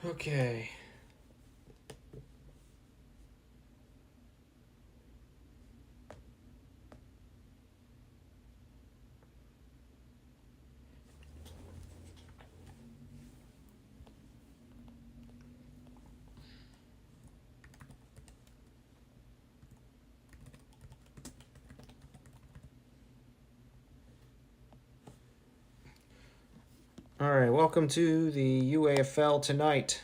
Okay. All right, welcome to the UAFL tonight.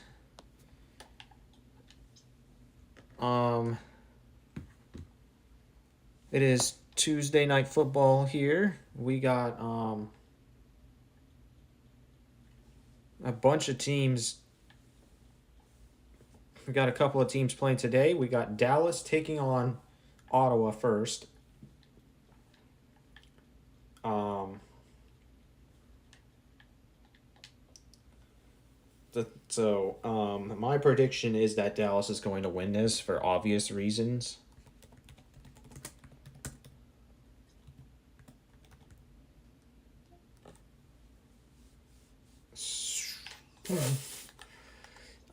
It is Tuesday night football here. We got a bunch of teams. We got a couple of teams playing today. We got Dallas taking on Ottawa first. My prediction is that Dallas is going to win this for obvious reasons.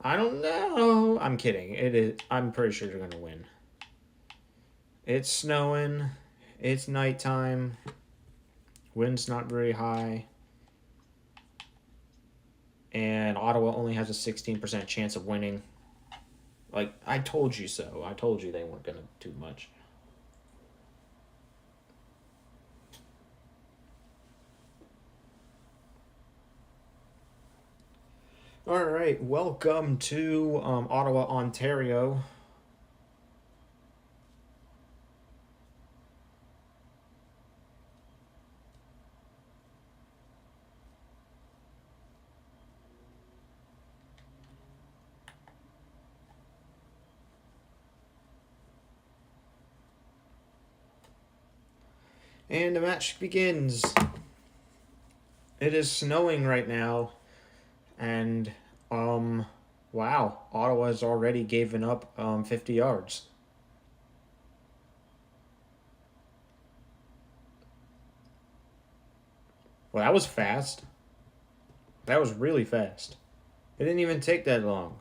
I don't know. I'm kidding. It is. I'm pretty sure they're going to win. It's snowing. It's nighttime. Wind's not very high. And Ottawa only has a 16% chance of winning. Like, I told you so. I told you they weren't going to do much. All right, welcome to Ottawa, Ontario. And the match begins. It is snowing right now. And, wow, Ottawa's already given up 50 yards. Well, that was fast. That was really fast. It didn't even take that long.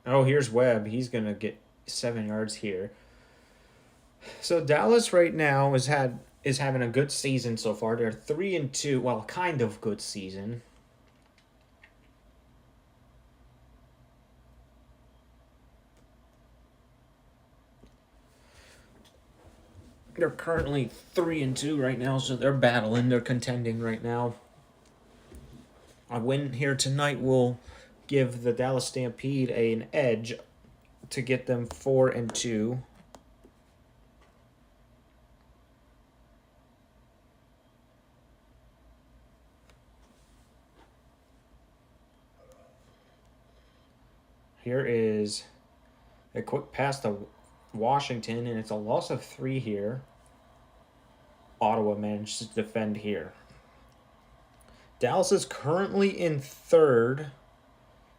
Oh, here's Webb. He's going to get 7 yards here. So Dallas right now is having a good season so far. They're 3-2. Well, kind of good season. They're currently 3-2 right now, so they're battling. They're contending right now. A win here tonight will give the Dallas Stampede an edge to get them 4-2. Here is a quick pass to Washington, and it's a loss of 3 here. Ottawa managed to defend here. Dallas is currently in third.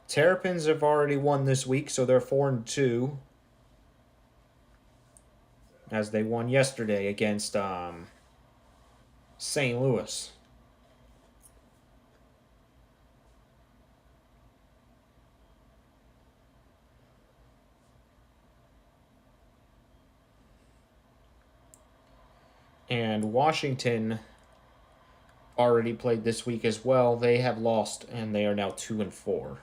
Terrapins have already won this week, so they're 4-2. As they won yesterday against St. Louis. And Washington already played this week as well. They have lost, and they are now 2-4.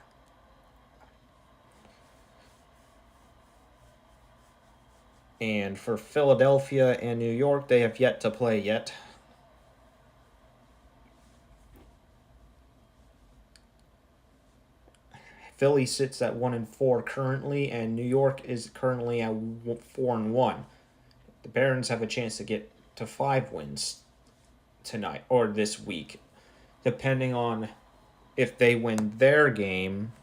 And for Philadelphia and New York, they have yet to play yet. Philly sits at 1-4 currently, and New York is currently at 4-1. The Barons have a chance to get to 5 wins tonight or this week, depending on if they win their game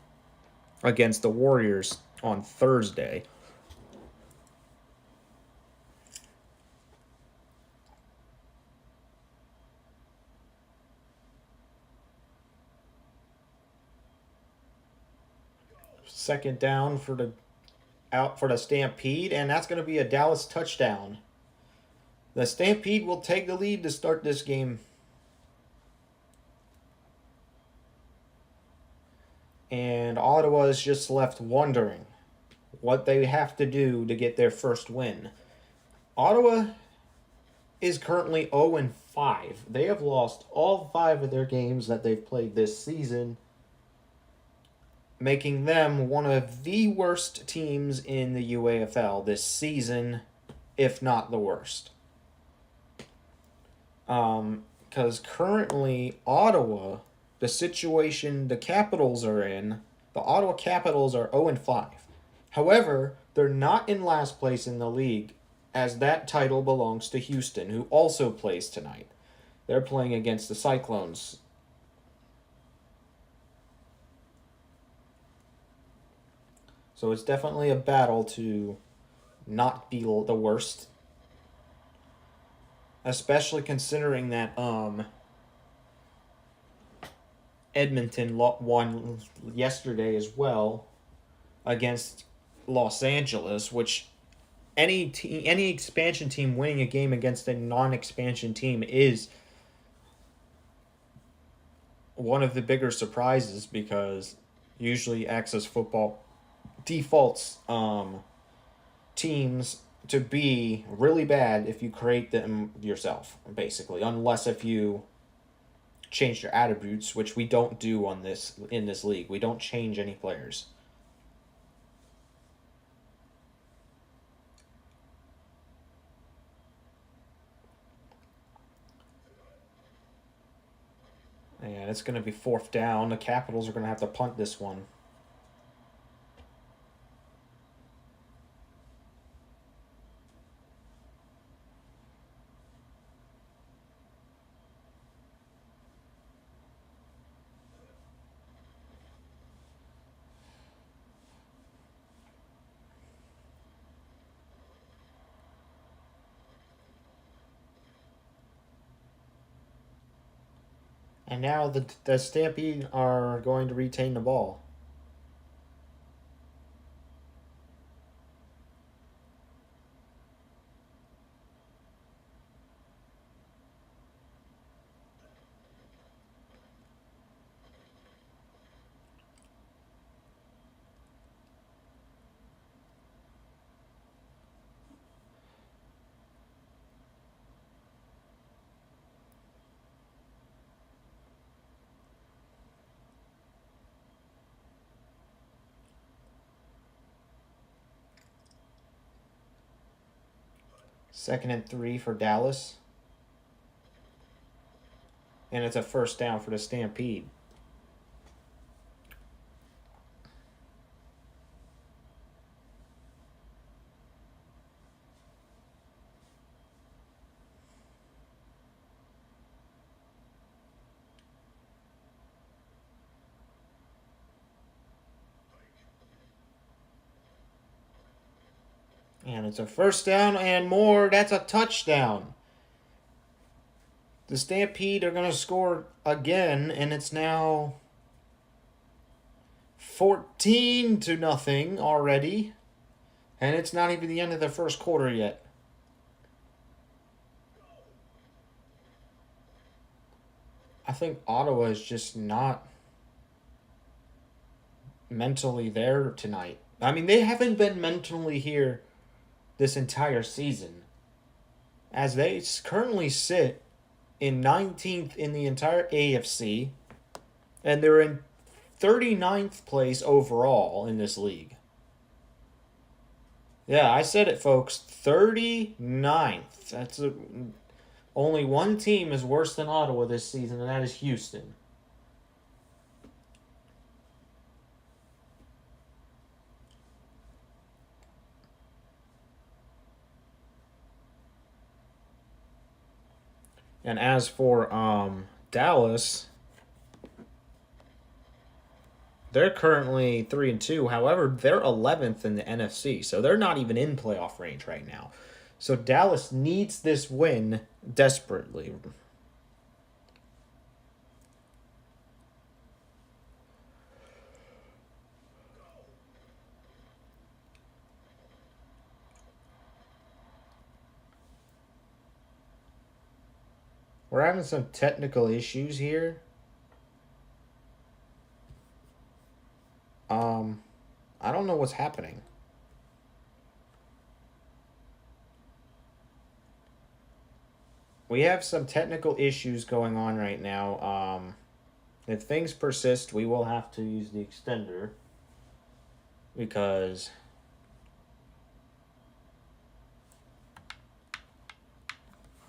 against the Warriors on Thursday. Second down for the Stampede, and that's going to be a Dallas touchdown. The Stampede will take the lead to start this game. And Ottawa is just left wondering what they have to do to get their first win. Ottawa is currently 0-5. They have lost all 5 of their games that they've played this season, making them one of the worst teams in the UAFL this season, if not the worst. Because currently Ottawa, the situation the Capitals are in, the Ottawa Capitals are 0-5. However, they're not in last place in the league, as that title belongs to Houston, who also plays tonight. They're playing against the Cyclones. So it's definitely a battle to not be the worst. Especially considering that Edmonton won yesterday as well against Los Angeles, which any expansion team winning a game against a non-expansion team is one of the bigger surprises, because usually Access Football defaults teams to be really bad if you create them yourself, basically, unless if you change their attributes, which we don't do in this league. We don't change any players. And it's going to be 4th down. The Capitals are going to have to punt this one. And now the Stampede are going to retain the ball. Second and 3 for Dallas. And it's a first down for the Stampede. And it's a first down and more. That's a touchdown. The Stampede are going to score again, and it's now 14-0 already. And it's not even the end of the first quarter yet. I think Ottawa is just not mentally there tonight. I mean, they haven't been mentally here this entire season, as they currently sit in 19th in the entire AFC, and they're in 39th place overall in this league. Yeah, I said it, folks. 39th. Only one team is worse than Ottawa this season, and that is Houston. And as for Dallas, they're currently 3-2. However, they're 11th in the NFC, so they're not even in playoff range right now. So Dallas needs this win desperately. We're having some technical issues here. I don't know what's happening. We have some technical issues going on right now. If things persist, we will have to use the extender because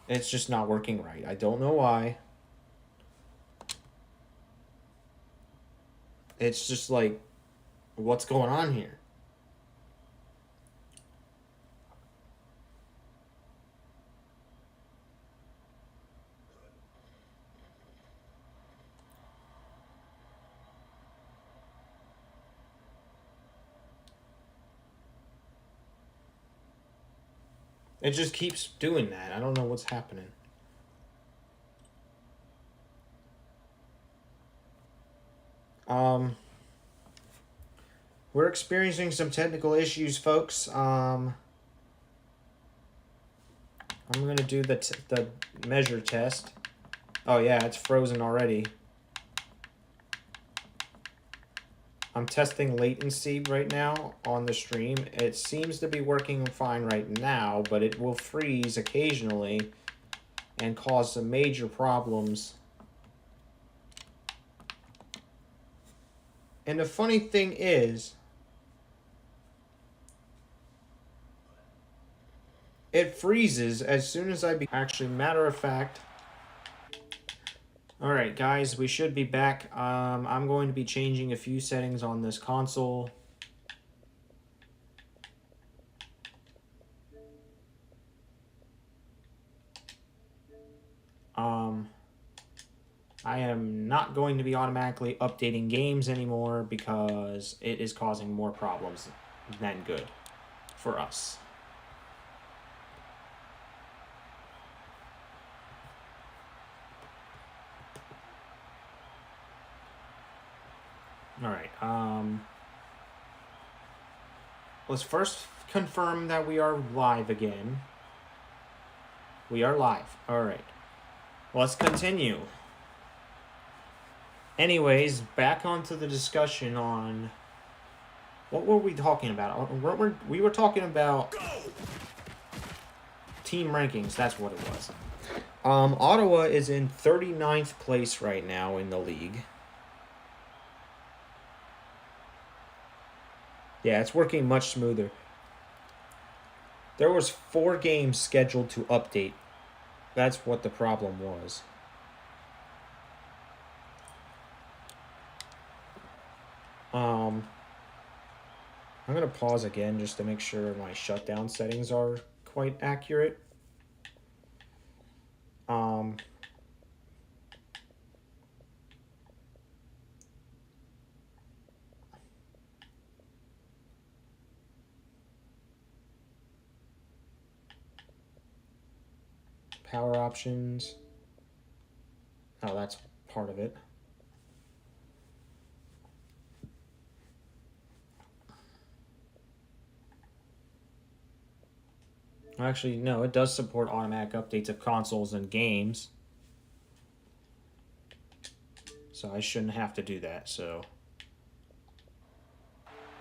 it's just not working right. I don't know why. It's just like, what's going on here? It just keeps doing that. I don't know what's happening. We're experiencing some technical issues, folks. I'm going to do the measure test. Oh, yeah, it's frozen already. I'm testing latency right now on the stream. It seems to be working fine right now, but it will freeze occasionally and cause some major problems. And the funny thing is, it freezes as soon as actually, matter of fact. All right, guys, we should be back. I'm going to be changing a few settings on this console. I am not going to be automatically updating games anymore because it is causing more problems than good for us. All right. Let's first confirm that we are live again. We are live. All right. Let's continue. Anyways, back onto the discussion on what were we talking about? We were talking about team rankings. That's what it was. Ottawa is in 39th place right now in the league. Yeah, it's working much smoother. There was 4 games scheduled to update. That's what the problem was. I'm going to pause again just to make sure my shutdown settings are quite accurate. Power options. Oh, that's part of it. Actually, no, it does support automatic updates of consoles and games. So I shouldn't have to do that, so.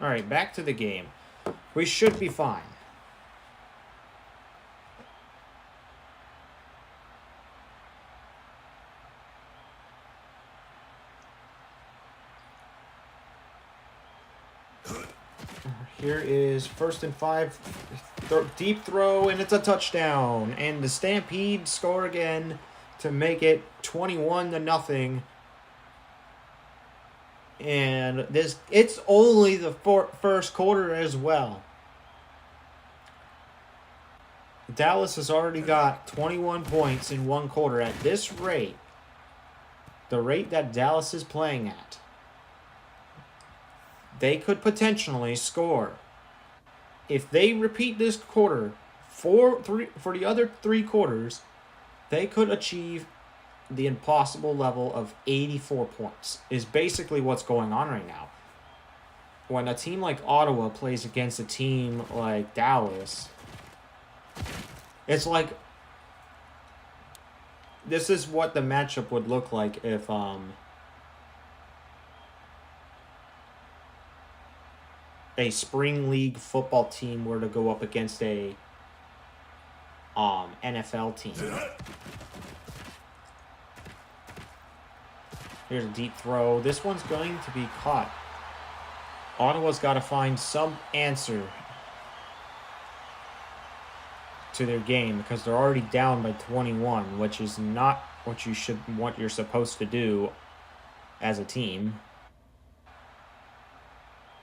Alright, back to the game. We should be fine. Here is 1st and 5, deep throw, and it's a touchdown. And the Stampede score again to make it 21-0. And it's only the first quarter as well. Dallas has already got 21 points in 1 quarter. At this rate, the rate that Dallas is playing at, they could potentially score. If they repeat this quarter for the other 3 quarters, they could achieve the impossible level of 84 points, is basically what's going on right now. When a team like Ottawa plays against a team like Dallas, it's like This is what the matchup would look like if a spring league football team were to go up against a NFL team. Here's a deep throw. This one's going to be caught. Ottawa's got to find some answer to their game because they're already down by 21, which is not what you're supposed to do as a team.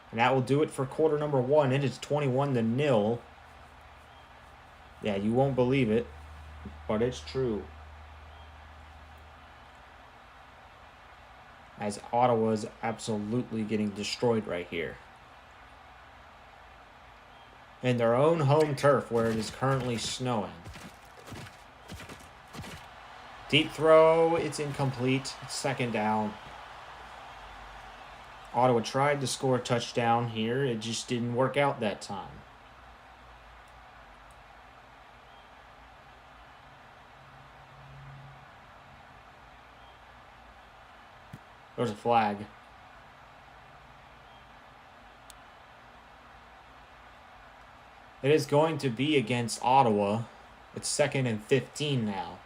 And that will do it for quarter number 1. It is 21-0. Yeah, you won't believe it, but it's true. As Ottawa's absolutely getting destroyed right here. In their own home turf where it is currently snowing. Deep throw, it's incomplete. Second down. Ottawa tried to score a touchdown here. It just didn't work out that time. There's a flag. It is going to be against Ottawa. It's 2nd and 15 now.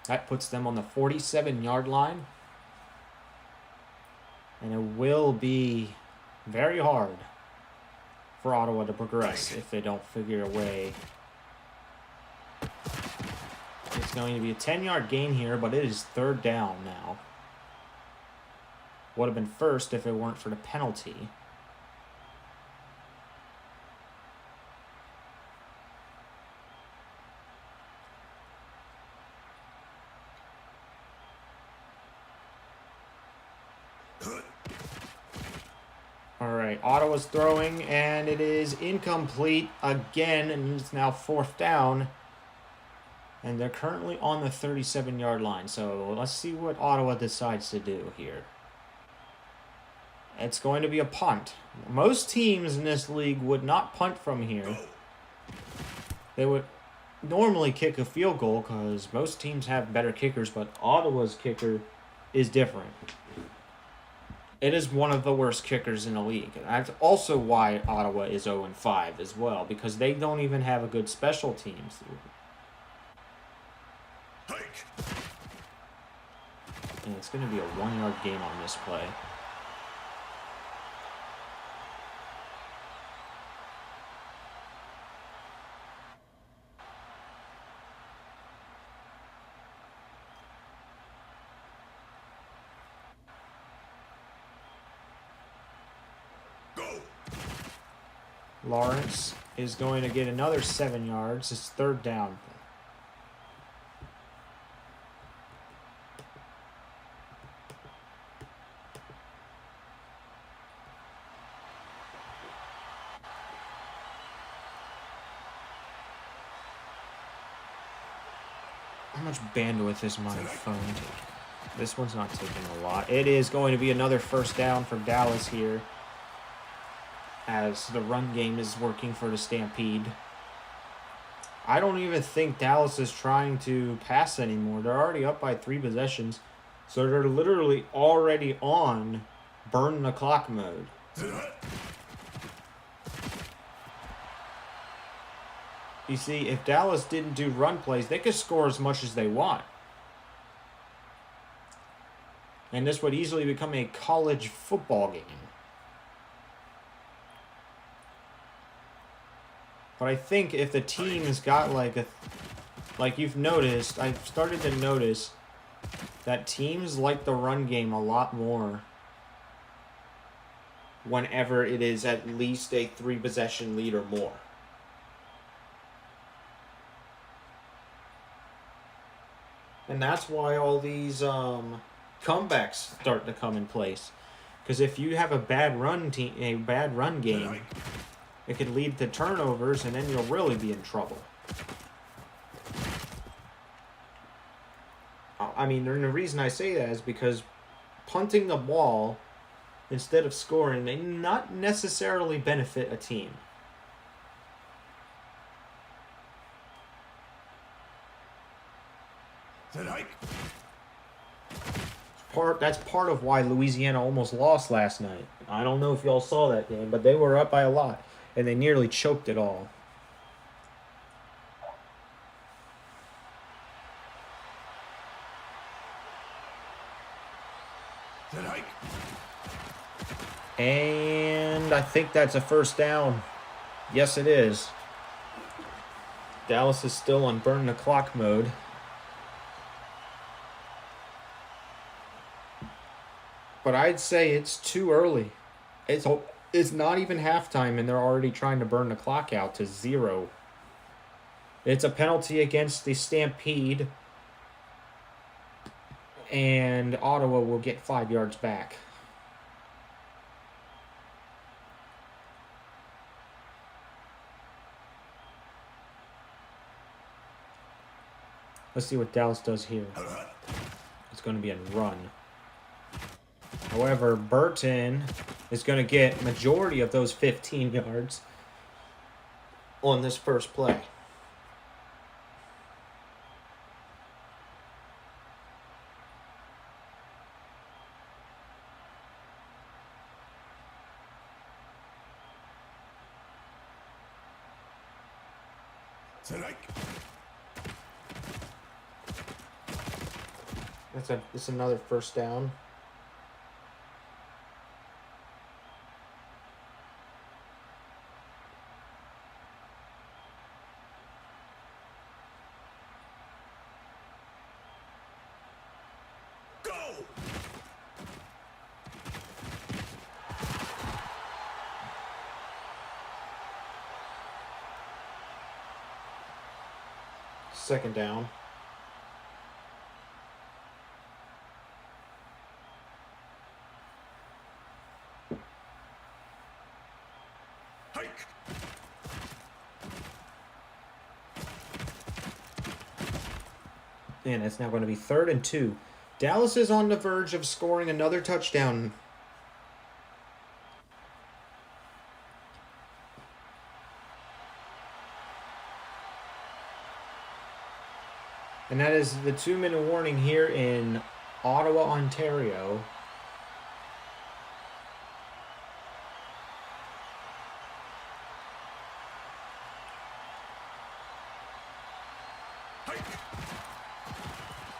That puts them on the 47-yard line. And it will be very hard for Ottawa to progress if they don't figure a way. It's going to be a 10-yard gain here, but it is 3rd down now. Would have been first if it weren't for the penalty. All right, Ottawa's throwing, and it is incomplete again, and it's now 4th down. And they're currently on the 37-yard line, so let's see what Ottawa decides to do here. It's going to be a punt. Most teams in this league would not punt from here. They would normally kick a field goal because most teams have better kickers, but Ottawa's kicker is different. It is one of the worst kickers in the league. And that's also why Ottawa is 0-5 as well, because they don't even have a good special teams. And it's going to be a 1-yard gain on this play. Lawrence is going to get another 7 yards. It's 3rd down. How much bandwidth is my phone taking? This one's not taking a lot. It is going to be another 1st down for Dallas here, as the run game is working for the Stampede. I don't even think Dallas is trying to pass anymore. They're already up by 3 possessions, so they're literally already on burn the clock mode. You see, if Dallas didn't do run plays, they could score as much as they want. And this would easily become a college football game. But I think if the team has got like you've noticed, I've started to notice that teams like the run game a lot more whenever it is at least a 3-possession lead or more. And that's why all these comebacks start to come in place. Because if you have a bad run game, it could lead to turnovers, and then you'll really be in trouble. I mean, and the reason I say that is because punting the ball instead of scoring may not necessarily benefit a team. That's part of why Louisiana almost lost last night. I don't know if y'all saw that game, but they were up by a lot, and they nearly choked it all. And I think that's a first down. Yes, it is. Dallas is still on burn the clock mode. But I'd say it's too early. It's not even halftime, and they're already trying to burn the clock out to 0. It's a penalty against the Stampede, and Ottawa will get 5 yards back. Let's see what Dallas does here. It's going to be a run. However, Burton is going to get majority of those 15 yards on this first play. It's another first down. Second down. And it's now going to be 3rd and 2. Dallas is on the verge of scoring another touchdown. And that is the 2-minute warning here in Ottawa, Ontario.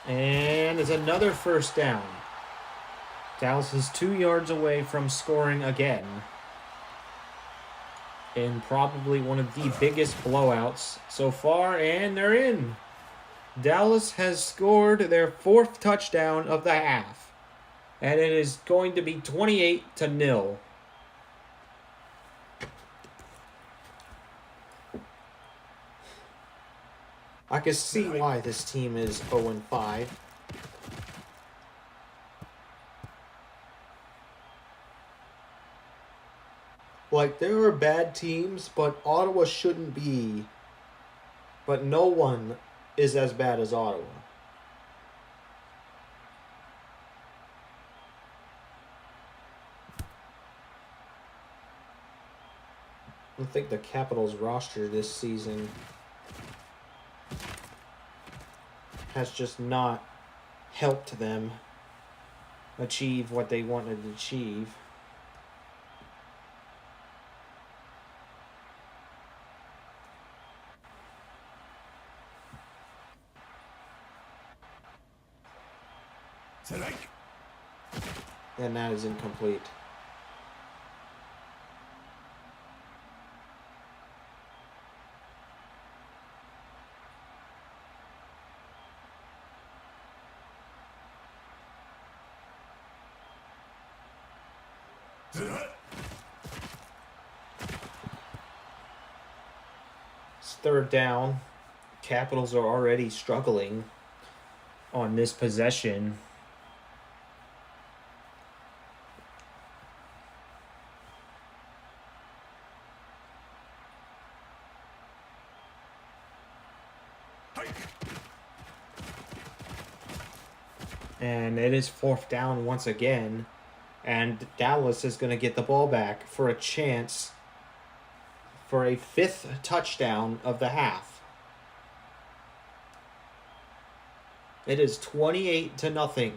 And it's another first down. Dallas is 2 yards away from scoring again. In probably one of the biggest blowouts so far, and they're in. Dallas has scored their 4th touchdown of the half. And it is going to be 28-0. I can see why this team is 0-5. Like, there are bad teams, but Ottawa shouldn't be. But no one is as bad as Ottawa. I think the Capitals roster this season has just not helped them achieve what they wanted to achieve. And that is incomplete. It's 3rd down. Capitals are already struggling on this possession. And it is 4th down once again. And Dallas is going to get the ball back for a chance for a 5th touchdown of the half. It is 28-0.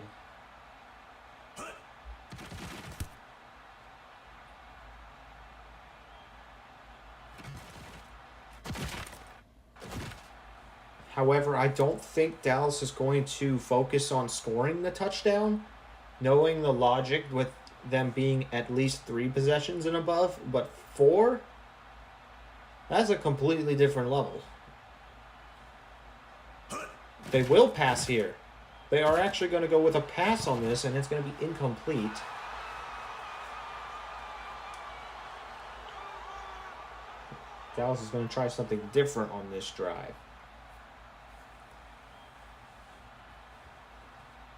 However, I don't think Dallas is going to focus on scoring the touchdown, knowing the logic with them being at least 3 possessions and above, but 4? That's a completely different level. They will pass here. They are actually going to go with a pass on this, and it's going to be incomplete. Dallas is going to try something different on this drive.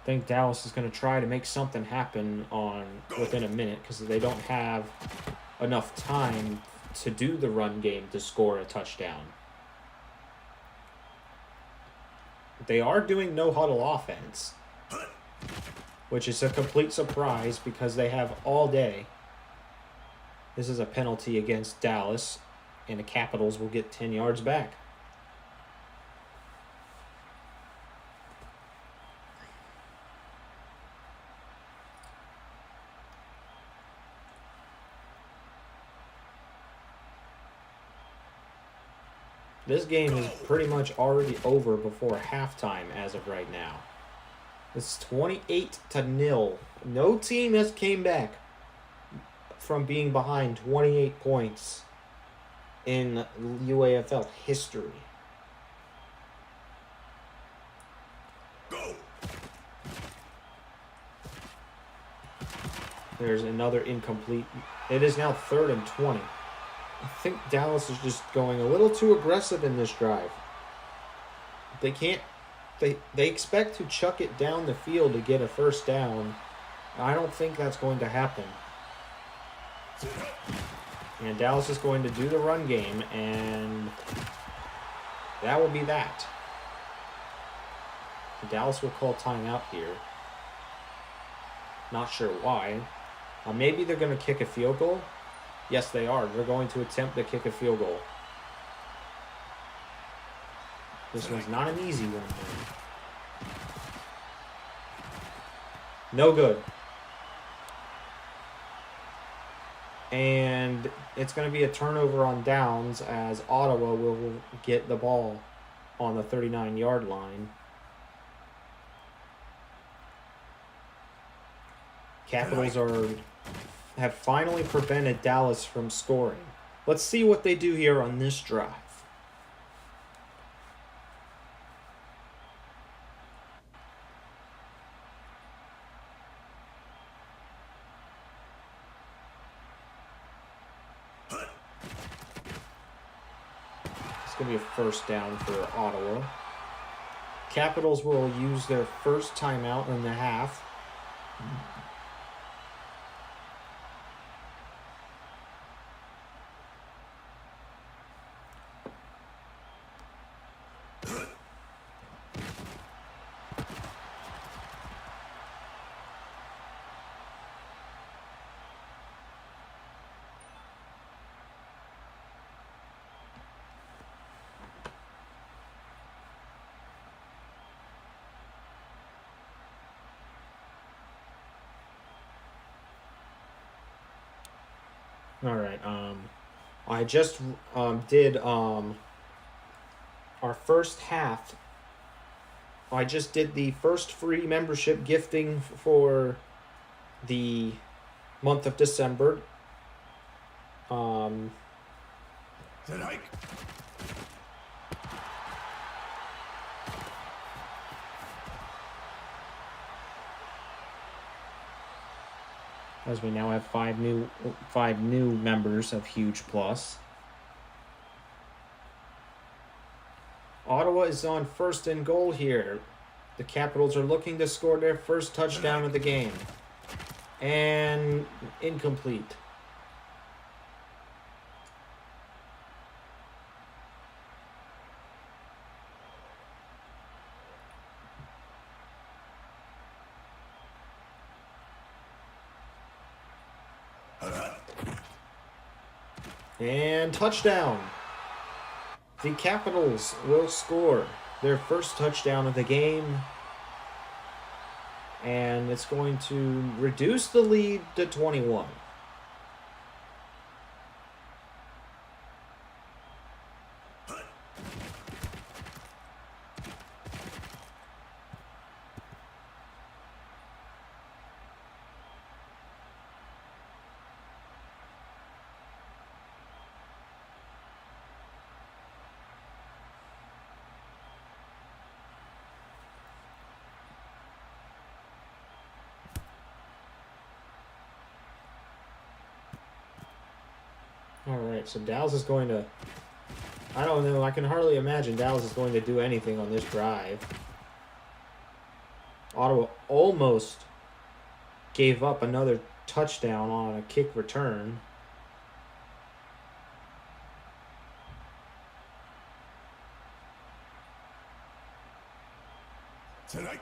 I think Dallas is going to try to make something happen within a minute because they don't have enough time to do the run game to score a touchdown. They are doing no huddle offense, which is a complete surprise because they have all day. This is a penalty against Dallas, and the Capitals will get 10 yards back. This game is pretty much already over before halftime as of right now. It's 28-0. No team has came back from being behind 28 points in UAFL history. Go. There's another incomplete. It is now 3rd and 20. I think Dallas is just going a little too aggressive in this drive. They can't. They expect to chuck it down the field to get a first down. I don't think that's going to happen. And Dallas is going to do the run game, and that will be that. Dallas will call timeout here. Not sure why. Maybe they're going to kick a field goal. Yes, they are. They're going to attempt to kick a field goal. This one's not an easy one. No good. And it's going to be a turnover on downs as Ottawa will get the ball on the 39-yard line. Capitals have finally prevented Dallas from scoring. Let's see what they do here on this drive. It's going to be a first down for Ottawa. Capitals will use their first timeout in the half. All right. I just did our first half. I just did the first free membership gifting for the month of December. As we now have five new members of Huge Plus. Ottawa is on 1st and goal here. The Capitals are looking to score their first touchdown of the game. And incomplete. And touchdown. The Capitals will score their first touchdown of the game And it's going to reduce the lead to 21. All right, so Dallas is going to... I don't know. I can hardly imagine Dallas is going to do anything on this drive. Ottawa almost gave up another touchdown on a kick return. Tonight.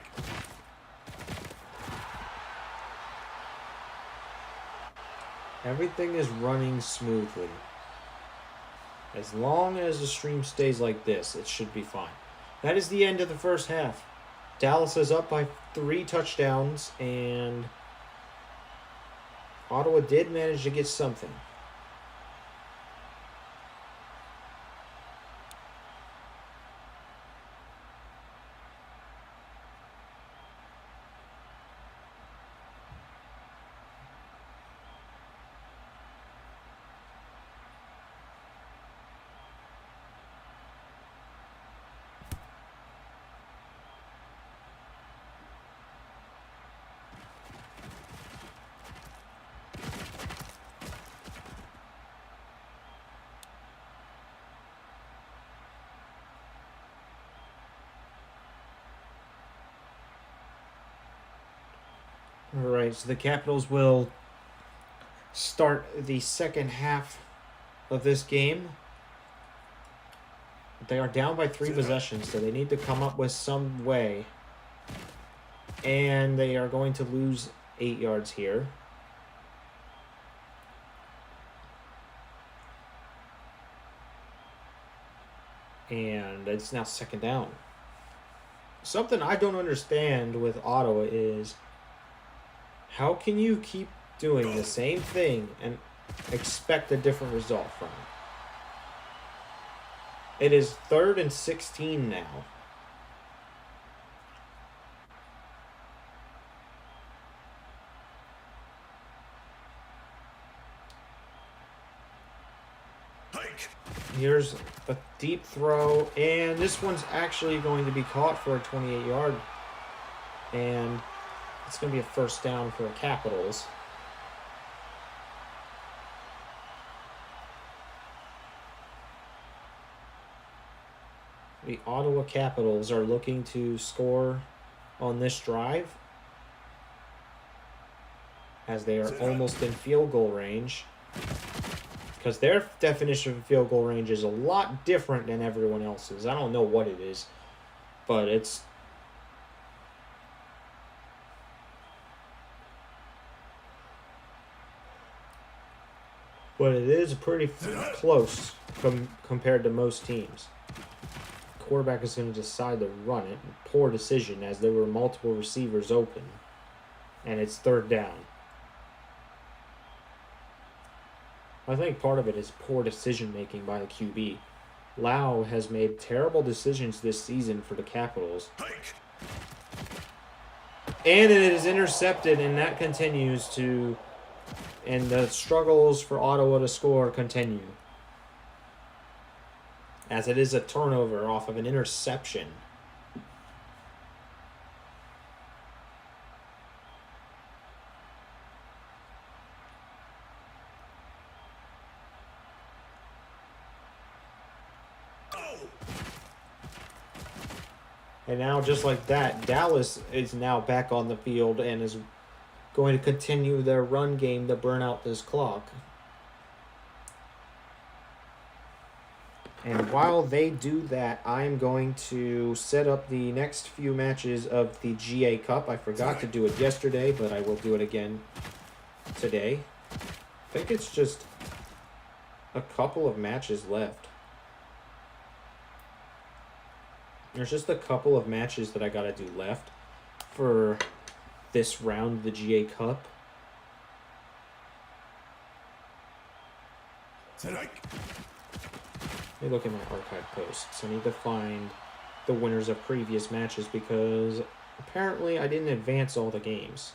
Everything is running smoothly. As long as the stream stays like this, it should be fine. That is the end of the first half. Dallas is up by 3 touchdowns, and Ottawa did manage to get something. All right, so the Capitals will start the second half of this game. They are down by 3 possessions, so they need to come up with some way. And they are going to lose 8 yards here. And it's now second down. Something I don't understand with Ottawa is, how can you keep doing the same thing and expect a different result from it? It is 3rd and 16 now. Here's a deep throw, and this one's actually going to be caught for a 28-yard. And it's going to be a first down for the Capitals. The Ottawa Capitals are looking to score on this drive, as they are almost in field goal range. Because their definition of field goal range is a lot different than everyone else's. I don't know what it is, but it's... But it is pretty close compared to most teams. The quarterback is going to decide to run it. Poor decision, as there were multiple receivers open. And it's 3rd down. I think part of it is poor decision-making by the QB. Lau has made terrible decisions this season for the Capitals. And it is intercepted, and that continues to... And the struggles for Ottawa to score continue, as it is a turnover off of an interception. And now, just like that, Dallas is now back on the field and is going to continue their run game to burn out this clock. And while they do that, I'm going to set up the next few matches of the GA Cup. I forgot to do it yesterday, but I will do it again today. I think it's just a couple of matches left. There's just a couple of matches that I gotta do left for this round of the GA Cup. Let me look at my archive posts. I need to find the winners of previous matches because apparently I didn't advance all the games.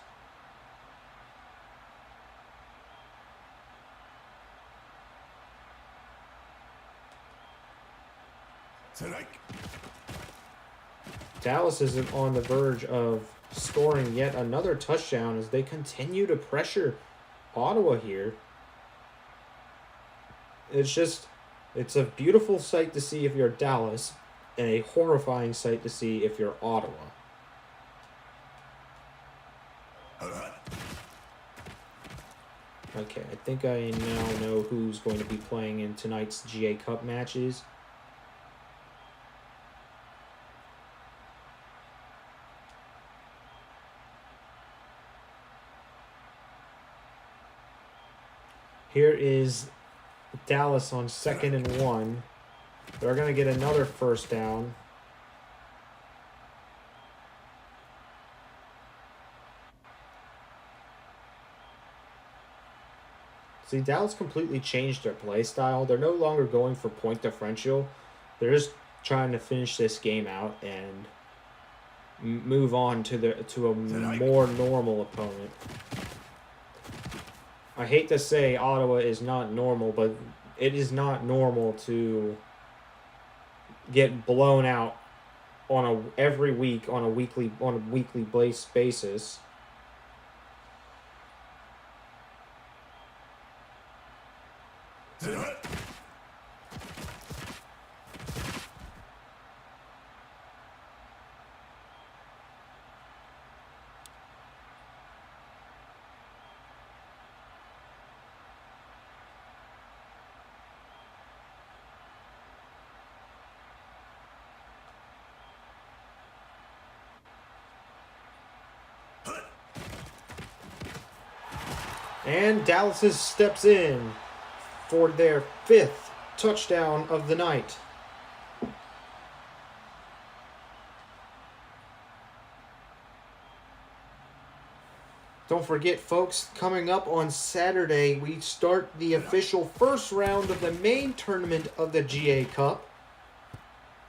Dallas is on the verge of scoring yet another touchdown as they continue to pressure Ottawa here. It's a beautiful sight to see if you're Dallas, and a horrifying sight to see if you're Ottawa. Okay, I think I now know who's going to be playing in tonight's GA Cup matches. Here is Dallas on 2nd and 1. They're going to get another first down. See, Dallas completely changed their play style. They're no longer going for point differential. They're just trying to finish this game out and move on to a more normal opponent. I hate to say Ottawa is not normal, but it is not normal to get blown out every week on a weekly basis. And Dallas steps in for their 5th touchdown of the night. Don't forget, folks, coming up on Saturday, we start the official first round of the main tournament of the GA Cup.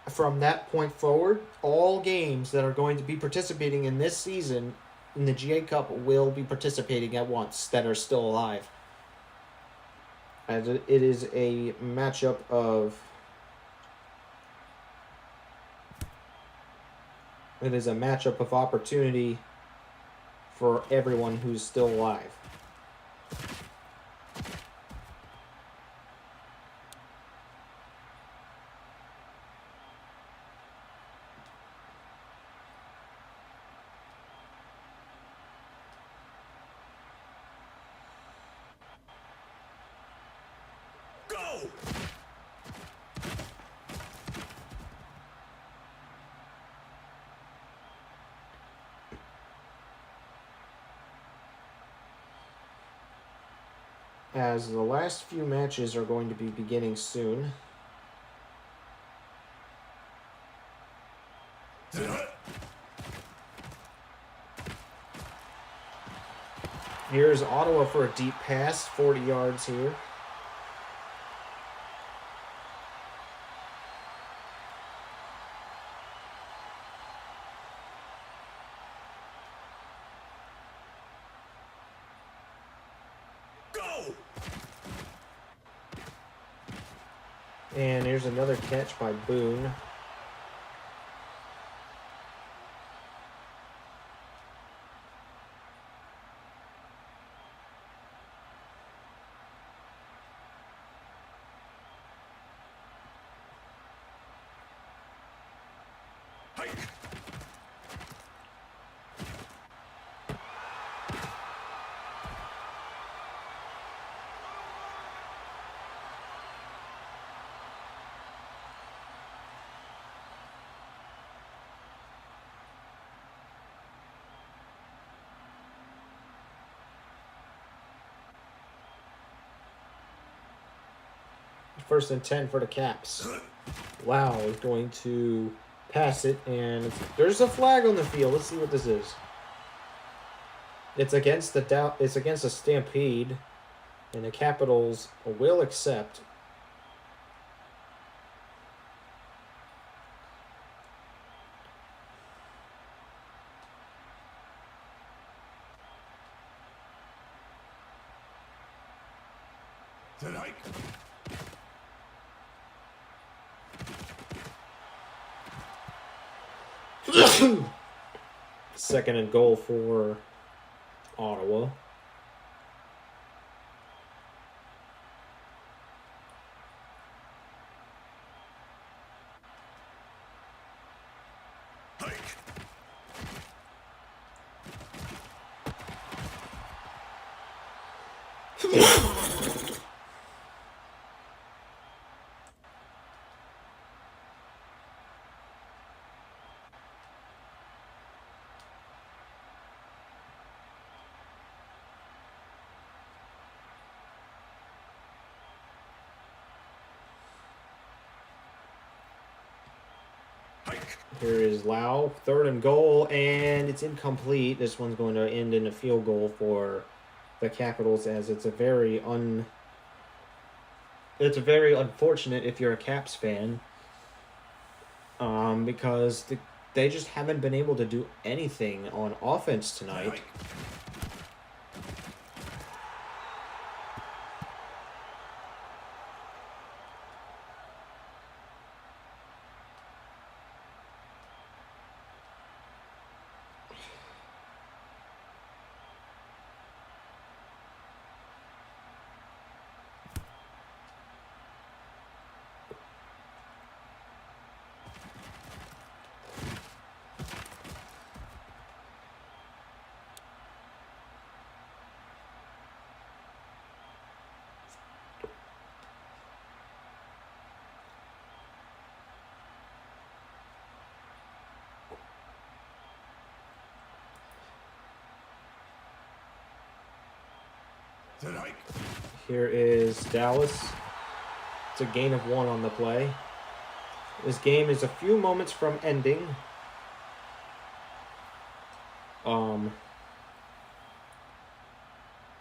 From that point forward, all games that are going to be participating in this season in the GA Cup will be participating at once that are still alive. As it is a matchup of opportunity for everyone who's still alive. As the last few matches are going to be beginning soon. Here's Ottawa for a deep pass, 40 yards here. And here's another catch by Boone. First and 10 for the Caps. Wow is going to pass it, and there's a flag on the field. Let's see what this is. It's against the Stampede, and the Capitals will accept. Tonight. Second and goal for Ottawa. Here is Lau, third and goal, and it's incomplete. This one's going to end in a field goal for the Capitals, as it's very unfortunate if you're a Caps fan, because they just haven't been able to do anything on offense tonight. Tonight. Here is Dallas. It's a gain of 1 on the play. This game is a few moments from ending.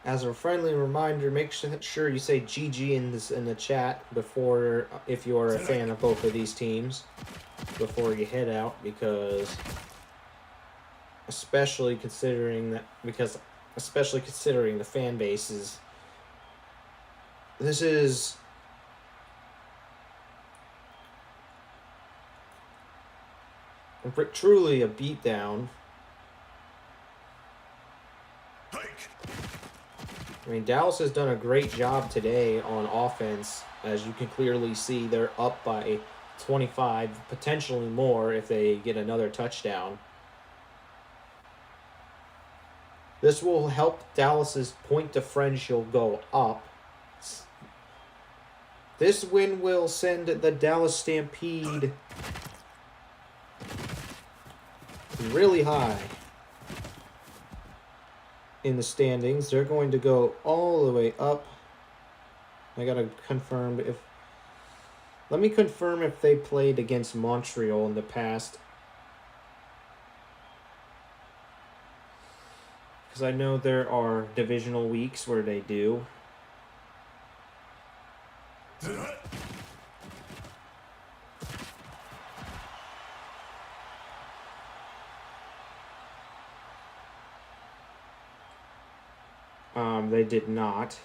As a friendly reminder, make sure you say GG in the chat before, if you are a fan of both of these teams, before you head out, because especially considering the fan bases, this is truly a beatdown. I mean, Dallas has done a great job today on offense. As you can clearly see, they're up by 25, potentially more if they get another touchdown. This will help Dallas's point differential go up. This win will send the Dallas Stampede really high in the standings. They're going to go all the way up. I gotta confirm if... Let me confirm if they played against Montreal in the past. Because I know there are divisional weeks where they do. They did not.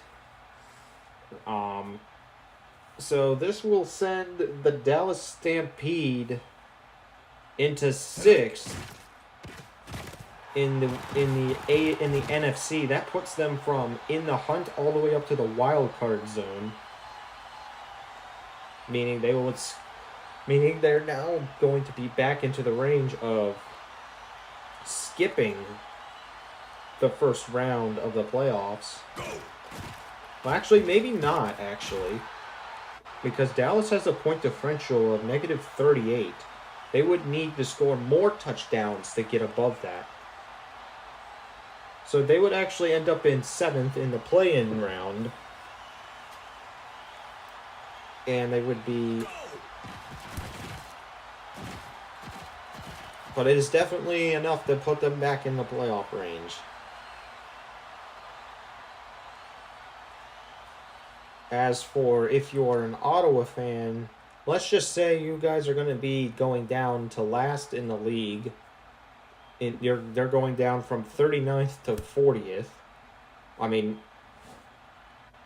So this will send the Dallas Stampede into 6th in the NFC. That puts them from in the hunt all the way up to the wild card zone. Meaning they're now going to be back into the range of skipping the first round of the playoffs. Well, actually, maybe not, actually. Because Dallas has a point differential of -38. They would need to score more touchdowns to get above that. So they would actually end up in 7th in the play-in round. And they would be... But it is definitely enough to put them back in the playoff range. as for if you're an Ottawa fan, let's just say you guys are going to be going down to last in the league. They're going down from 39th to 40th. I mean,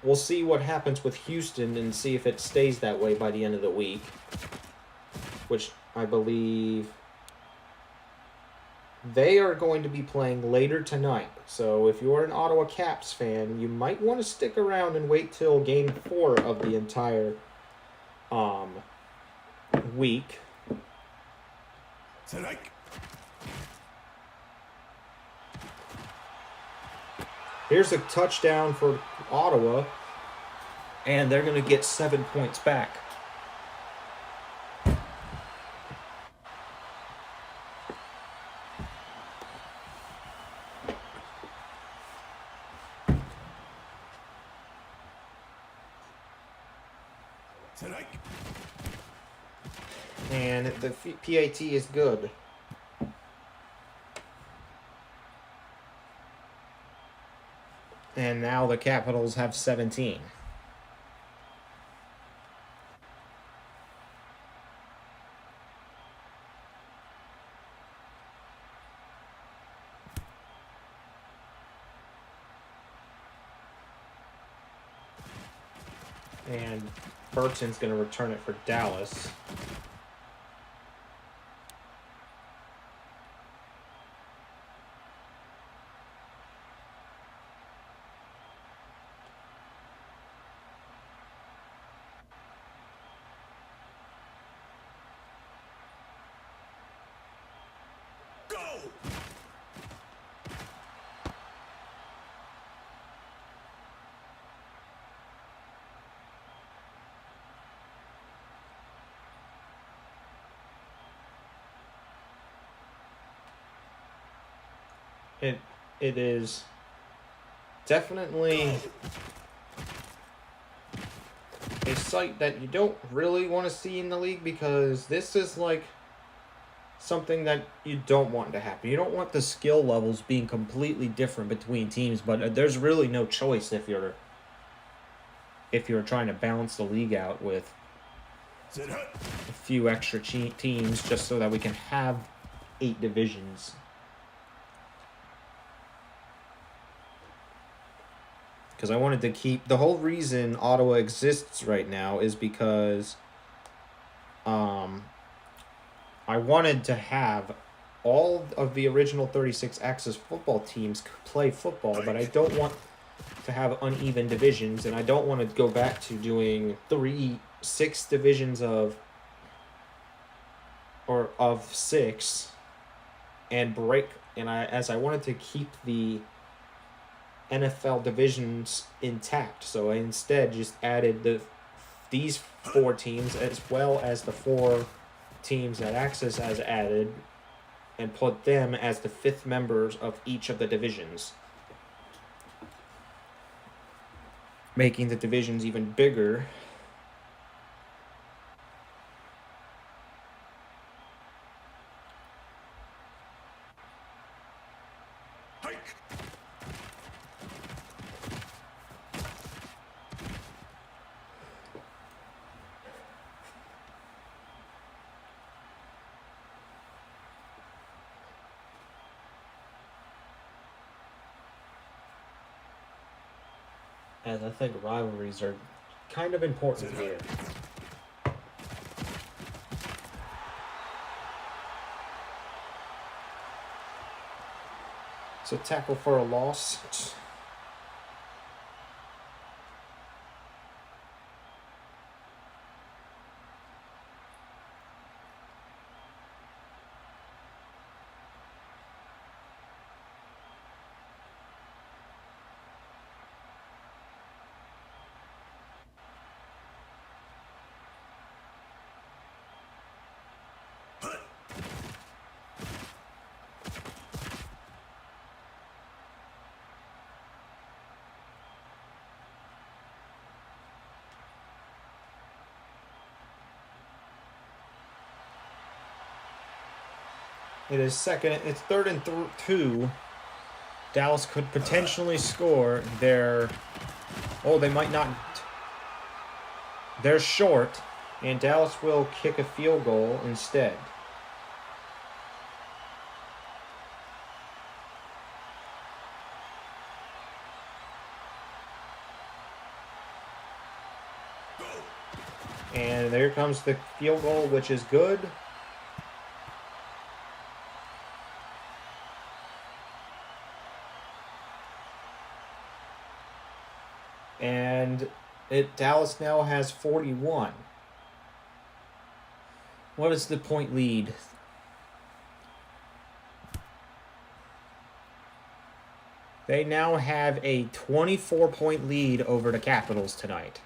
we'll see what happens with Houston and see if it stays that way by the end of the week, which I believe they are going to be playing later tonight. So if you're an Ottawa Caps fan, you might want to stick around and wait till Game 4 of the entire week. Here's a touchdown for Ottawa, and they're going to get 7 points back. And the PAT is good. And now the Capitals have 17. And Burton's going to return it for Dallas. It is definitely a sight that you don't really want to see in the league, because this is like something that you don't want to happen. You don't want the skill levels being completely different between teams, but there's really no choice if you're trying to balance the league out with a few extra teams just so that we can have 8 divisions. Because I wanted to keep... The whole reason Ottawa exists right now is because I wanted to have all of the original 36 Axis football teams play football, but I don't want to have uneven divisions, and I don't want to go back to doing 6 divisions of 6 and break. And I wanted to keep the NFL divisions intact, so I instead just added these 4 teams as well as the 4 teams that Axis has added, and put them as the 5th members of each of the divisions, making the divisions even bigger. As I think rivalries are kind of important here. So tackle for a loss. It's 3rd and 2. Dallas could potentially score they might not. They're short, and Dallas will kick a field goal instead. And there comes the field goal, which is good. And Dallas now has 41. What is the point lead? They now have a 24-point lead over the Capitals tonight.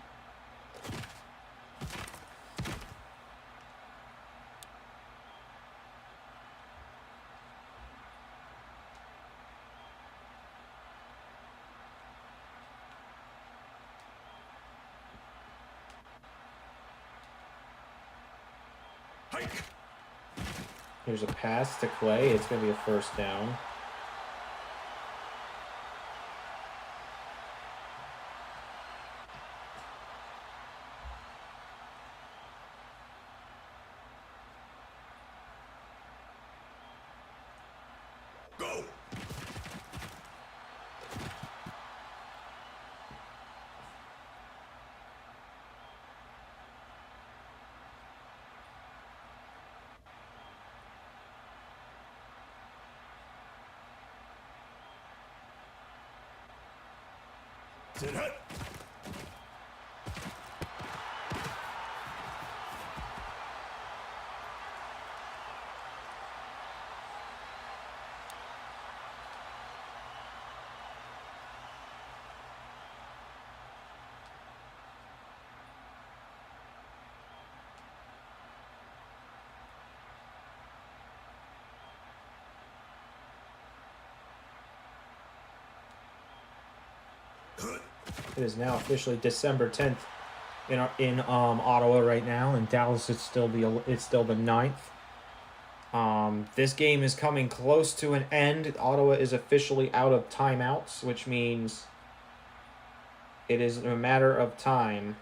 Here's a pass to Clay. It's going to be a first down. Go. Sit hut. It is now officially December 10th in Ottawa right now, and Dallas it's still the 9th. This game is coming close to an end. Ottawa is officially out of timeouts, which means it is a matter of time.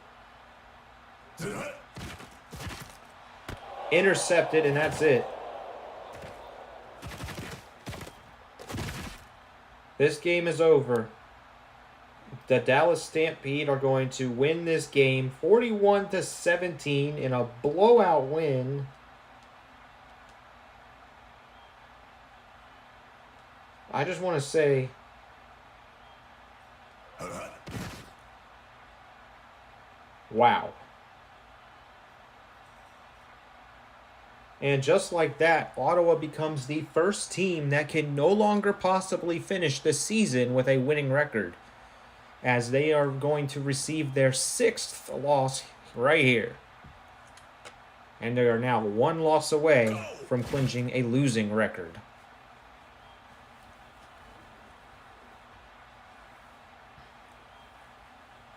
Intercepted, and that's it. This game is over. The Dallas Stampede are going to win this game 41-17 in a blowout win. I just want to say, wow. And just like that, Ottawa becomes the first team that can no longer possibly finish the season with a winning record, as they are going to receive their 6th loss right here. And they are now 1 loss away from clinching a losing record.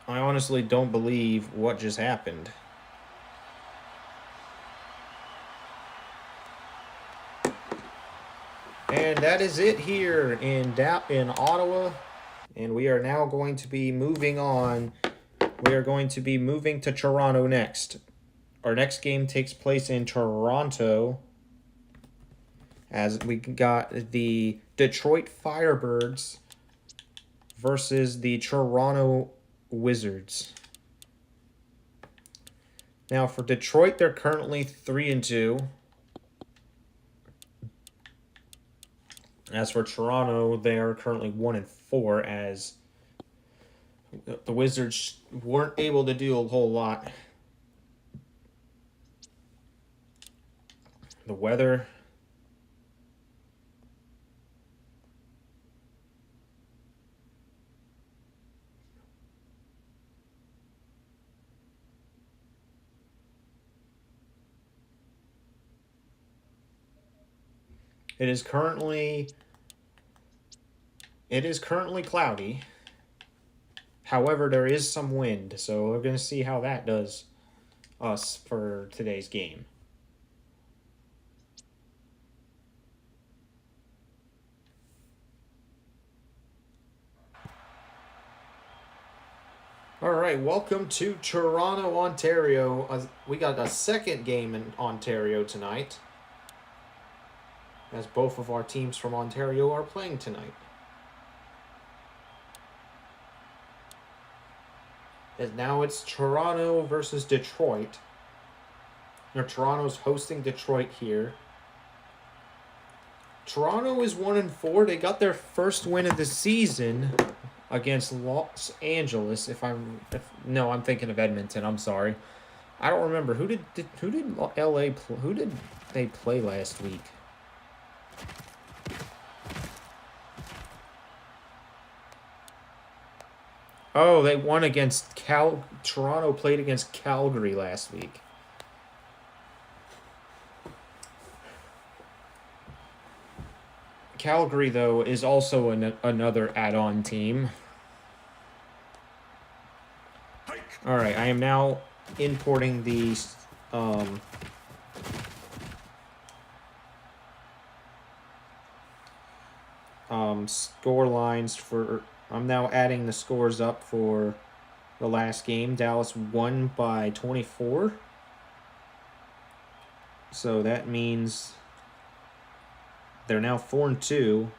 I honestly don't believe what just happened. And that is it here in Ottawa. And we are now going to be moving on. We are going to be moving to Toronto next. Our next game takes place in Toronto, as we got the Detroit Firebirds versus the Toronto Wizards. Now for Detroit, they're currently 3-2. As for Toronto, they are currently 1-4, as the Wizards weren't able to do a whole lot. The weather. It is currently cloudy. However, there is some wind, so we're going to see how that does us for today's game. All right. right, welcome to Toronto, Ontario. We got a second game in Ontario tonight, as both of our teams from Ontario are playing tonight. And now it's Toronto versus Detroit. Toronto's hosting Detroit here. Toronto is 1-4. They got their first win of the season against Los Angeles. I'm thinking of Edmonton. I'm sorry. I don't remember who did they play last week? Oh, they won against Toronto played against Calgary last week. Calgary, though, is also another add-on team. All right, I am now importing the score lines for. I'm now adding the scores up for the last game. Dallas won by 24. So that means they're now 4-2.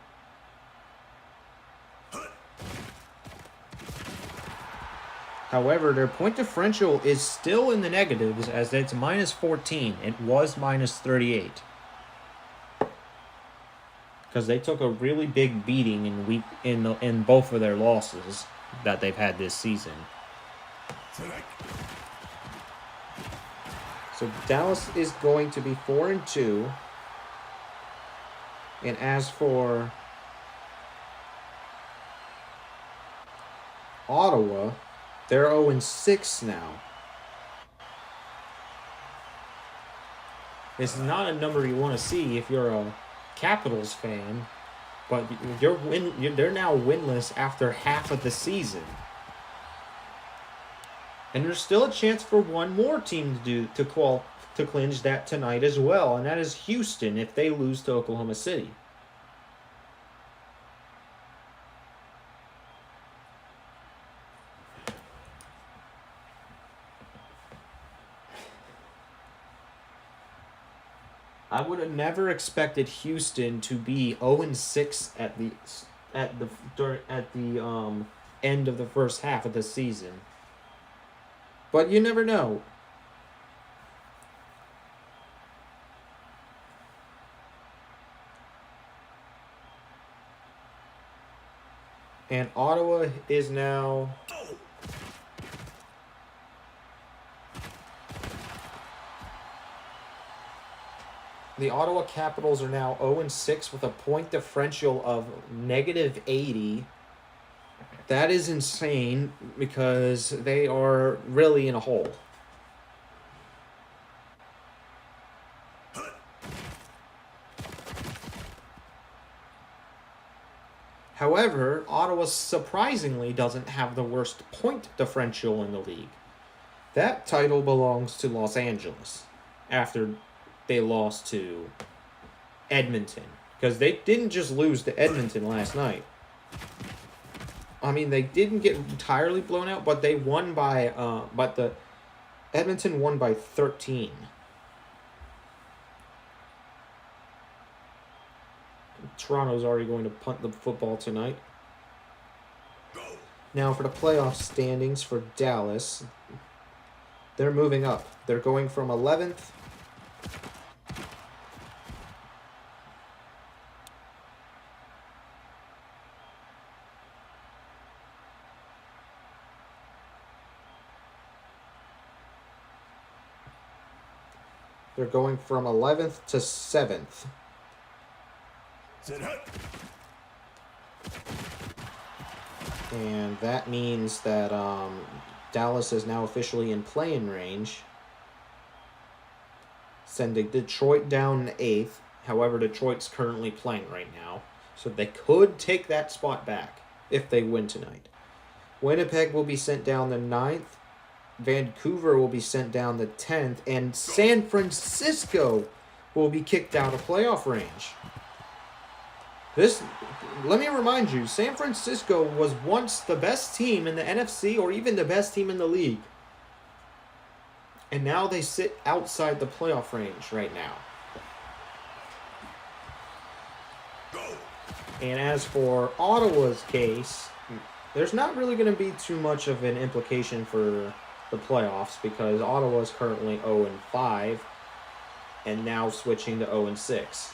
However, their point differential is still in the negatives as it's -14. It was -38. Because they took a really big beating in both of their losses that they've had this season. So Dallas is going to be 4-2. And as for Ottawa, they're 0-6 now. It's not a number you want to see if you're a Capitals fan, but they're now winless after half of the season. And there's still a chance for one more team to clinch that tonight as well, and that is Houston if they lose to Oklahoma City. I would have never expected Houston to be 0-6 at the end of the first half of the season. But you never know. And Ottawa is now the Ottawa Capitals are now 0-6 with a point differential of -80. That is insane because they are really in a hole. However, Ottawa surprisingly doesn't have the worst point differential in the league. That title belongs to Los Angeles after they lost to Edmonton. Because they didn't just lose to Edmonton last night. I mean, they didn't get entirely blown out, but they won by Edmonton won by 13. Toronto's already going to punt the football tonight. Now for the playoff standings for Dallas. They're moving up. They're going from 11th to 7th. And that means that Dallas is now officially in play-in range, sending Detroit down to 8th. However, Detroit's currently playing right now, so they could take that spot back if they win tonight. Winnipeg will be sent down to 9th. Vancouver will be sent down to 10th, and San Francisco will be kicked out of playoff range. Let me remind you, San Francisco was once the best team in the NFC or even the best team in the league. And now they sit outside the playoff range right now. Go. And as for Ottawa's case, there's not really going to be too much of an implication for the playoffs because Ottawa is currently 0-5 and now switching to 0-6.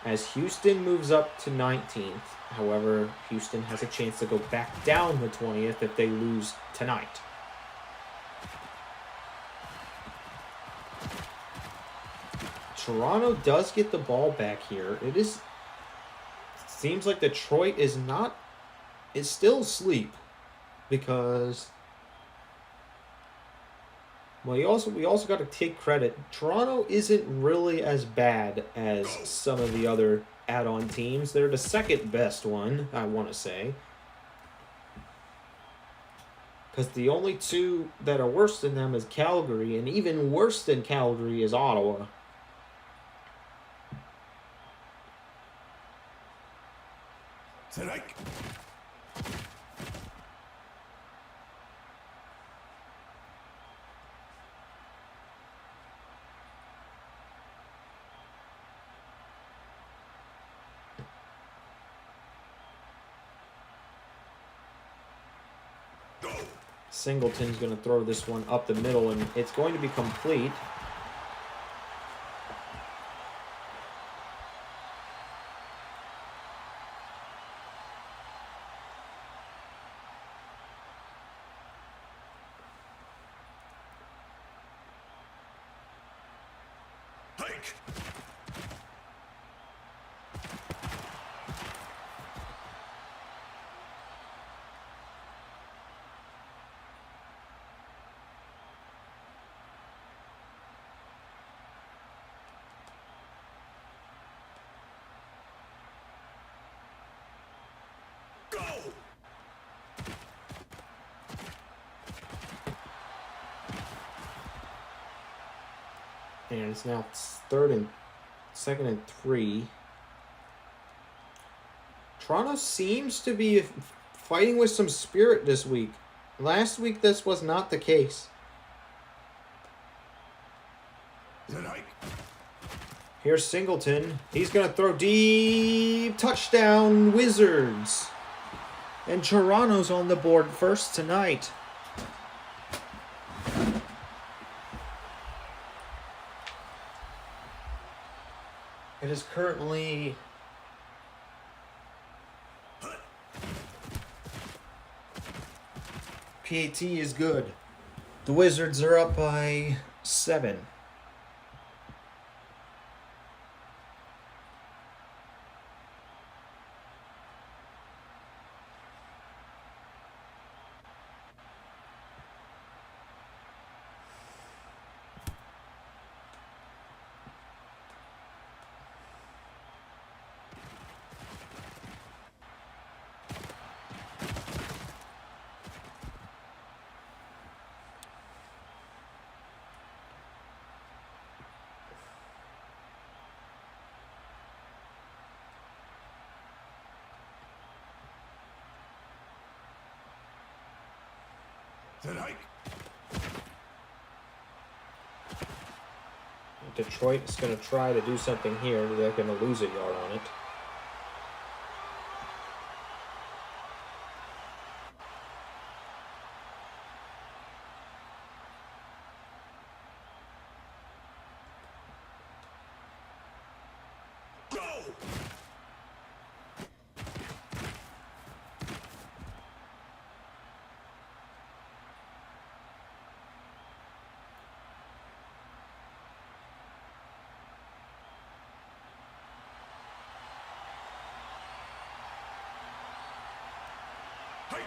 As Houston moves up to 19th, however, Houston has a chance to go back down to 20th if they lose tonight. Toronto does get the ball back here. Seems like Detroit is still asleep because we also got to take credit. Toronto isn't really as bad as some of the other add-on teams. They're the second best one, I want to say. Because the only two that are worse than them is Calgary, and even worse than Calgary is Ottawa. Tonight. Go. Singleton's going to throw this one up the middle, and it's going to be complete. Hike. Go. And it's now second and 3. Toronto seems to be fighting with some spirit this week. Last week, this was not the case. Tonight. Here's Singleton. He's going to throw deep. Touchdown, Wizards. And Toronto's on the board first tonight. It is currently PAT is good. The Wizards are up by 7. Tonight. Detroit is going to try to do something here. They're going to lose a yard on it. Go. Hike.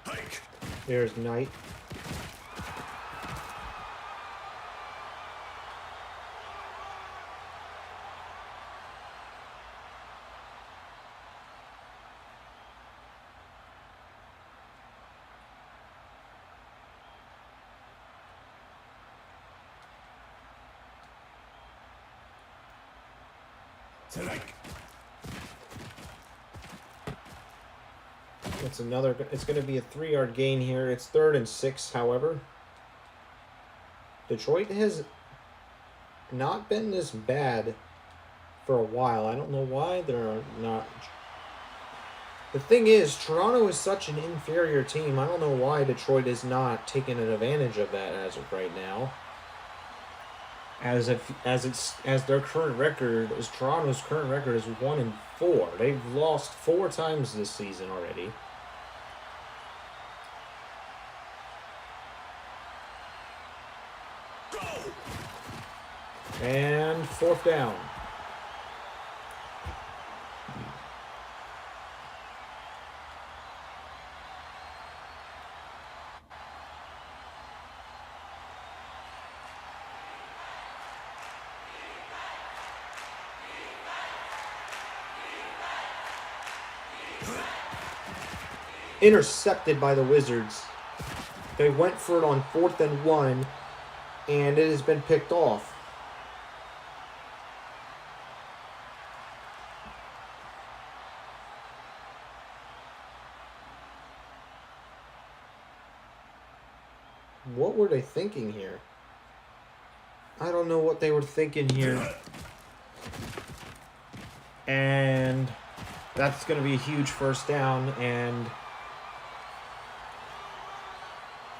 Hike. There's Knight. Strike. It's another. It's going to be a 3-yard gain here. It's 3rd and 6, however. Detroit has not been this bad for a while. I don't know why they're not. The thing is, Toronto is such an inferior team. I don't know why Detroit is not taking an advantage of that as of right now. As their current record is Toronto's current record is 1-4. They've lost 4 times this season already. And 4th down. Intercepted by the Wizards. They went for it on 4th and 1, and it has been picked off. What were they thinking here? I don't know what they were thinking here. And that's going to be a huge 1st down. And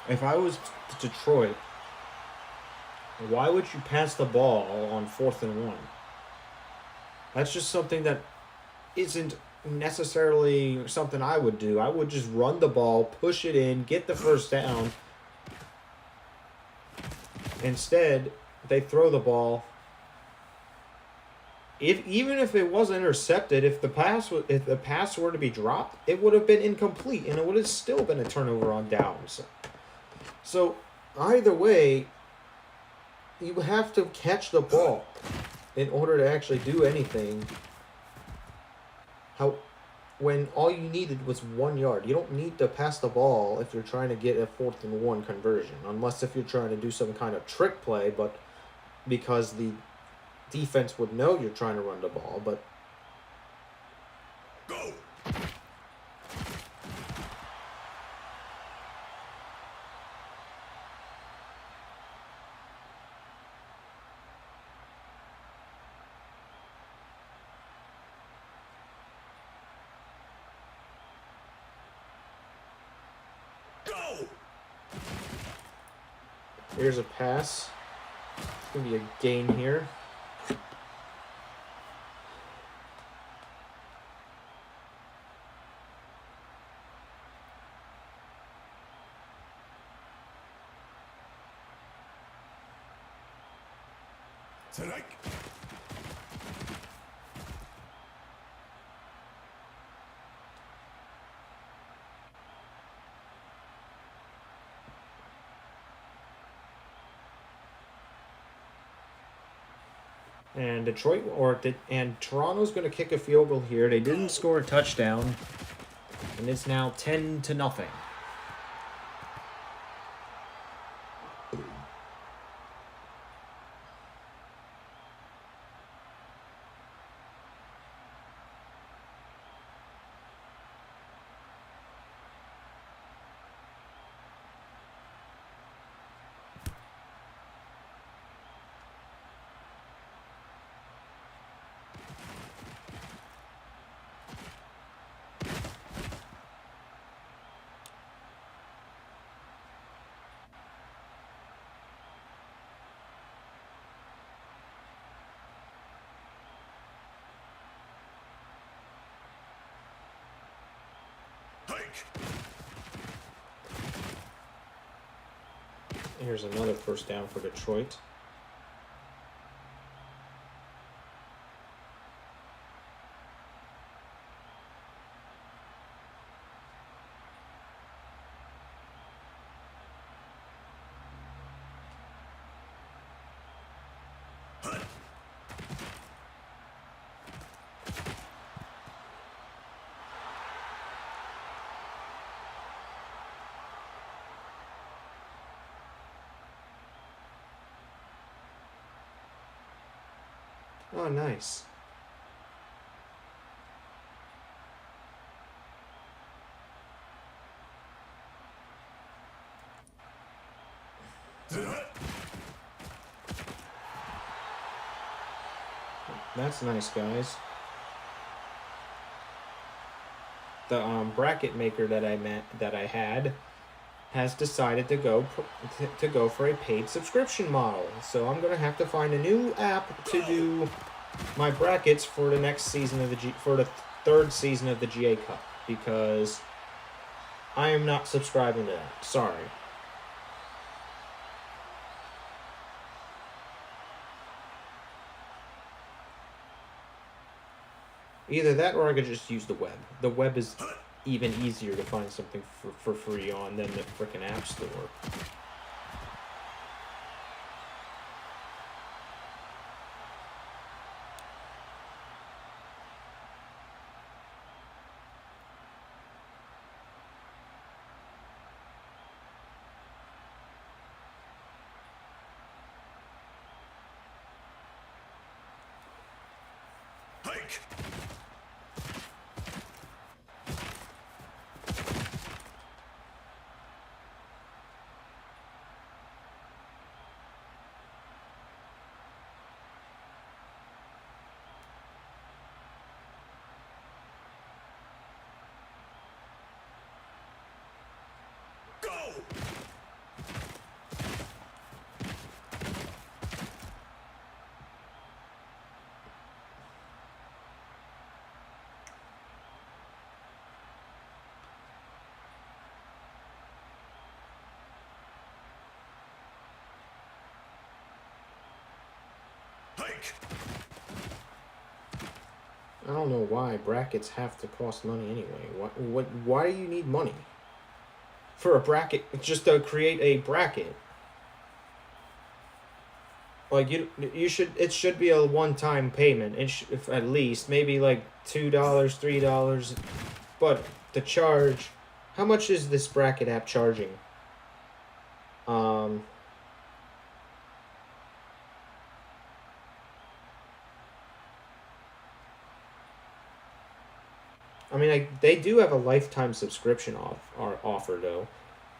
if I was Detroit, why would you pass the ball on 4th and 1? That's just something that isn't necessarily something I would do. I would just run the ball, push it in, get the 1st down. Instead, they throw the ball. Even if it was intercepted, if the pass were to be dropped, it would have been incomplete, and it would have still been a turnover on downs. So either way, you have to catch the ball in order to actually do anything. When all you needed was 1 yard. You don't need to pass the ball if you're trying to get a 4th and 1 conversion, unless if you're trying to do some kind of trick play, but because the defense would know you're trying to run the ball. But Go. here's a pass. It's going to be a gain here. Strike. And Toronto's going to kick a field goal here. They didn't score a touchdown, and it's now 10-0. Here's another 1st down for Detroit. Oh, nice. That's nice, guys. The bracket maker that I had has decided to go for a paid subscription model. So I'm gonna have to find a new app to do my brackets for the next season of the third season of the GA Cup, because I am not subscribing to that. Sorry. Either that or I could just use the web. The web is even easier to find something for free on than the frickin' App Store. Hike! Hike! I don't know why brackets have to cost money anyway. Why do you need money for a bracket? Just to create a bracket. Like it should be a one-time payment. If at least maybe like $2, $3, but the charge. How much is this bracket app charging? I mean, they do have a lifetime subscription offer though,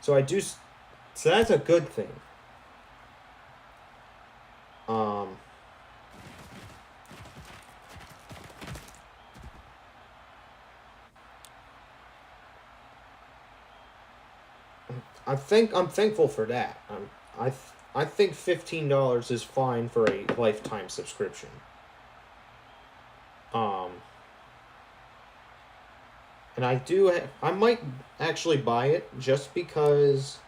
so so that's a good thing. I'm thankful for that. I think $15 is fine for a lifetime subscription. And I might actually buy it just because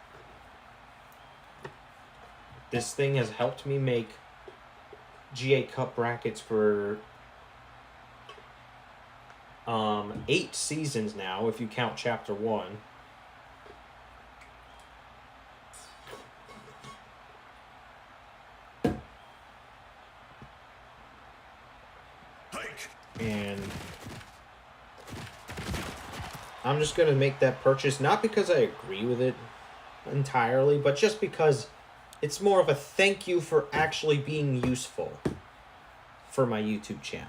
this thing has helped me make GA Cup brackets for 8 seasons now, if you count Chapter 1. And I'm just going to make that purchase, not because I agree with it entirely, but just because it's more of a thank you for actually being useful for my YouTube channel.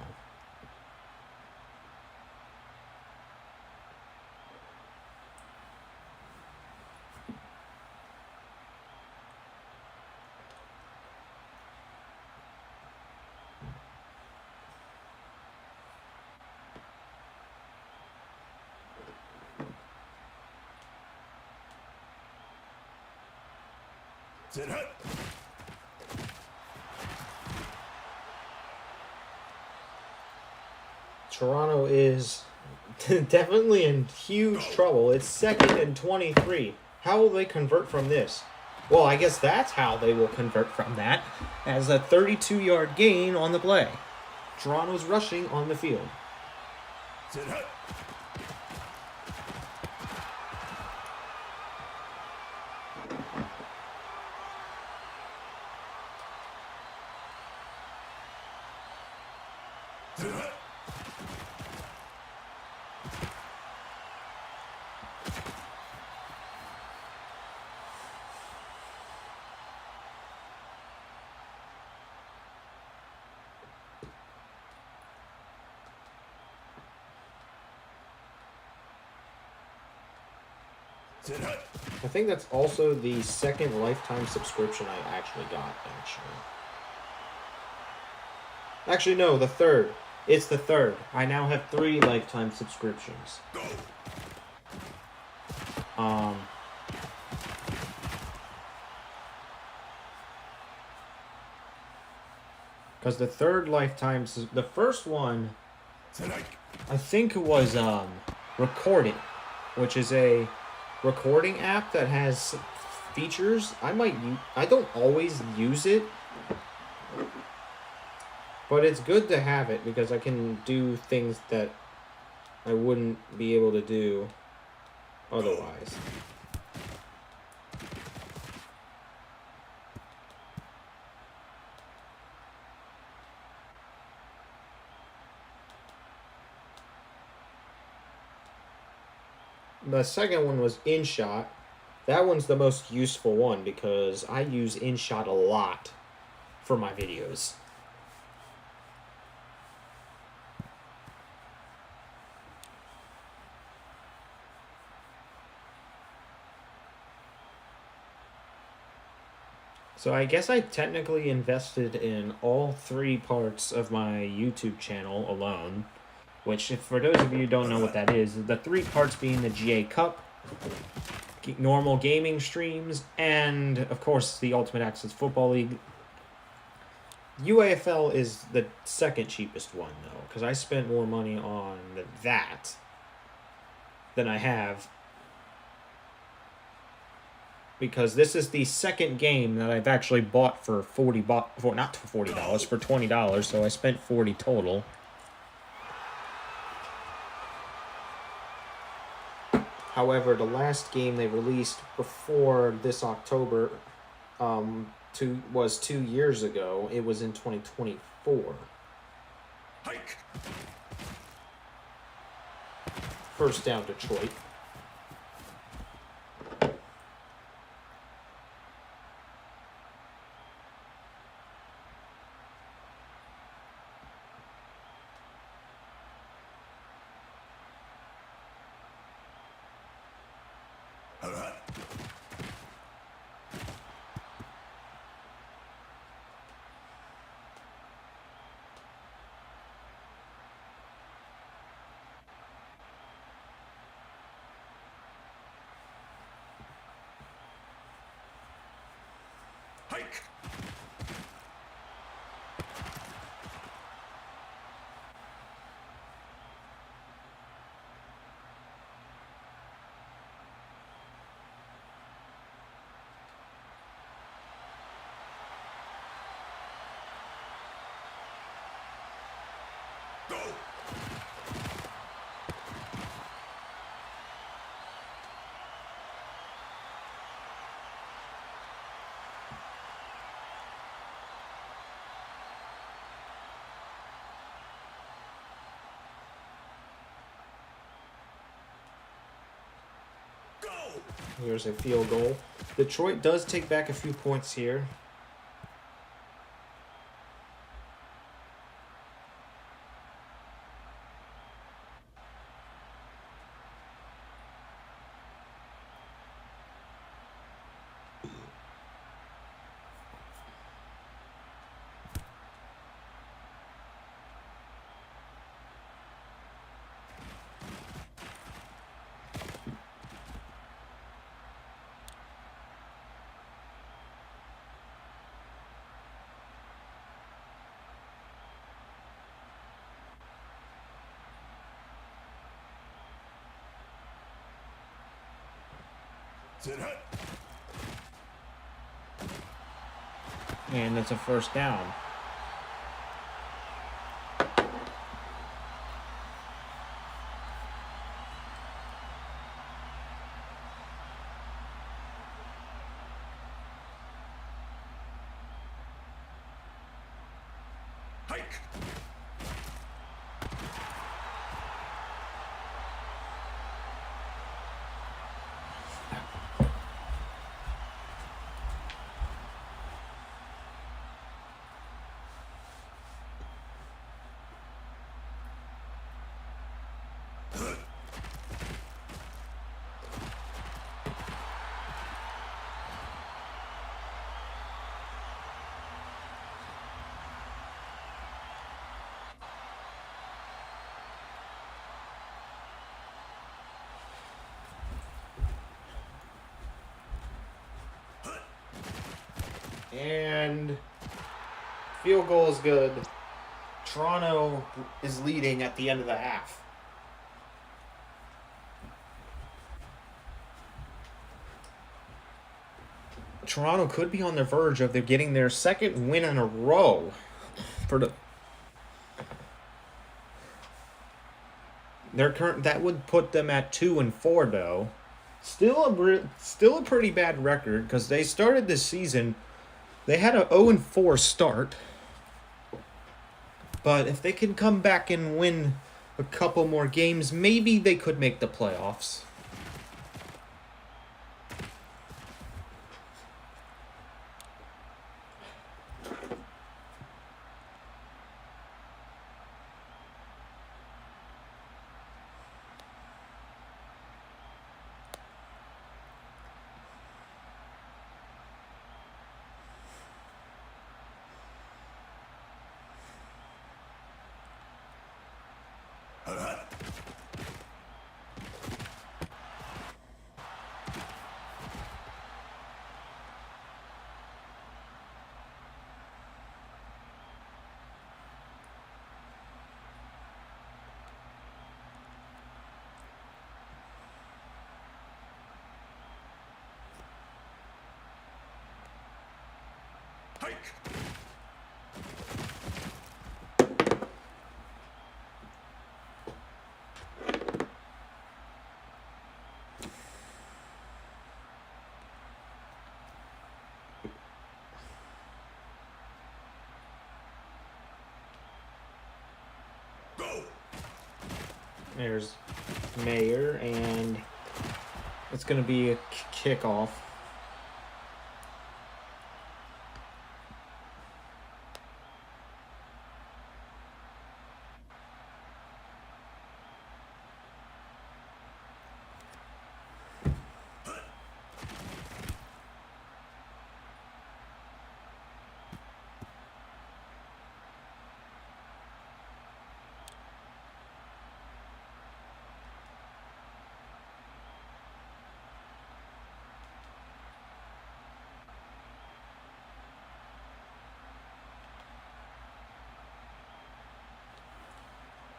Sit up. Toronto is definitely in huge trouble. It's second and 23. How will they convert from this? Well, I guess that's how they will convert from that, as a 32-yard gain on the play. Toronto's rushing on the field. Sit up. Sit hut. I think that's also the second lifetime subscription I actually got, Actually, no, the third. It's the third. I now have 3 lifetime subscriptions. Go. Because the third lifetime, the first one, Sit hike. I think it was Recording, which is a recording app that has features. I don't always use it, but it's good to have it because I can do things that I wouldn't be able to do otherwise. The second one was InShot. That one's the most useful one because I use InShot a lot for my videos. So I guess I technically invested in all 3 parts of my YouTube channel alone. Which, if for those of you who don't know what that is, the 3 parts being the GA Cup, normal gaming streams, and, of course, the Ultimate Access Football League. UAFL is the second cheapest one, though, because I spent more money on that than I have. Because this is the second game that I've actually bought for not for $40, for $20, so I spent $40 total. However, the last game they released before this October was 2 years ago. It was in 2024. Hike. First down, Detroit. Hike. Go. Go. Here's a field goal. Detroit does take back a few points here. Sit hut. And that's a first down. Hike. And field goal is good. Toronto is leading at the end of the half. Toronto could be on the verge of getting their second win in a row for their current. That would put them at 2-4 though. Still a pretty bad record because they started this season. They had a 0-4 start, but if they can come back and win a couple more games, maybe they could make the playoffs. Hike. Go. There's Mayer, and it's going to be a kickoff.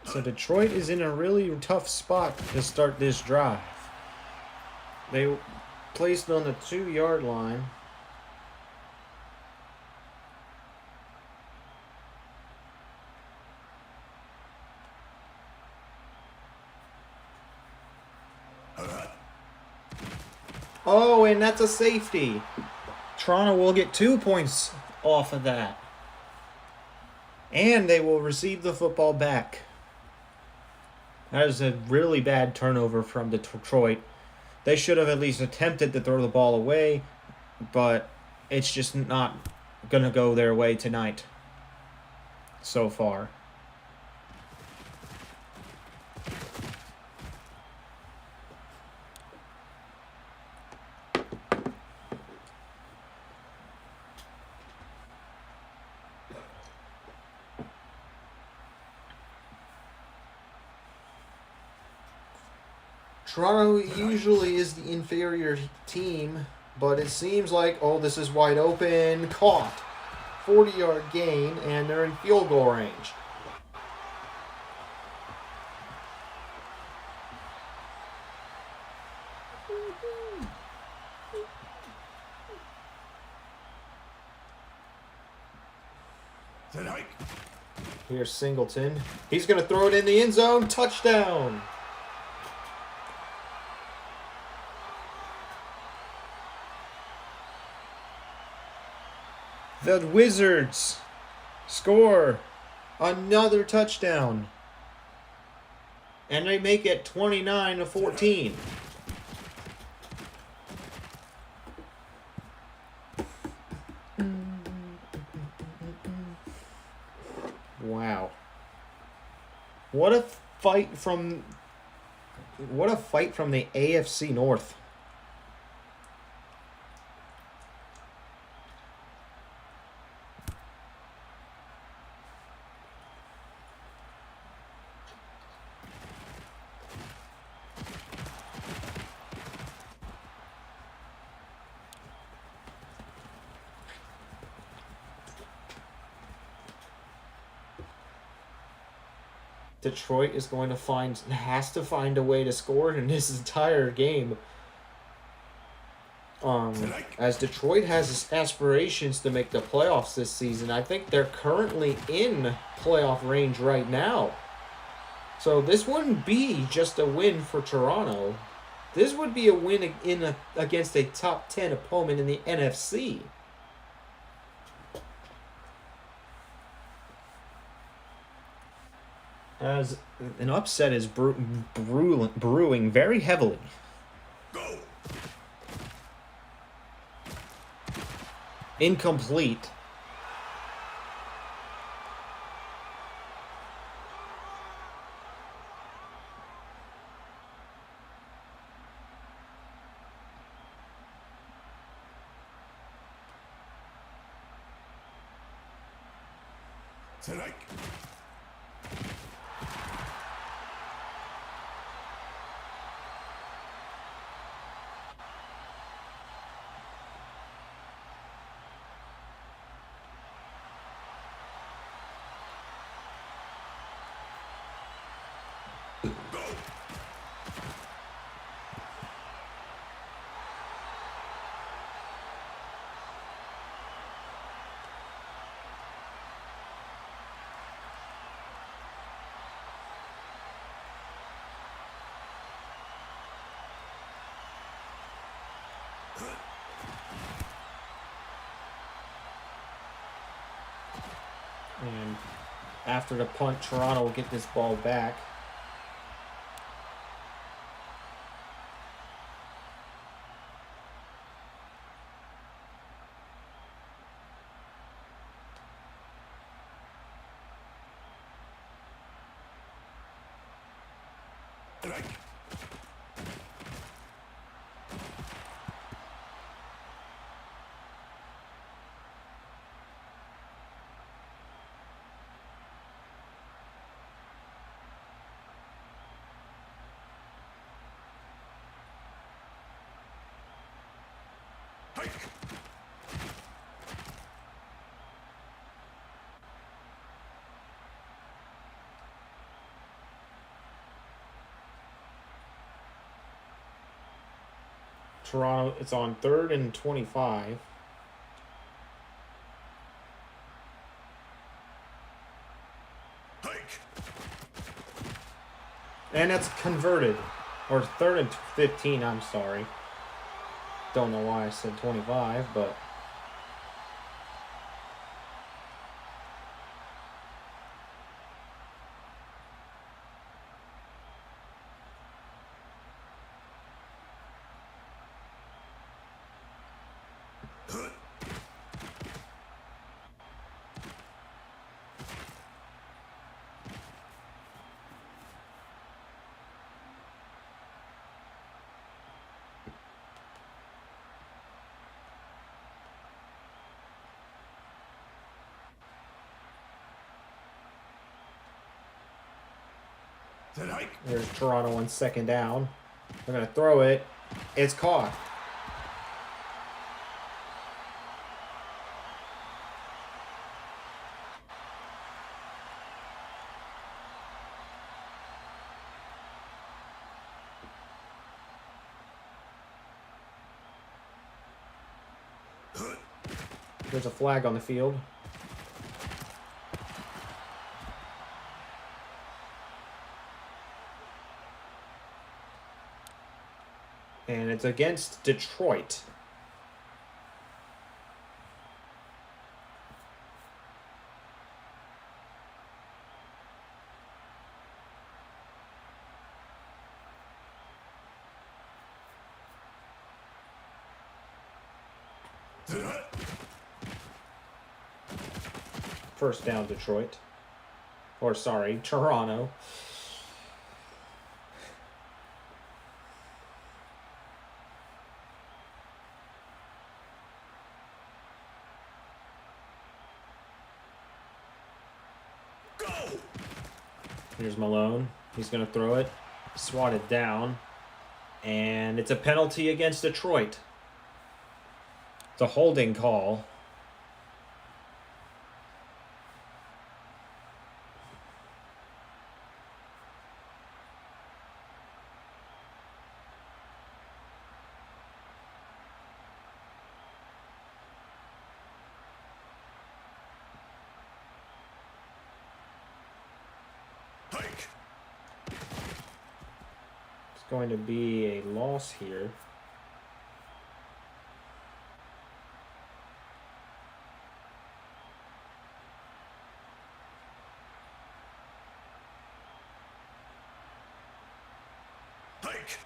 So Detroit is in a really tough spot to start this drive. They placed on the 2-yard line. Oh, and that's a safety. Toronto will get 2 points off of that. And they will receive the football back. That is a really bad turnover from Detroit. They should have at least attempted to throw the ball away, but it's just not going to go their way tonight so far. Toronto usually is the inferior team, but it seems like, oh, this is wide open, caught. 40-yard gain, and they're in field goal range. Here's Singleton. He's going to throw it in the end zone. Touchdown. The Wizards score another touchdown. And they make it 29-14. Wow. What a fight from the AFC North. Detroit is going to has to find a way to score in this entire game. As Detroit has aspirations to make the playoffs this season, I think they're currently in playoff range right now. So this wouldn't be just a win for Toronto. This would be a win against a top 10 opponent in the NFC. As an upset is brewing very heavily. Go. Incomplete. Strike. Go. And after the punt, Toronto will get this ball back. Strike. Hike. Toronto, it's on 3rd and 25. Hike. And that's converted. Or 3rd and 15, I'm sorry. Don't know why I said 25, but... Strike. There's Toronto on 2nd down. They're going to throw it. It's caught. There's a flag on the field. And it's against Detroit. First down, Detroit. Or, sorry, Toronto. Go. Here's Malone. He's going to throw it. Swatted down. And it's a penalty against Detroit. It's a holding call. Hike. It's going to be a loss here. Hike.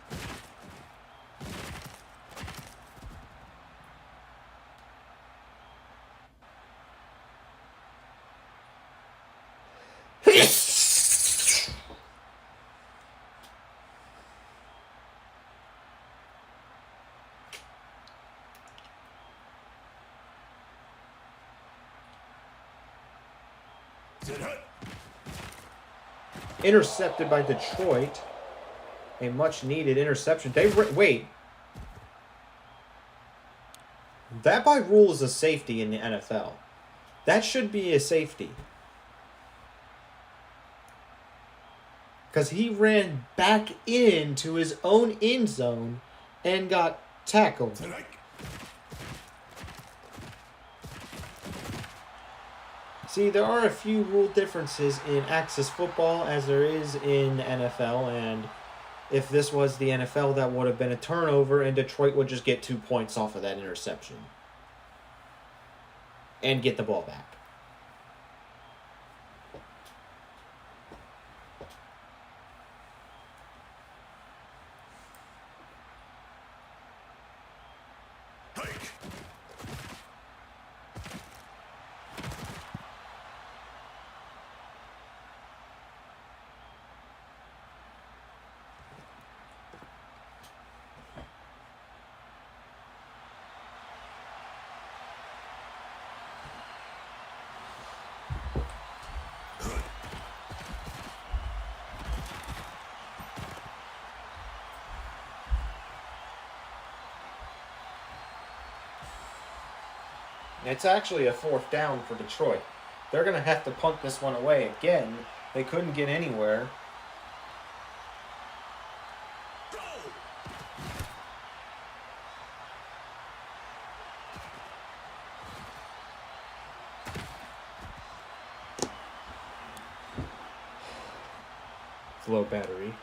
Sit hut. Intercepted by Detroit. A much needed interception. Wait. That by rule is a safety in the NFL. That should be a safety. Because he ran back into his own end zone and got tackled. Sit hike. See, there are a few rule differences in access football as there is in NFL, and if this was the NFL, that would have been a turnover, and Detroit would just get 2 points off of that interception. And get the ball back. Hike. It's actually a 4th down for Detroit. They're going to have to punt this one away again. They couldn't get anywhere. Go. It's low battery.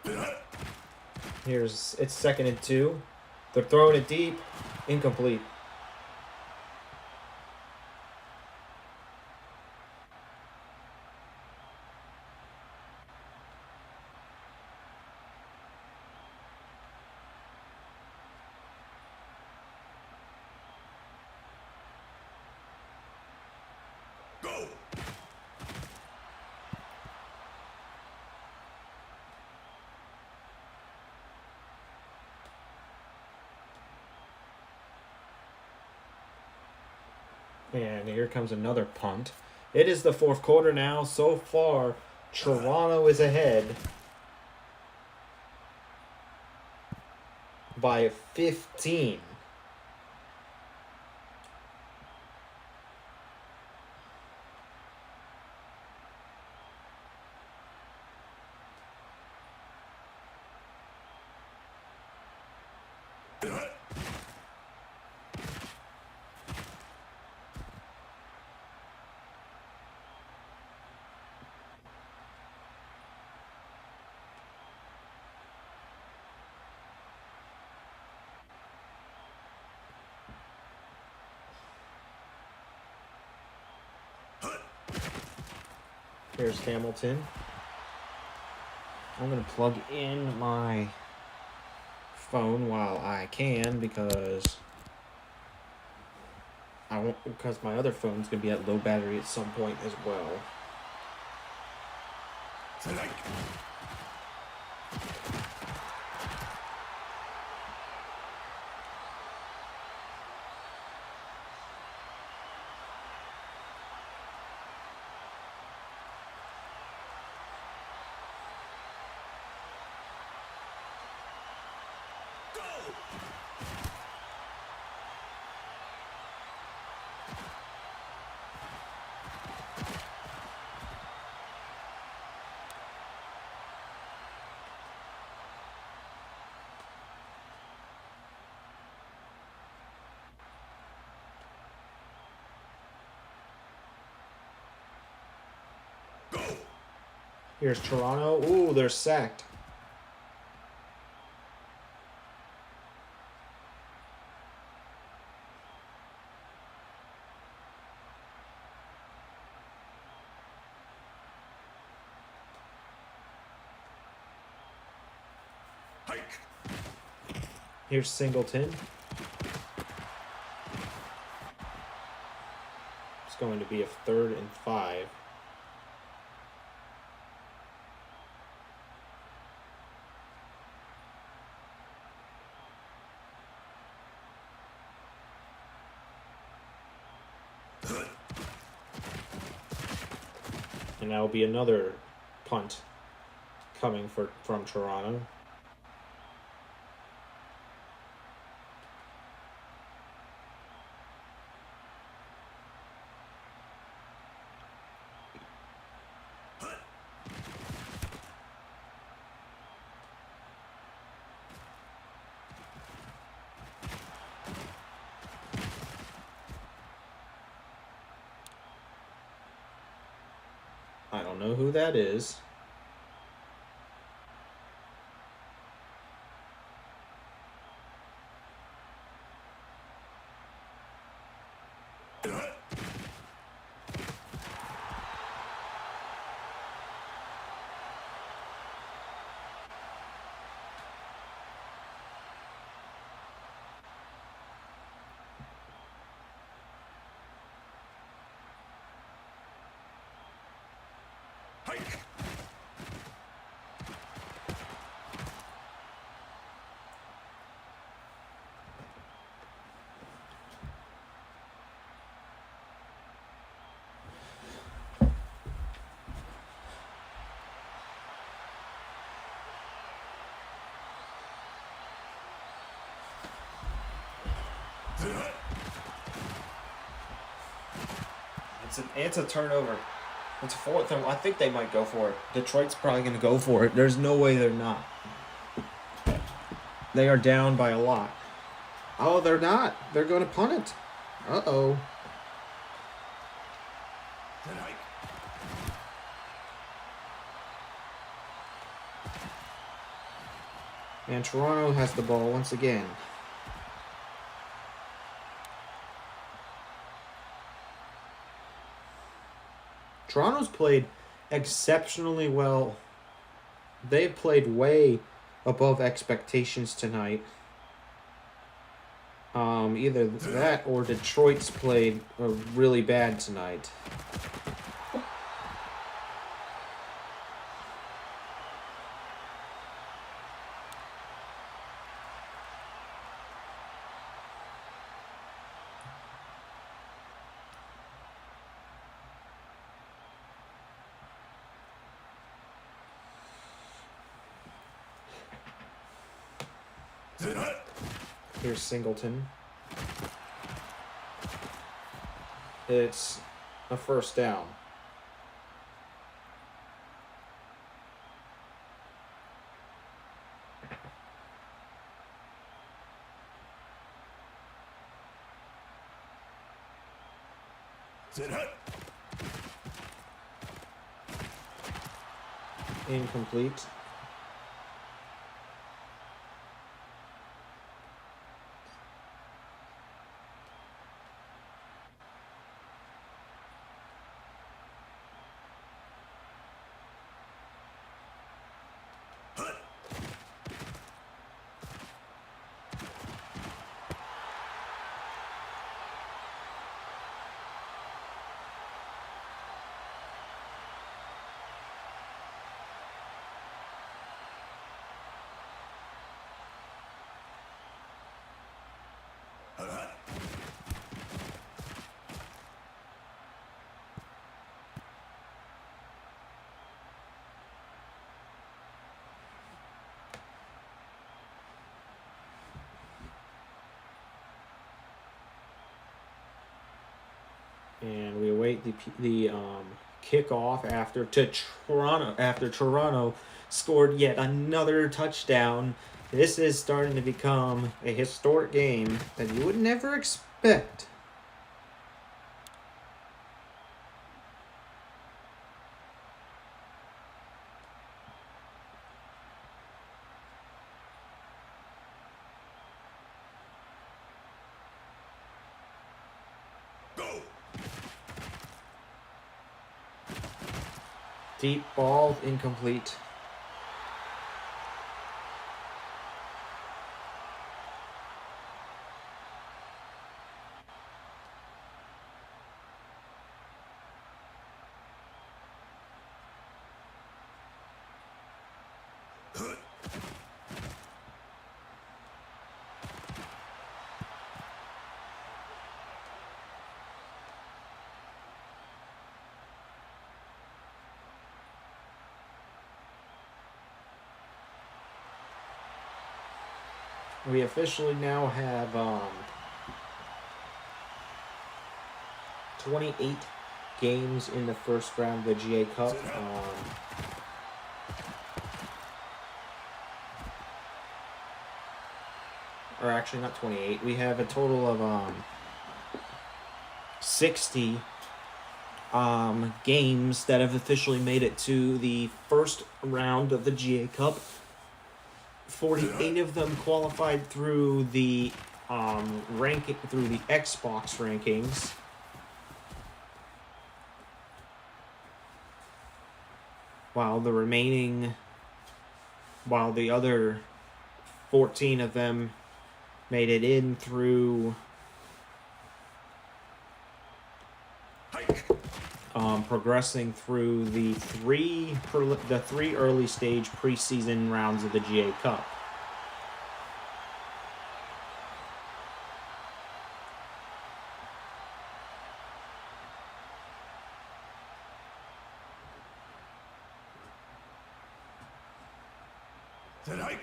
Sit hut. It's 2nd and 2. They're throwing it deep. Incomplete. Go. And here comes another punt. It is the 4th quarter now. So far, Toronto is ahead by 15. Sit hut. Here's Hamilton. I'm going to plug in my phone while I can because my other phone's going to be at low battery at some point as well. Strike. Go. Go. Here's Toronto. Ooh, they're sacked. Hike. Here's Singleton. It's going to be a 3rd and 5. And that'll be another punt coming from Toronto. I don't know who that is. Hike. It's a turnover. It's 4th, and I think they might go for it. Detroit's probably going to go for it. There's no way they're not. They are down by a lot. Oh, they're not. They're going to punt it. Uh-oh. Hike. And Toronto has the ball once again. Toronto's played exceptionally well. They've played way above expectations tonight. Either that or Detroit's played really bad tonight. Here's Singleton. It's a 1st down. Incomplete. And we await the kickoff after Toronto scored yet another touchdown. This is starting to become a historic game that you would never expect. Go. Deep ball, incomplete. We officially now have 28 games in the first round of the GA Cup. Or actually not 28. We have a total of 60 games that have officially made it to the first round of the GA Cup. 48 of them qualified through the ranking through the Xbox rankings. While the other 14 of them made it in through progressing through the three early stage preseason rounds of the GA Cup. Then hike.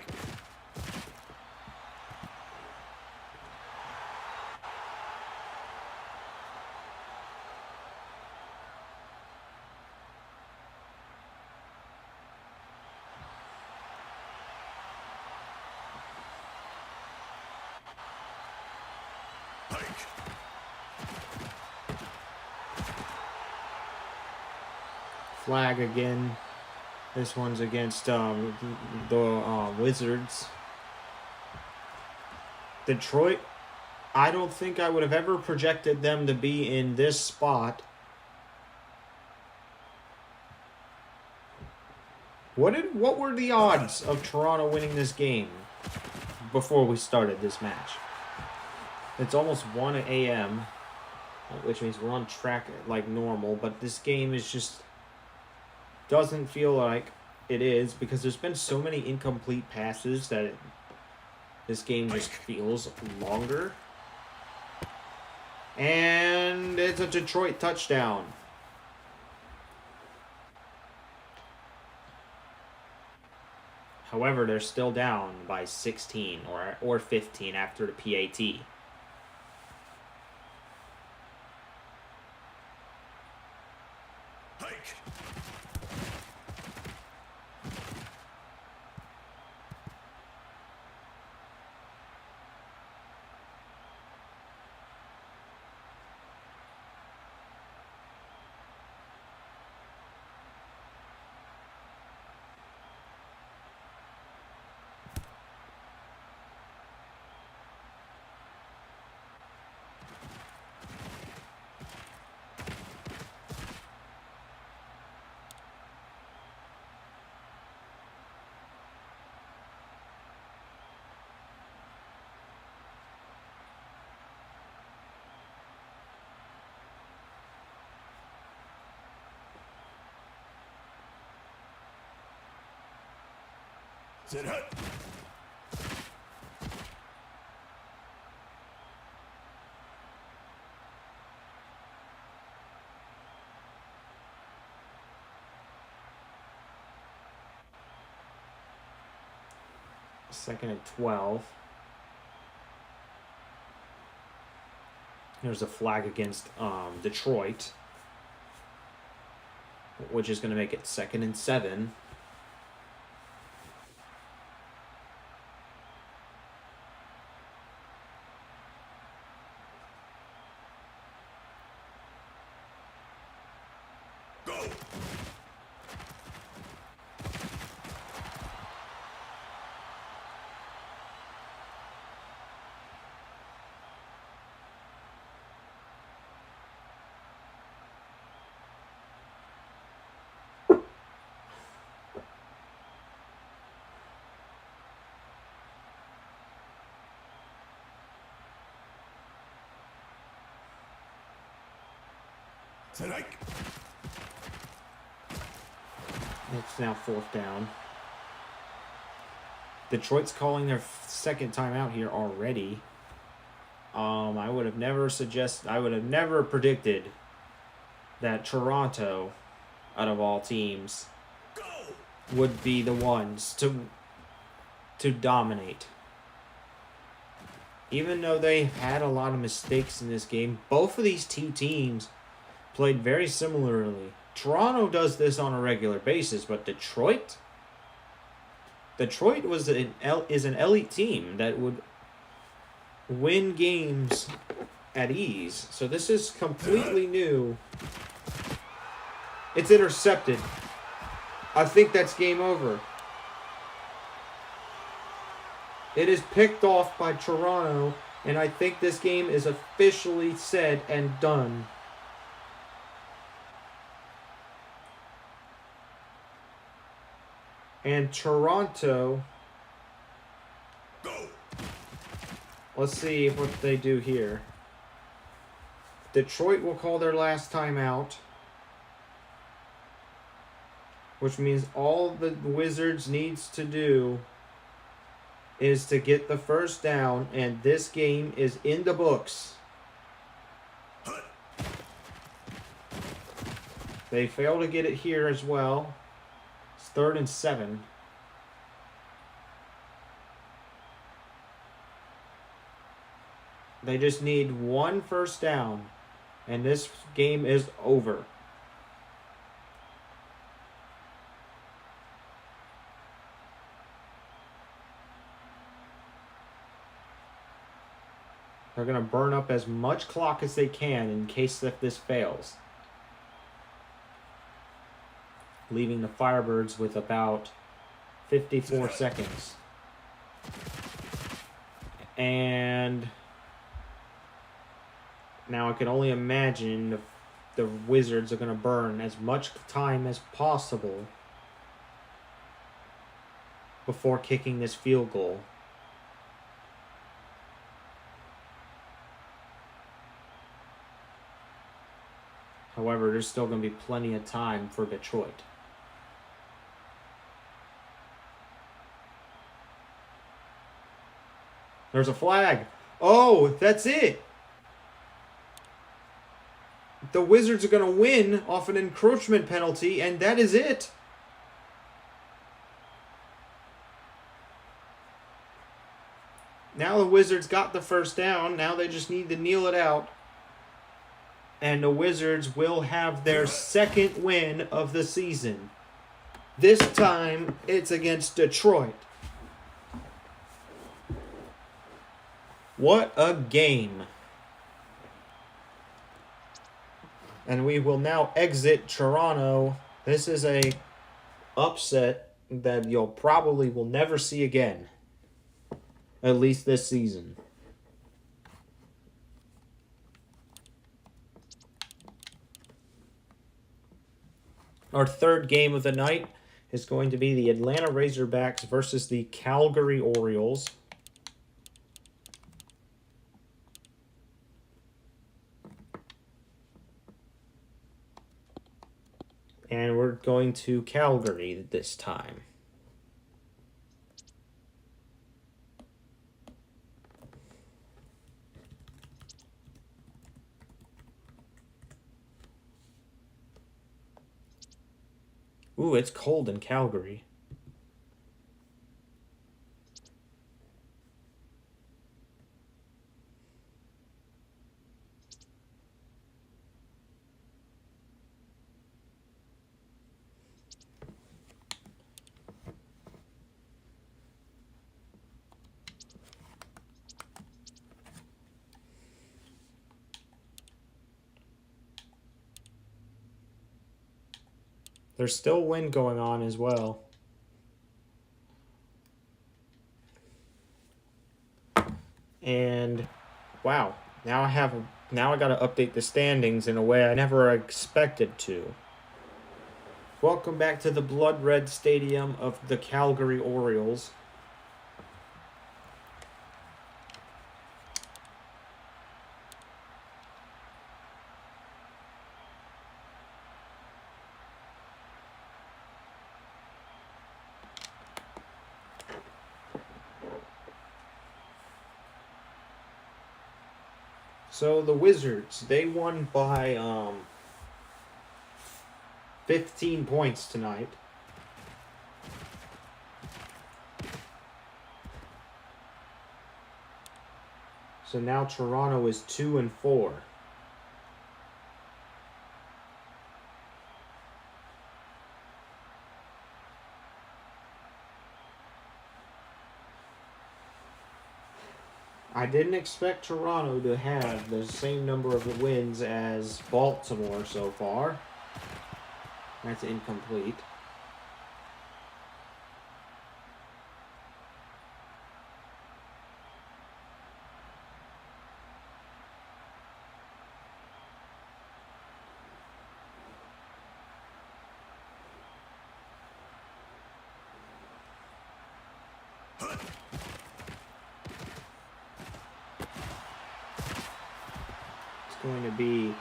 Flag again. This one's against the Wizards. Detroit, I don't think I would have ever projected them to be in this spot. What were the odds of Toronto winning this game before we started this match? It's almost 1 a.m., which means we're on track like normal, but this game is just doesn't feel like it is because there's been so many incomplete passes that this game just feels longer. And it's a Detroit touchdown. However, they're still down by 16 or 15 after the PAT. Sit hut. Second and 12. There's a flag against Detroit, which is going to make it 2nd and 7. Go. Tonight. It's now 4th down. Detroit's calling their 2nd timeout here already. I would have never predicted that Toronto, out of all teams, Go. would be the ones to dominate. Even though they had a lot of mistakes in this game, both of these two teams played very similarly. Toronto does this on a regular basis, but Detroit is an elite team that would win games at ease. So this is completely new. It's intercepted. I think that's game over. It is picked off by Toronto, and I think this game is officially said and done. And Toronto, Go. let's see what they do here. Detroit will call their last timeout, which means all the Wizards needs to do is to get the 1st down, and this game is in the books. They fail to get it here as well. It's 3rd and 7. They just need 1 1st down, and this game is over. They're going to burn up as much clock as they can in case if this fails. Leaving the Firebirds with about 54 seconds. And now I can only imagine the Wizards are going to burn as much time as possible before kicking this field goal. However, there's still going to be plenty of time for Detroit. There's a flag. Oh, that's it. The Wizards are going to win off an encroachment penalty, and that is it. Now the Wizards got the 1st down. Now they just need to kneel it out. And the Wizards will have their 2nd win of the season. This time, it's against Detroit. What a game. And we will now exit Toronto. This is a upset that you'll probably will never see again. At least this season. Our 3rd game of the night is going to be the Atlanta Razorbacks versus the Calgary Orioles. And we're going to Calgary this time. Ooh, it's cold in Calgary. There's still wind going on as well. And wow, now I got to update the standings in a way I never expected to. Welcome back to the blood red stadium of the Calgary Orioles. So the Wizards, they won by 15 points tonight. So now Toronto is 2-4. I didn't expect Toronto to have the same number of wins as Baltimore so far. That's incomplete. It's going to be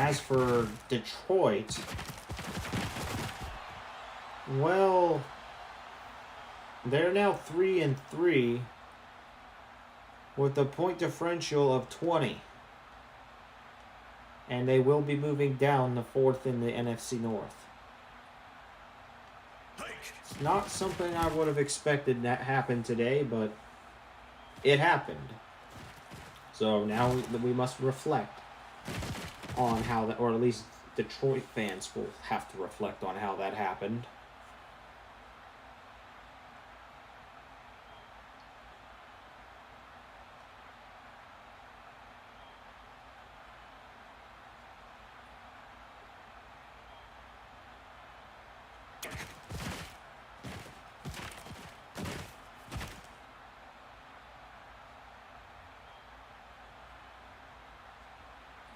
as for Detroit, well, they're now 3-3 with a point differential of 20. And they will be moving down the 4th in the NFC North. It's not something I would have expected that happen today, but it happened. So now we must reflect on how that, or at least Detroit fans will have to reflect on how that happened.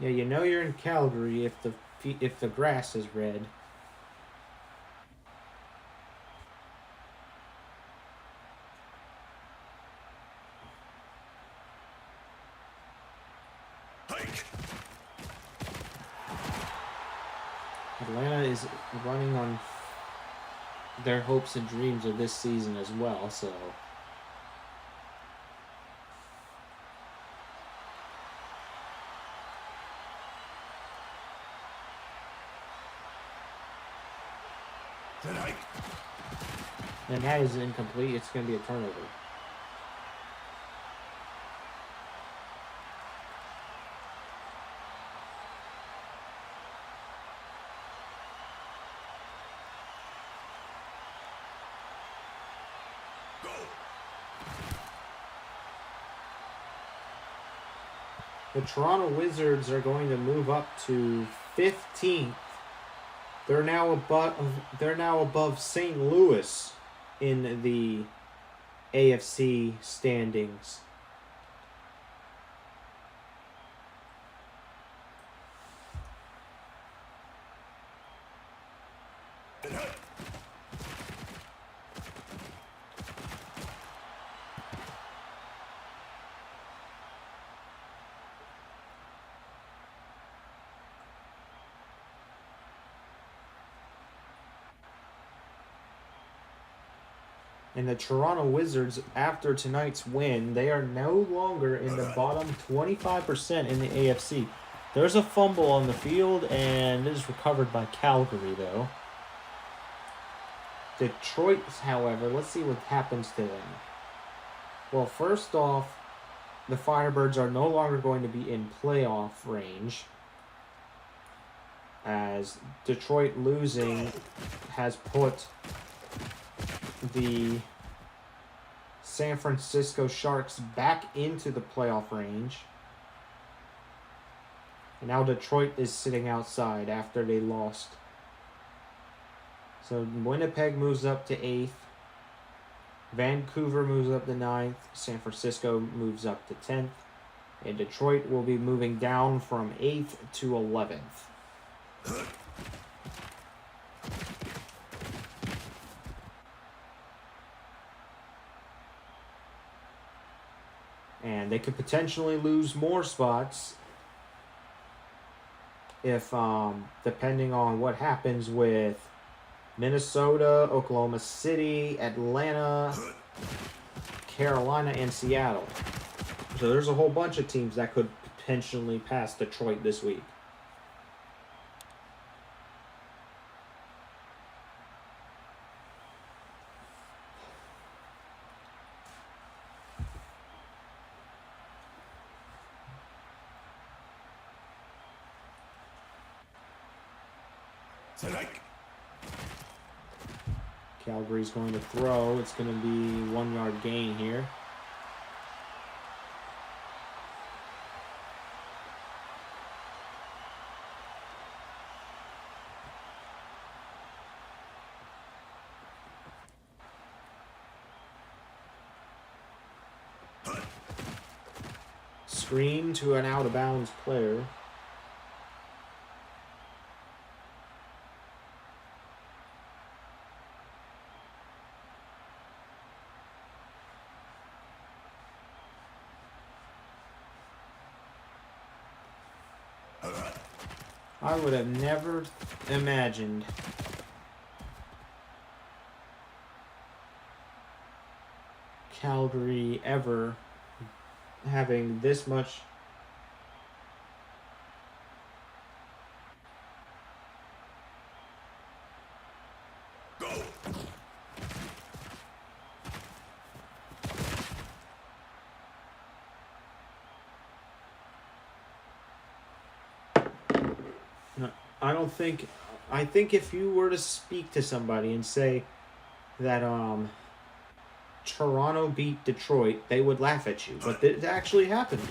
Yeah, you know you're in Calgary if the grass is red. Atlanta is running on their hopes and dreams of this season as well, so and that is incomplete. It's going to be a turnover. The Toronto Wizards are going to move up to 15th. They're now above St. Louis in the AFC standings. And the Toronto Wizards, after tonight's win, they are no longer in the bottom 25% in the AFC. There's a fumble on the field, and it is recovered by Calgary, though. Detroit, however, let's see what happens to them. Well, first off, the Firebirds are no longer going to be in playoff range. as Detroit losing has put the San Francisco Sharks back into the playoff range. And now Detroit is sitting outside after they lost. So Winnipeg moves up to 8th. Vancouver moves up to 9th. San Francisco moves up to 10th. And Detroit will be moving down from 8th to 11th. And they could potentially lose more spots if, depending on what happens with Minnesota, Oklahoma City, Atlanta, Carolina, and Seattle. So there's a whole bunch of teams that could potentially pass Detroit this week. Strike. Calgary's going to throw. It's going to be 1 yard gain here. Screen to an out of bounds player. I would have never imagined Calgary ever having this much Go. No, I think if you were to speak to somebody and say that Toronto beat Detroit, they would laugh at you, but it actually happened.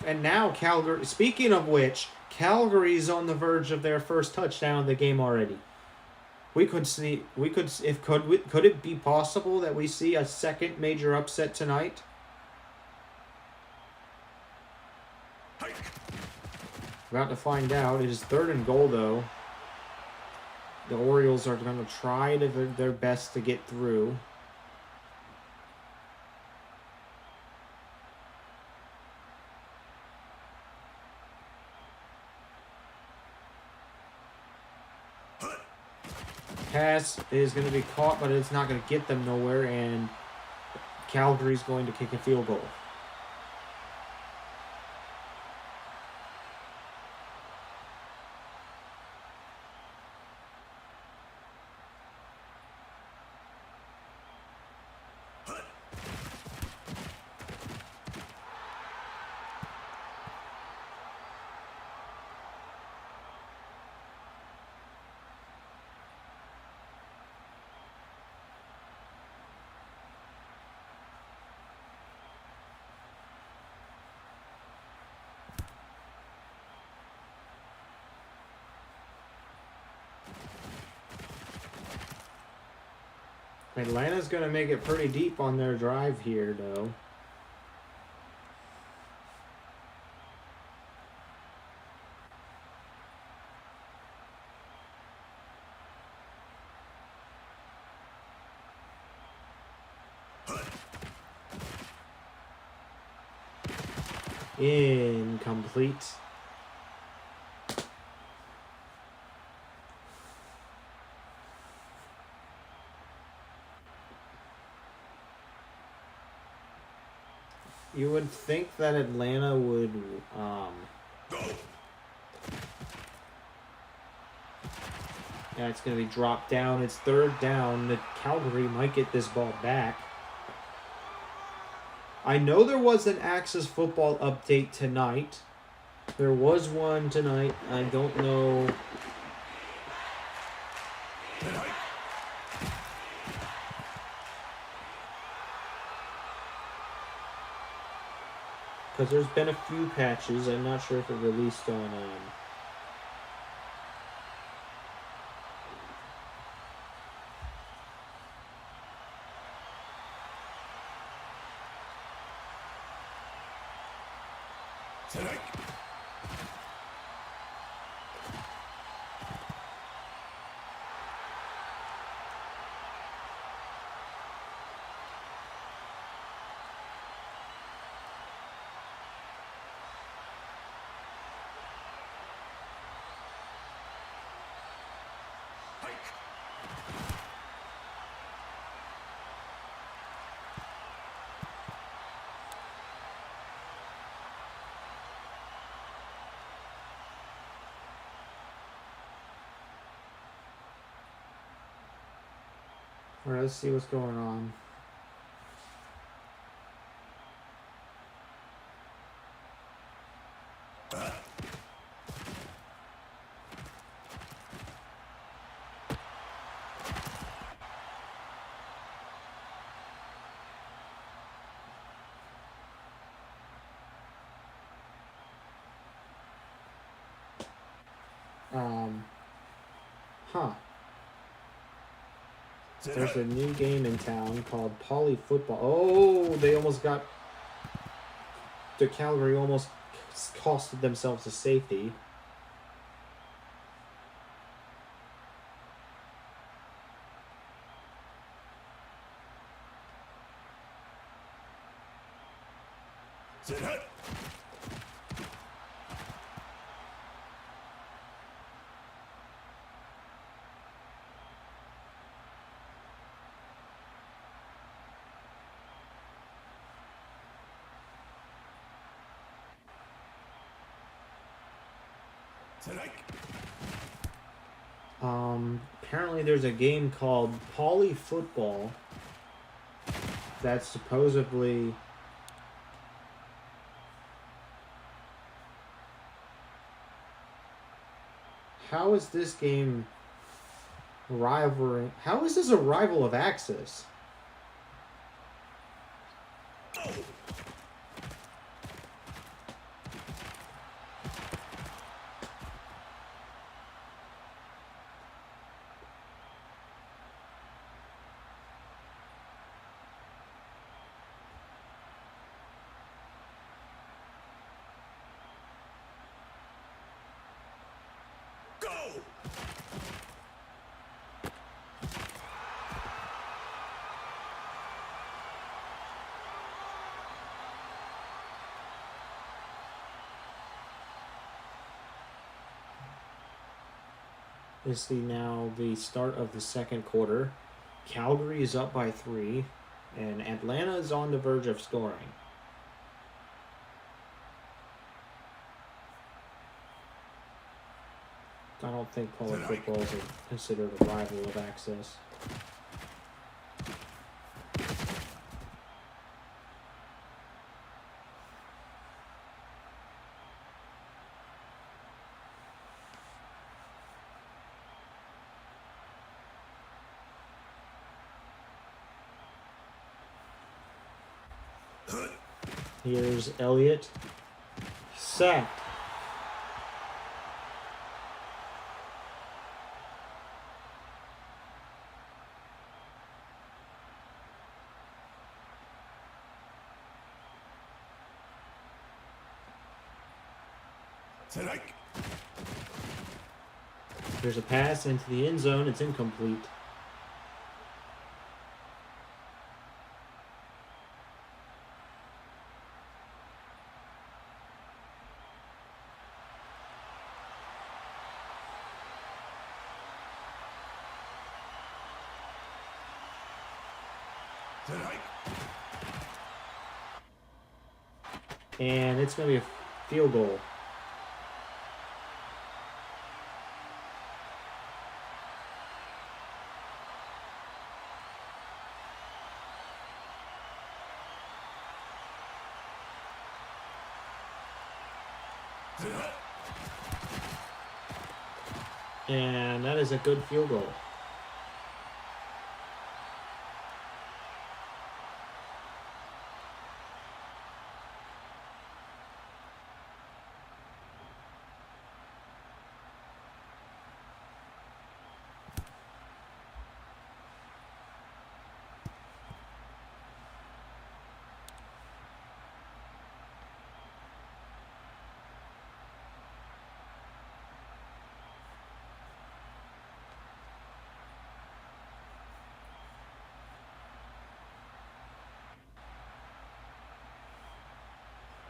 And now Calgary, speaking of which, Calgary's on the verge of their first touchdown of the game already. Could it be possible that we see a second major upset tonight? Hike. About to find out. It is 3rd and goal, though. The Orioles are going to try their best to get through. Pass is going to be caught, but it's not going to get them nowhere, and Calgary's going to kick a field goal. Atlanta's going to make it pretty deep on their drive here, though. Incomplete. You would think that Atlanta would, Go. yeah, it's going to be dropped down. It's 3rd down. The Calgary might get this ball back. I know there was an Axis football update tonight There was one tonight. I don't know. Tonight. Because there's been a few patches. I'm not sure if it released on. Tonight. Alright, let's see what's going on. Huh. There's a new game in town called Poly Football. Oh, they almost got... The Calgary almost costed themselves a safety. Tonight. Tonight. Apparently there's a game called Poly Football that's supposedly... How is this game rivaling... How is this a rival of Axis? Go. Is now the start of the second quarter. Calgary is up by 3, and Atlanta is on the verge of scoring. I don't think Poly Football is considered a rival of Access. Here's Elliott. Sacked. Tonight. There's a pass into the end zone. It's incomplete. Tonight. And it's going to be a field goal. Sit up. And that is a good field goal.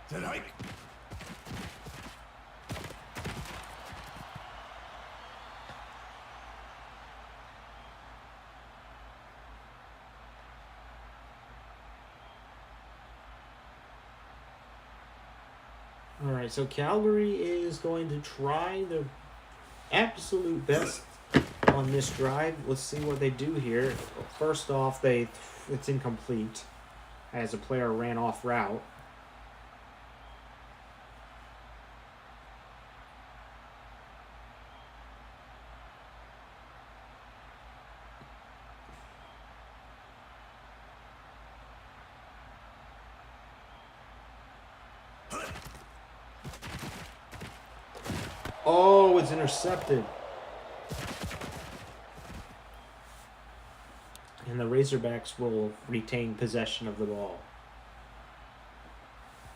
Sit hike. All right, so Calgary is going to try their absolute best on this drive. Let's see what they do here. First off, it's incomplete as a player ran off route. Oh, it's intercepted. And the Razorbacks will retain possession of the ball.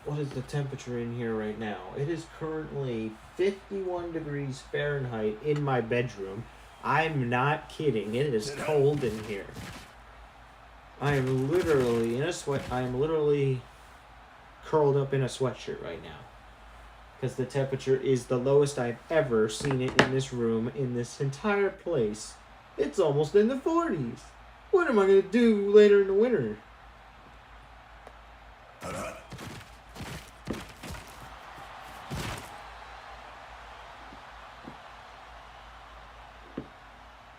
What is the temperature in here right now? It is currently 51 degrees Fahrenheit in my bedroom. I'm not kidding. It is cold in here. I am literally in a sweat. I am literally curled up in a sweatshirt right now. Because the temperature is the lowest I've ever seen it in this room, in this entire place. It's almost in the 40s. What am I going to do later in the winter?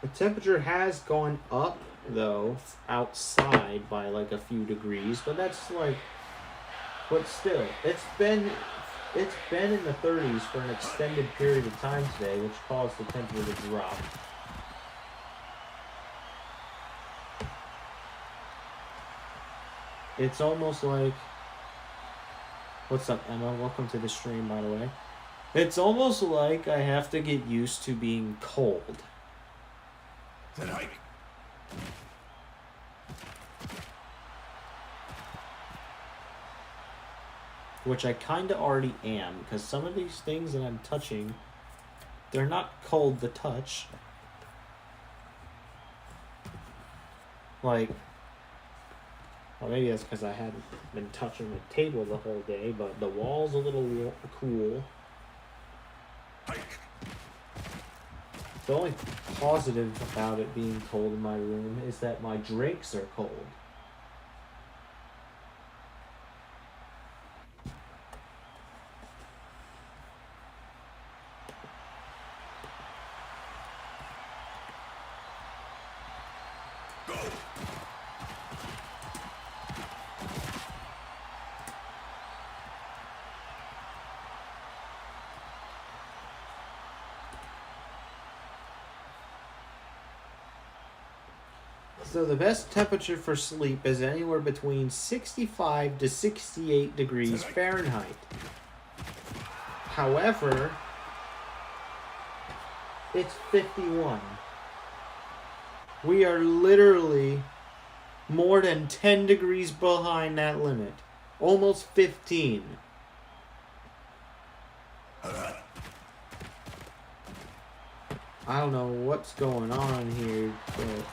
The temperature has gone up, though, outside by like a few degrees, but that's like, but still, it's been in the 30s for an extended period of time today, which caused the temperature to drop. It's almost like... What's up, Emma? Welcome to the stream, by the way. It's almost like I have to get used to being cold. Sit hike. Which I kind of already am, because some of these things that I'm touching, they're not cold to touch. Like, well, maybe that's because I hadn't been touching the table the whole day, but the wall's a little cool. The only positive about it being cold in my room is that my drinks are cold. So the best temperature for sleep is anywhere between 65 to 68 degrees Fahrenheit. However, it's 51. We are literally more than 10 degrees behind that limit. Almost 15. I don't know what's going on here, but...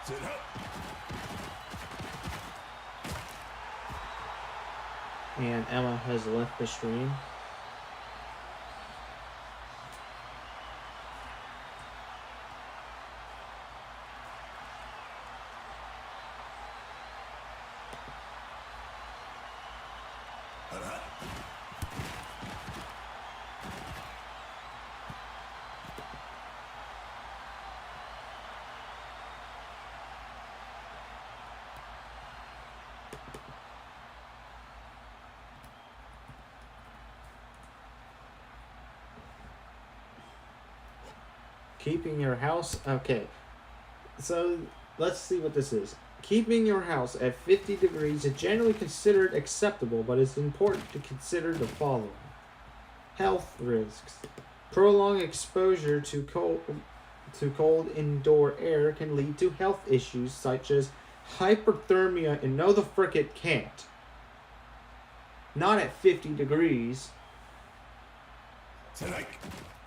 Sit up. And Emma has left the stream. Keeping your house... Okay. So, let's see what this is. Keeping your house at 50 degrees is generally considered acceptable, but it's important to consider the following. Health risks. Prolonged exposure to cold indoor air can lead to health issues such as hyperthermia, and no the frick it can't. Not at 50 degrees. Tonight.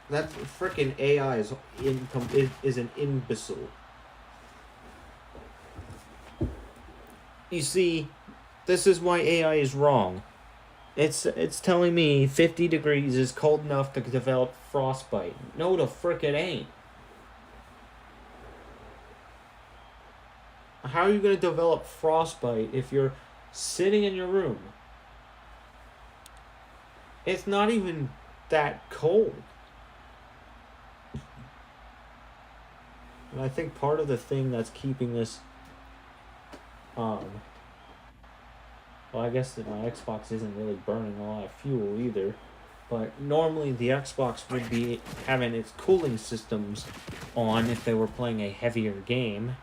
That frickin' AI is an imbecile. You see, this is why AI is wrong. It's telling me 50 degrees is cold enough to develop frostbite. No, the frick it ain't. How are you going to develop frostbite if you're sitting in your room? It's not even that cold. And I think part of the thing that's keeping this... Well, I guess that my Xbox isn't really burning a lot of fuel either. But normally the Xbox would be having its cooling systems on if they were playing a heavier game.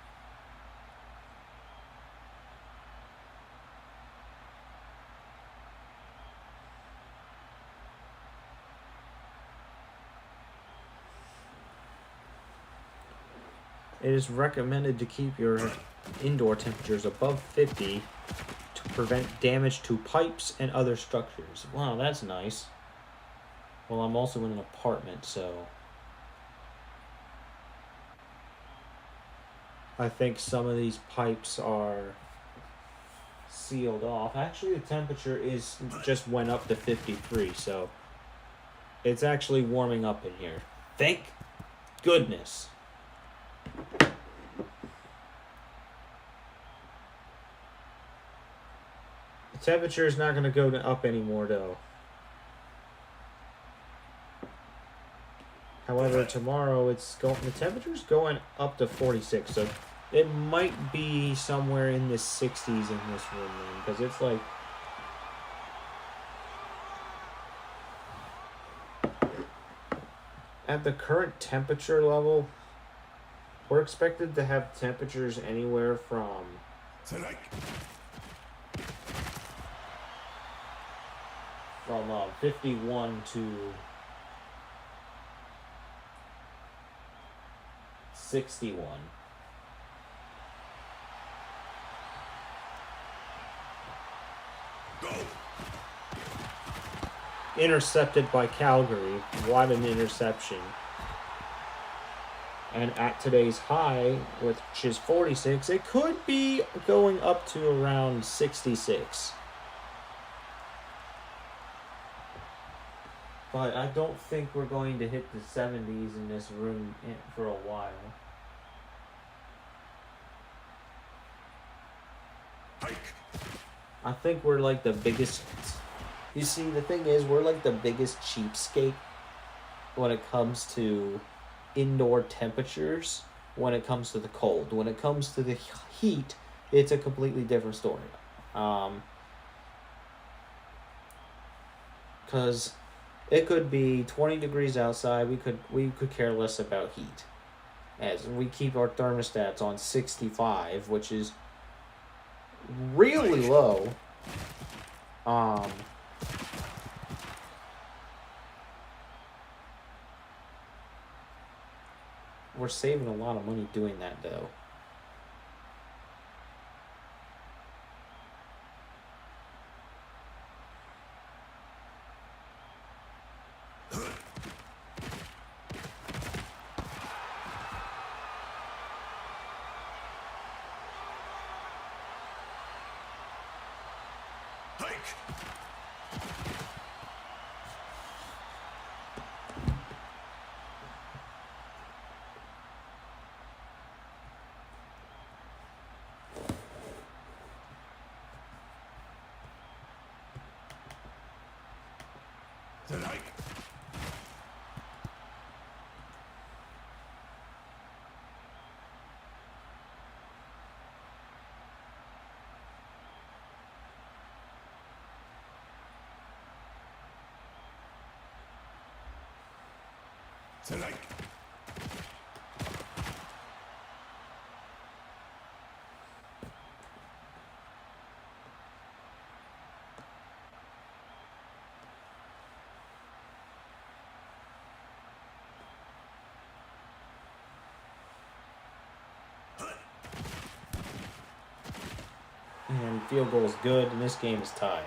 It is recommended to keep your indoor temperatures above 50 to prevent damage to pipes and other structures. Wow, that's nice. Well, I'm also in an apartment, so I think some of these pipes are sealed off. Actually, the temperature just went up to 53, so it's actually warming up in here. Thank goodness. The temperature is not going to go up anymore, though. However, tomorrow the temperature's going up to 46, so it might be somewhere in the 60s in this room, because it's like... At the current temperature level, we're expected to have temperatures anywhere from... Tonight. From 51 to 61. Go. Intercepted by Calgary. What an interception. And at today's high, which is 46, it could be going up to around 66. But I don't think we're going to hit the 70s in this room for a while. Hike. I think we're like the biggest... You see, the thing is, we're like the biggest cheapskate when it comes to indoor temperatures, when it comes to the cold. When it comes to the heat, it's a completely different story. Because it could be 20 degrees outside, we could care less about heat. As we keep our thermostats on 65, which is really low. We're saving a lot of money doing that, though. Hike. Tonight. Tonight. And field goal is good, and this game is tied.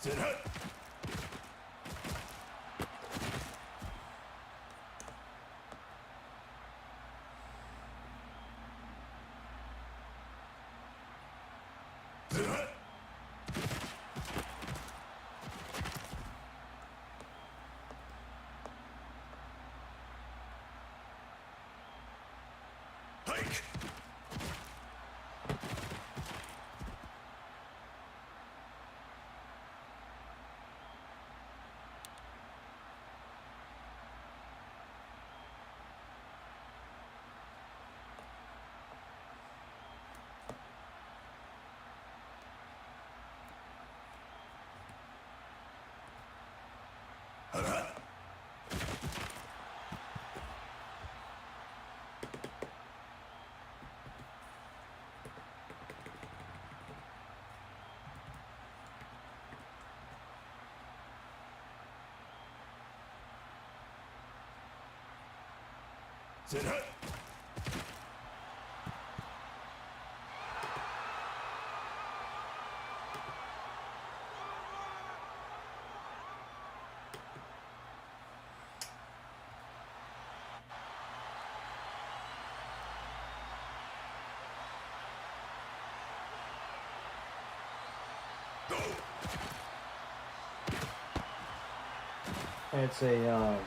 Sit hut. Sit hut. Hike. Hut hut. Sit hut. Go. It's a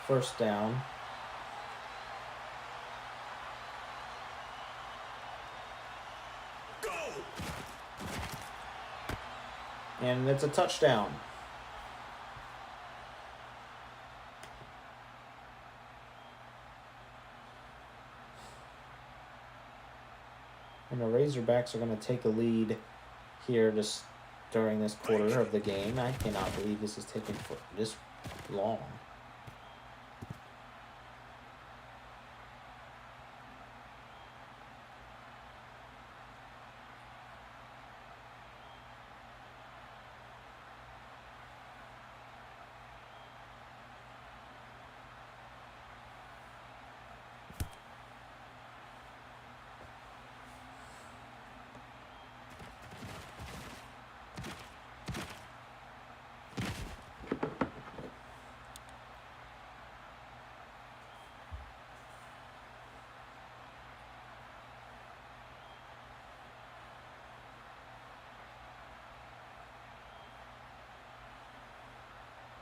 first down. Go. And it's a touchdown. And the Razorbacks are going to take a lead here just during this quarter of the game. I cannot believe this is taking for this long.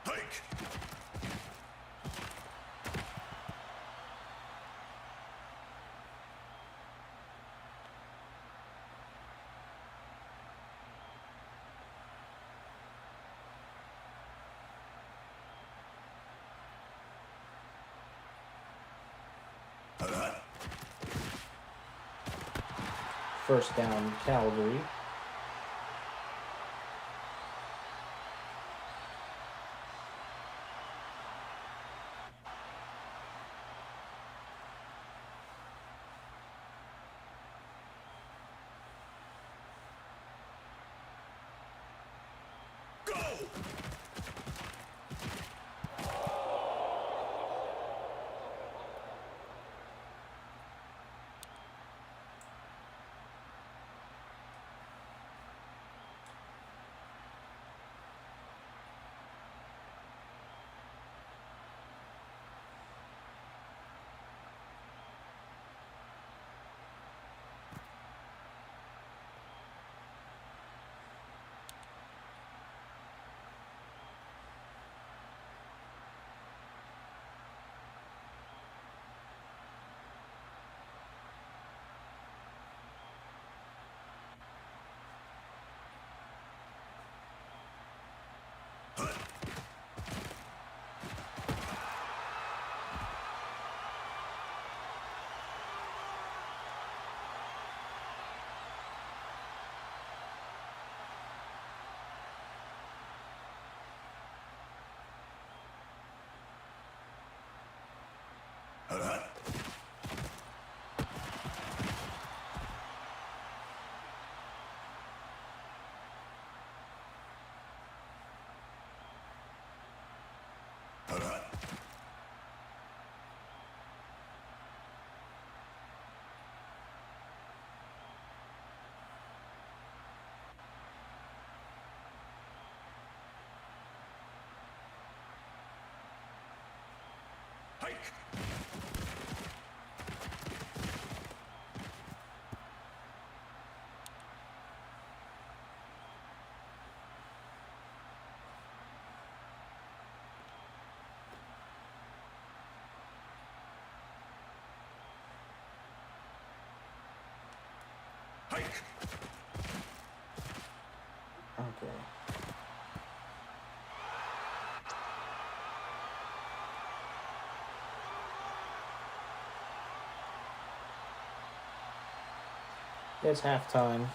Hike. Hut hut. First down, Calgary. Go. Hike! Hike! Okay. It's halftime.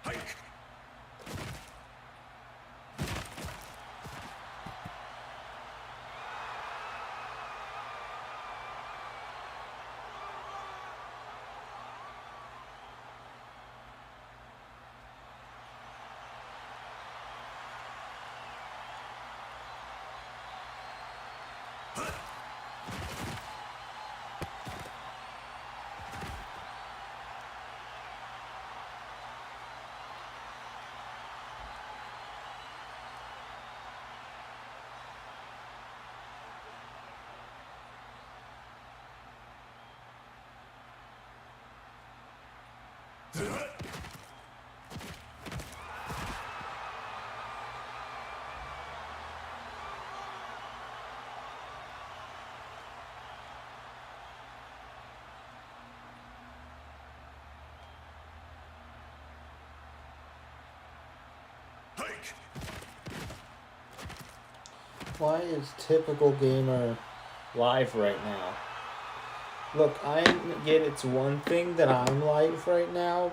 Hike! Hike! Why is Typical Gamer live right now? Look, I get it's one thing that I'm live right now,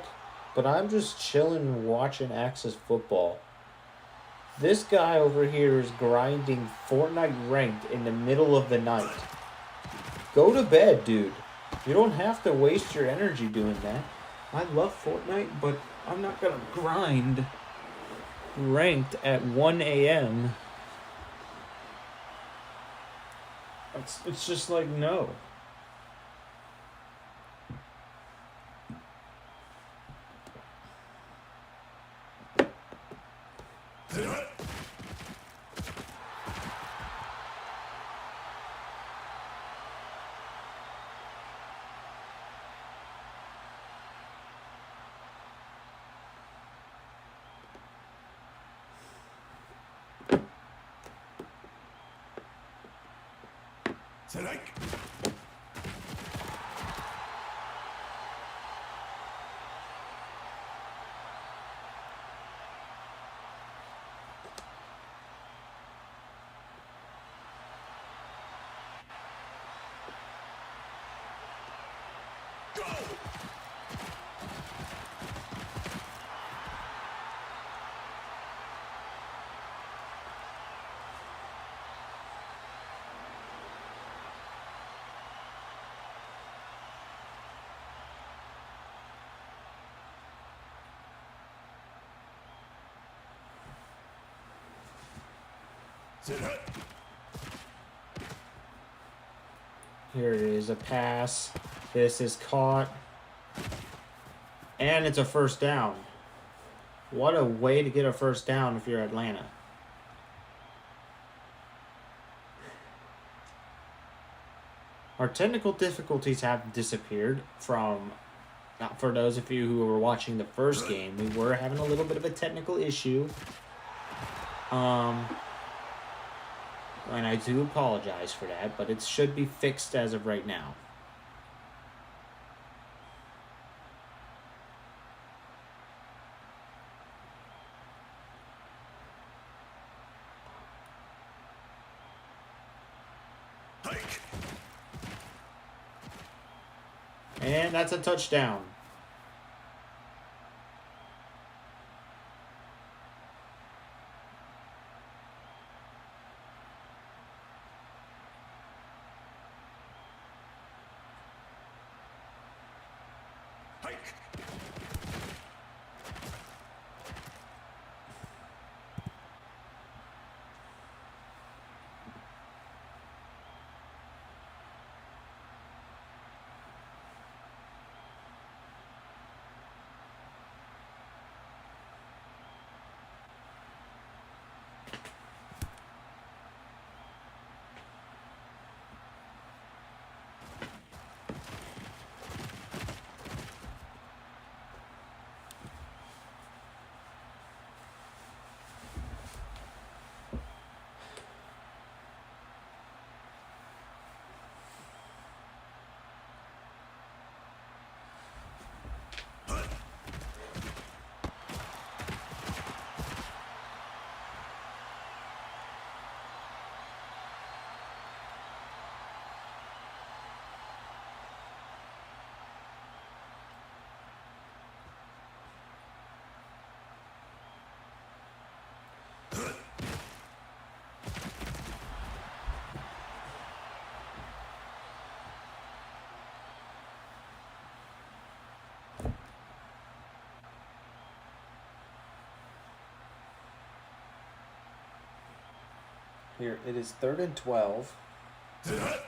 but I'm just chilling watching Axis football. This guy over here is grinding Fortnite ranked in the middle of the night. Go to bed, dude. You don't have to waste your energy doing that. I love Fortnite, but I'm not gonna grind ranked at 1 a.m. It's just like, no. Hike! Sit hut. Here it is, a pass. This is caught. And it's a first down. What a way to get a first down if you're Atlanta. Our technical difficulties have disappeared from, not for those of you who were watching the first game, we were having a little bit of a technical issue. And I do apologize for that, but it should be fixed as of right now. Hike. And that's a touchdown. Hike. Here, it is 3rd and 12. Sit hut.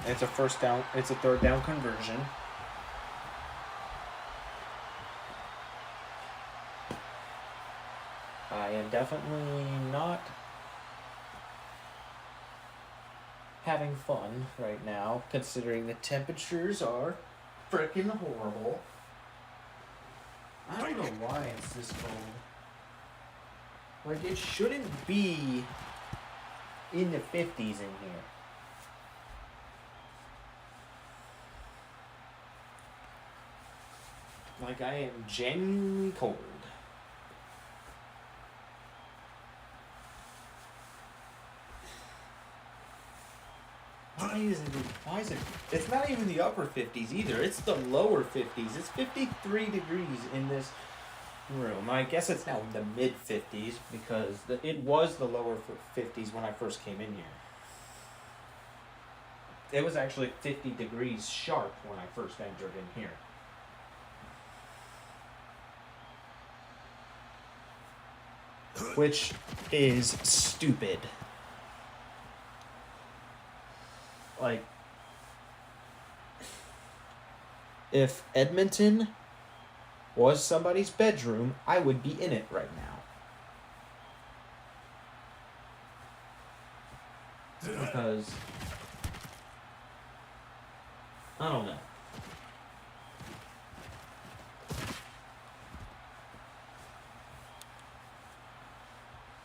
It's a first down. It's a third down conversion. I am definitely not having fun right now, considering the temperatures are freaking horrible. I don't know why it's this cold. Like, it shouldn't be in the 50s in here. Like, I am genuinely cold. Why is it? It's not even the upper 50s either. It's the lower 50s. It's 53 degrees in this room. I guess it's now the mid 50s because it was the lower 50s when I first came in here. It was actually 50 degrees sharp when I first entered in here. Which is stupid. Like, if Edmonton was somebody's bedroom, I would be in it right now. Because, I don't know.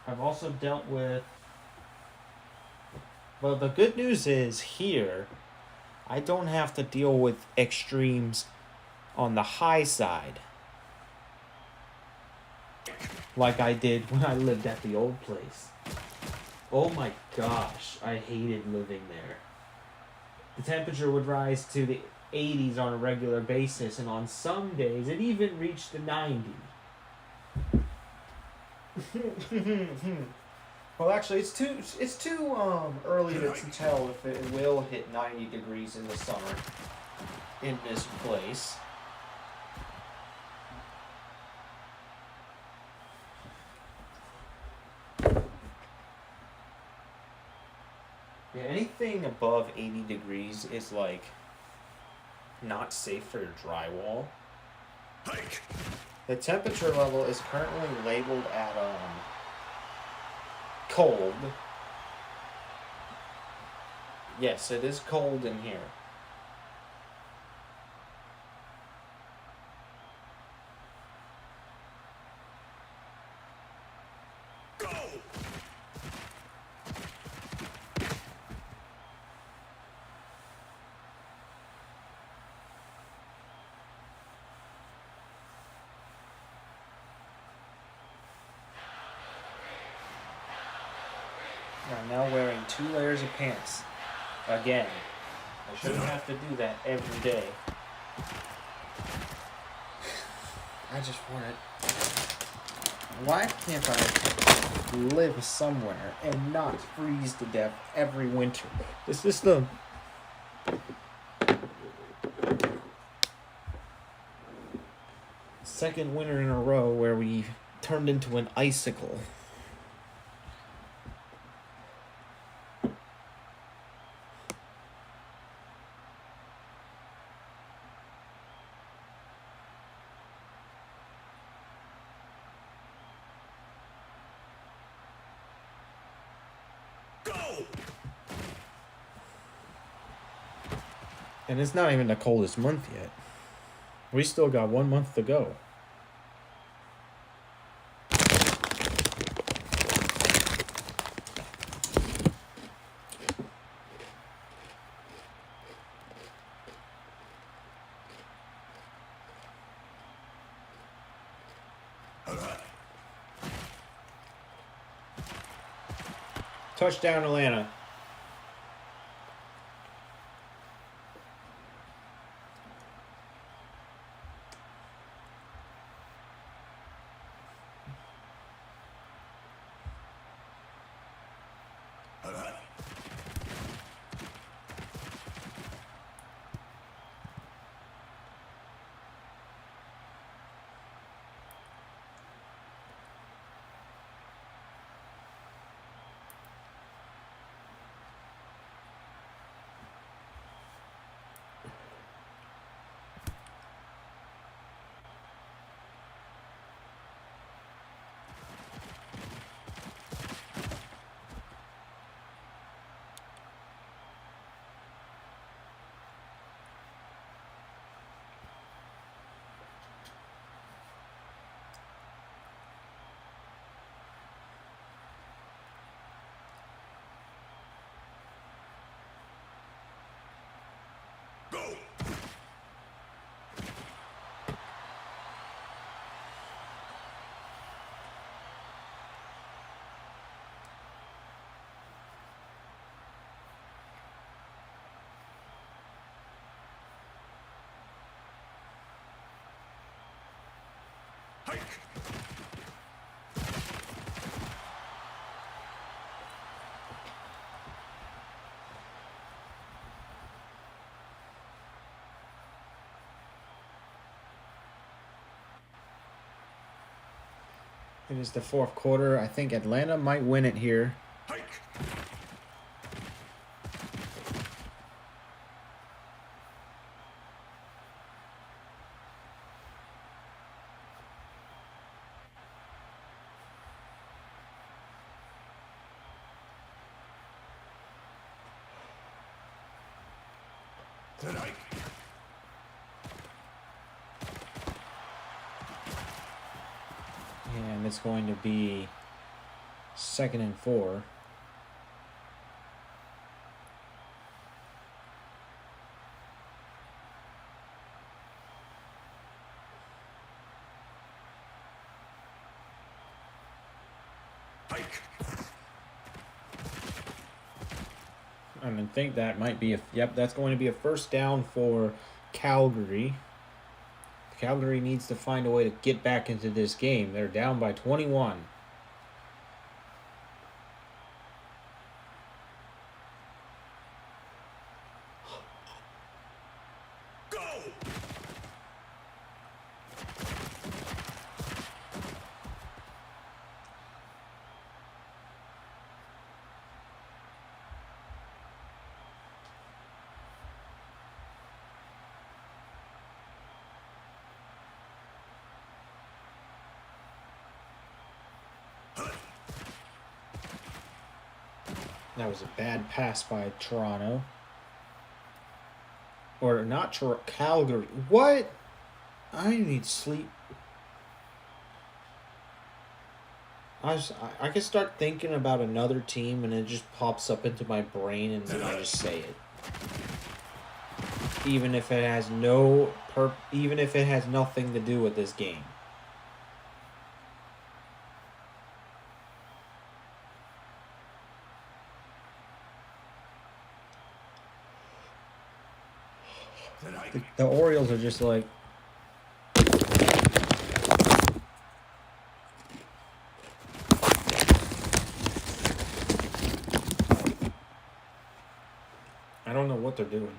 I've also dealt with, well, the good news is here, I don't have to deal with extremes on the high side like I did when I lived at the old place. Oh my gosh, I hated living there. The temperature would rise to the 80s on a regular basis, and on some days it even reached the 90s. Well, actually, it's too early to tell if it will hit 90 degrees in the summer in this place. Yeah, anything above 80 degrees is like not safe for your drywall. Hike! The temperature level is currently labeled at cold. Yes, it is cold in here. Go! I'm now wearing 2 layers of pants. Again. I shouldn't have to do that every day. I just want it. Why can't I live somewhere and not freeze to death every winter? This is the second winter in a row where we turned into an icicle. Go! And it's not even the coldest month yet. We still got 1 month to go. Touchdown, Atlanta. Go! Hike! It is the fourth quarter. I think Atlanta might win it here. Hike! Tonight. And it's going to be 2nd and 4. Hike! And I think that might be that's going to be a first down for Calgary. Calgary needs to find a way to get back into this game. They're down by 21. Go! That was a bad pass by Toronto. Or not Toronto, Calgary. What? I need sleep. I can start thinking about another team and it just pops up into my brain and then I just say it. Even if it has even if it has nothing to do with this game. The Orioles are just like, I don't know what they're doing.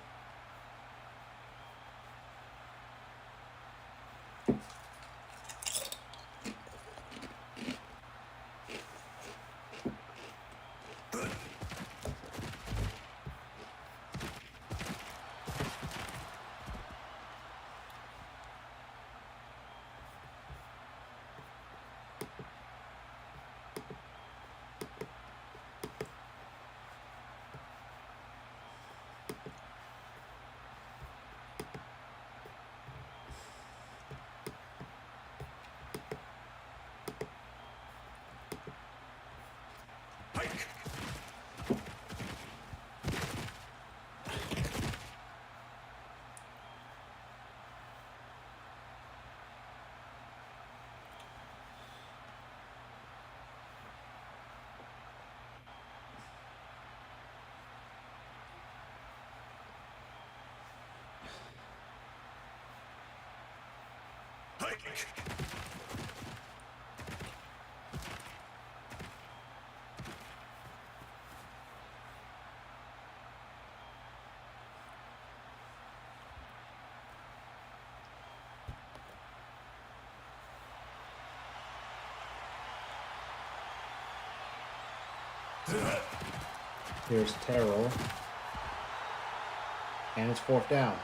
Here's Terrell. And it's 4th down.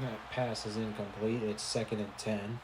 That pass is incomplete. It's 2nd and 10.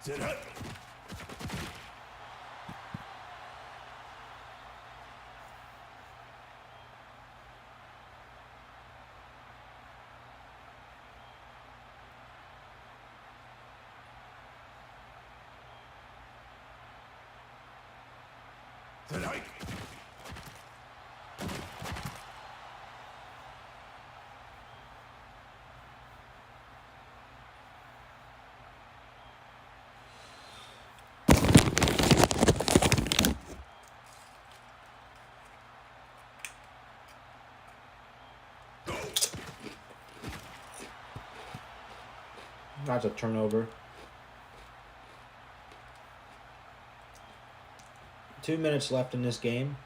Sit up. Tonight. That's a turnover. 2 minutes left in this game.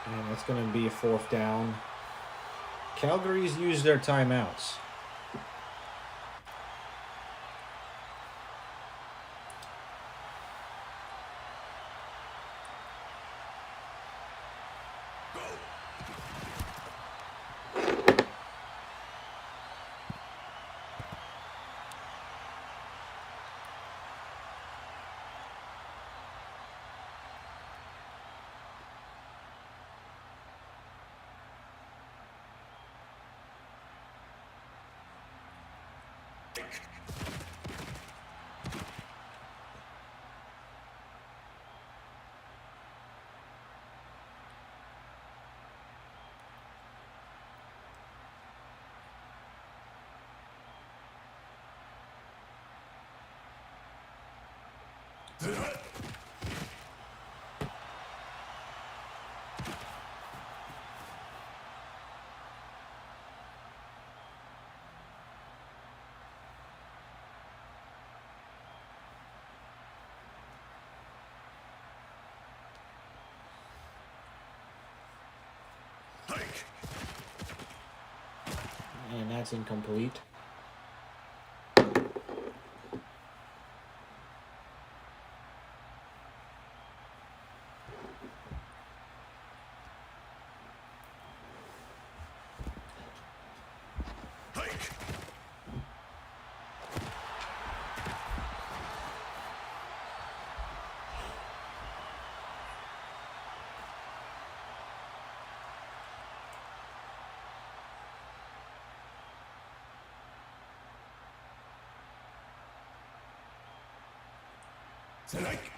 And it's going to be a 4th down. Calgary's used their timeouts. And that's incomplete. Strike.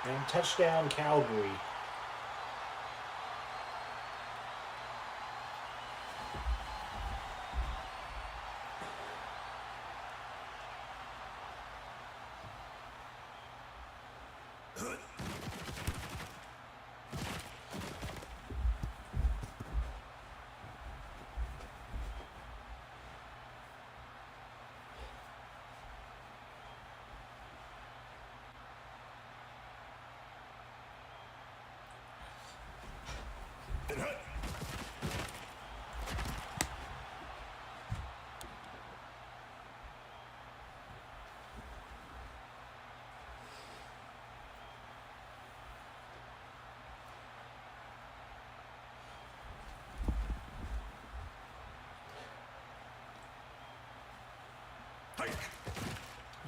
And touchdown, Calgary.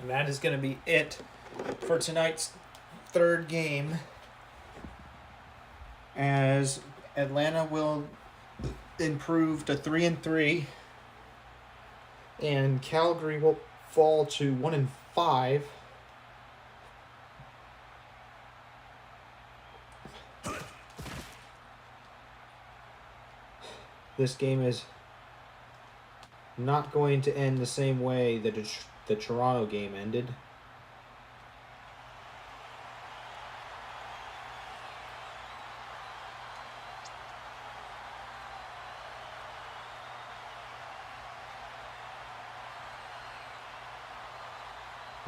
And that is going to be it for tonight's 3rd game, as Atlanta will improve to 3-3, and Calgary will fall to 1-5. This game is not going to end the same way that the Toronto game ended.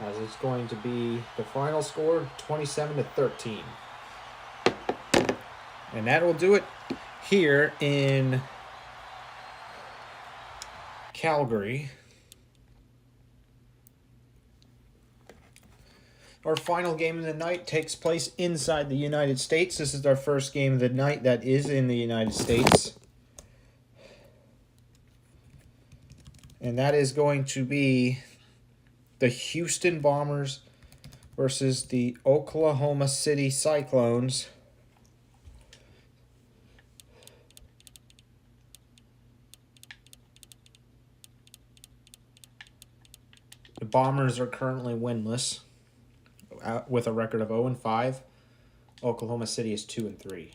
As it's going to be the final score 27-13. And that will do it here in Calgary. Our final game of the night takes place inside the United States. This is our first game of the night that is in the United States. And that is going to be the Houston Bombers versus the Oklahoma City Cyclones. The Bombers are currently winless with a record of 0-5. Oklahoma City is 2-3.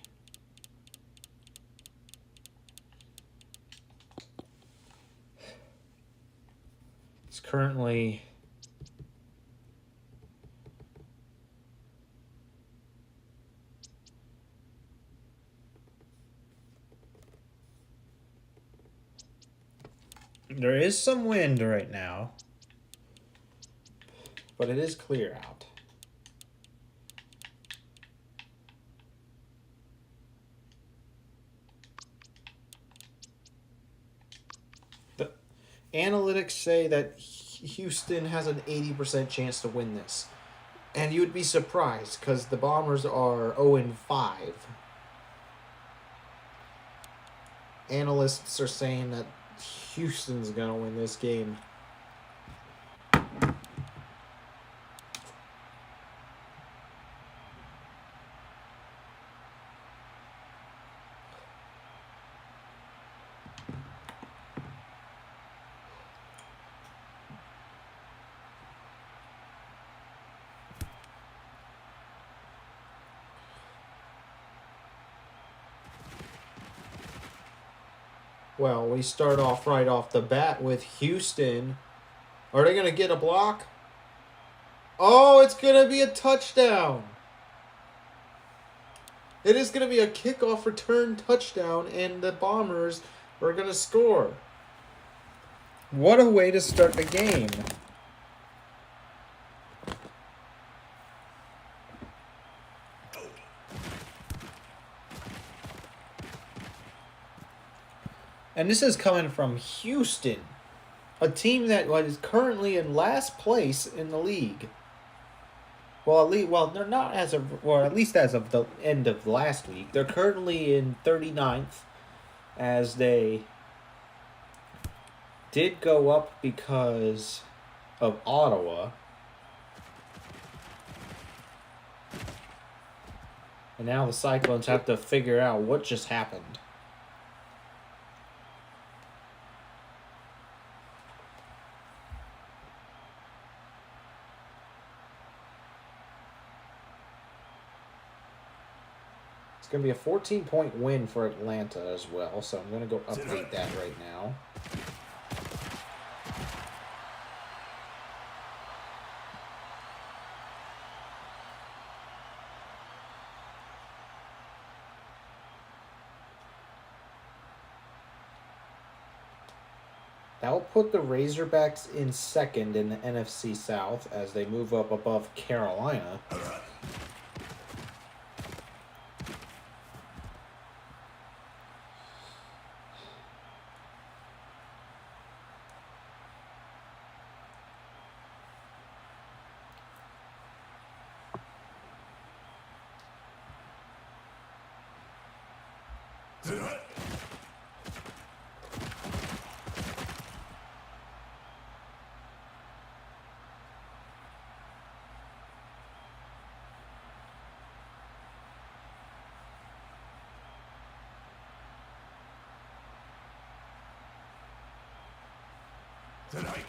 It's currently there is some wind right now, but it is clear out. The analytics say that Houston has an 80% chance to win this. And you would be surprised because the Bombers are 0-5. Analysts are saying that Houston's going to win this game. Well, we start off right off the bat with Houston. Are they going to get a block? Oh, it's going to be a touchdown. It is going to be a kickoff return touchdown, and the Bombers are going to score. What a way to start the game. And this is coming from Houston, a team that is currently in last place in the league. Well, they're not as of, or at least as of the end of last week. They're currently in 39th, as they did go up because of Ottawa. And now the Cyclones have to figure out what just happened. It's going to be a 14-point win for Atlanta as well, so I'm going to go update that right now. That will put the Razorbacks in second in the NFC South as they move up above Carolina. Tonight.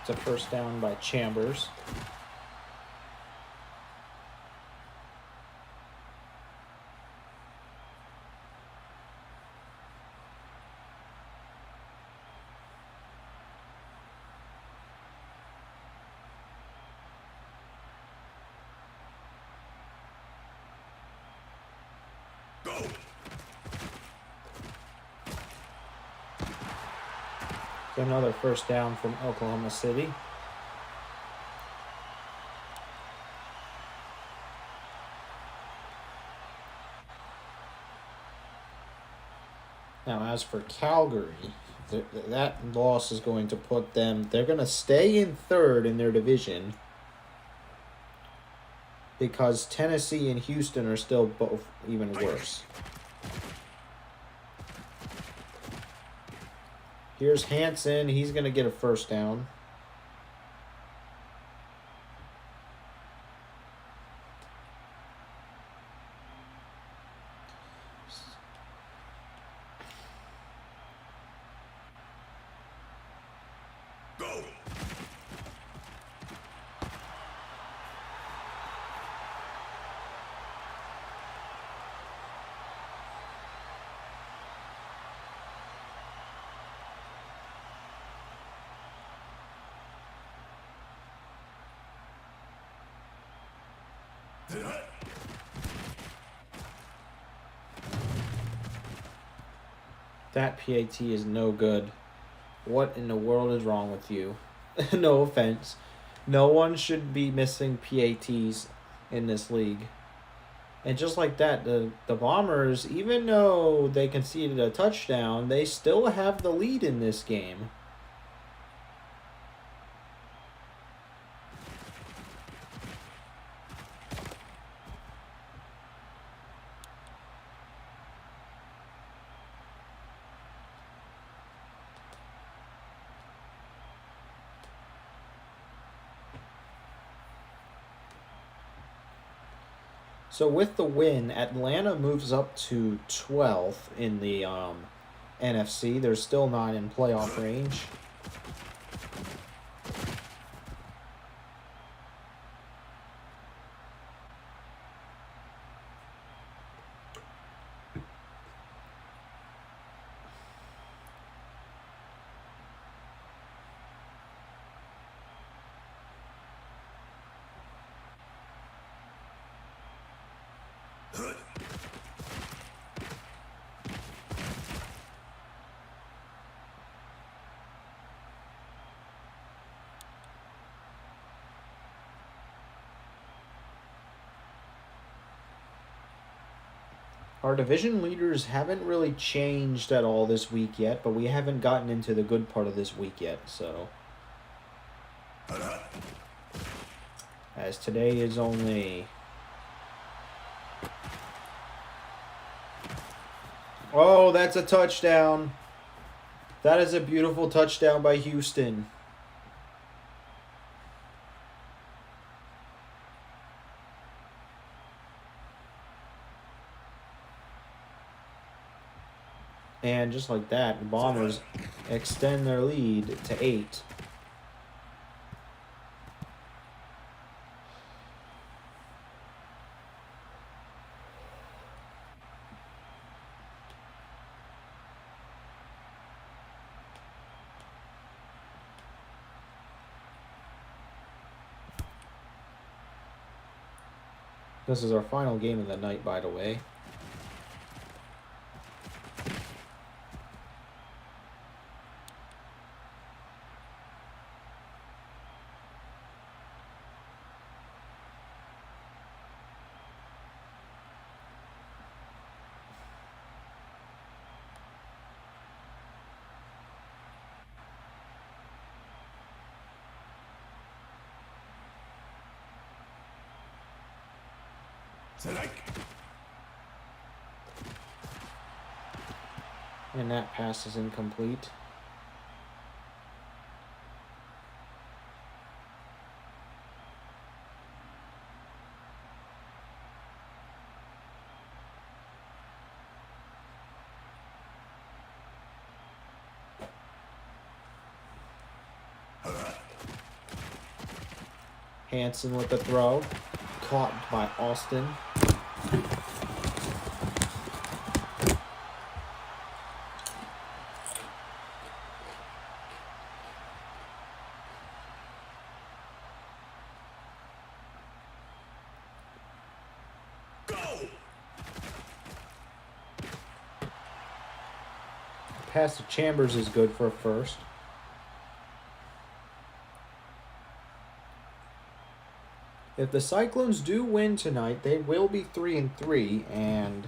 It's a first down by Chambers. Go. Another first down from Oklahoma City. Now, as for Calgary, that loss is going to put them... They're going to stay in third in their division because Tennessee and Houston are still both even worse. Here's Hansen. He's going to get a first down. Go. Tonight. That PAT is no good. What in the world is wrong with you? No offense. No one should be missing PATs in this league. And just like that, the Bombers, even though they conceded a touchdown, they still have the lead in this game. So with the win, Atlanta moves up to 12th in the NFC. They're still not in playoff range. Our division leaders haven't really changed at all this week yet, but we haven't gotten into the good part of this week yet, so. As today is only... Oh, that's a touchdown. That is a beautiful touchdown by Houston. And just like that, the Bombers extend their lead to 8. This is our final game of the night, by the way. Tonight. And that pass is incomplete. Hanson with the throw. Caught by Austin. Pass to Chambers is good for a first. If the Cyclones do win tonight, they will be 3-3, and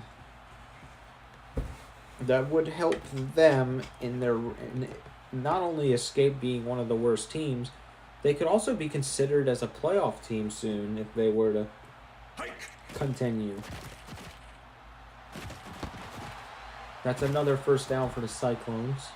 that would help them not only escape being one of the worst teams, they could also be considered as a playoff team soon if they were to continue. That's another first down for the Cyclones.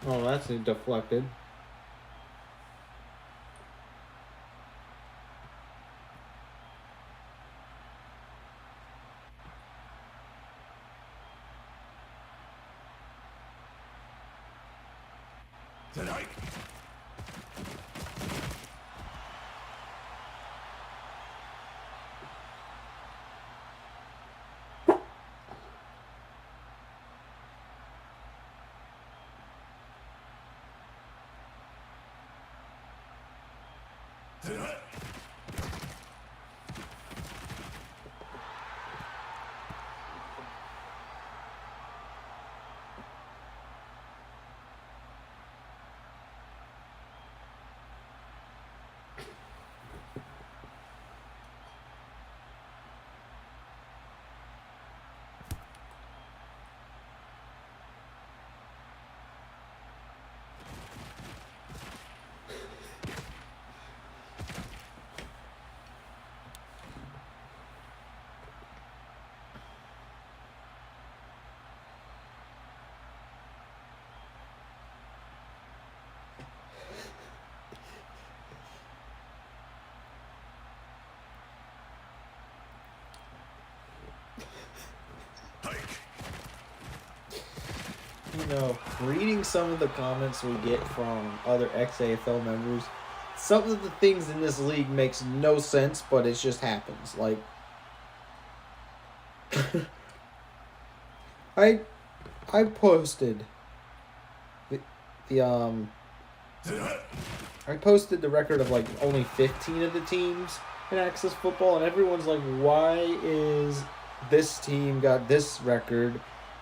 Oh, that's deflected. Tonight. Tonight. You know, reading some of the comments we get from other XAFL members, some of the things in this league makes no sense, but it just happens. Like, I posted the I posted the record of like only 15 of the teams in Access Football, and everyone's like, why is this team got this record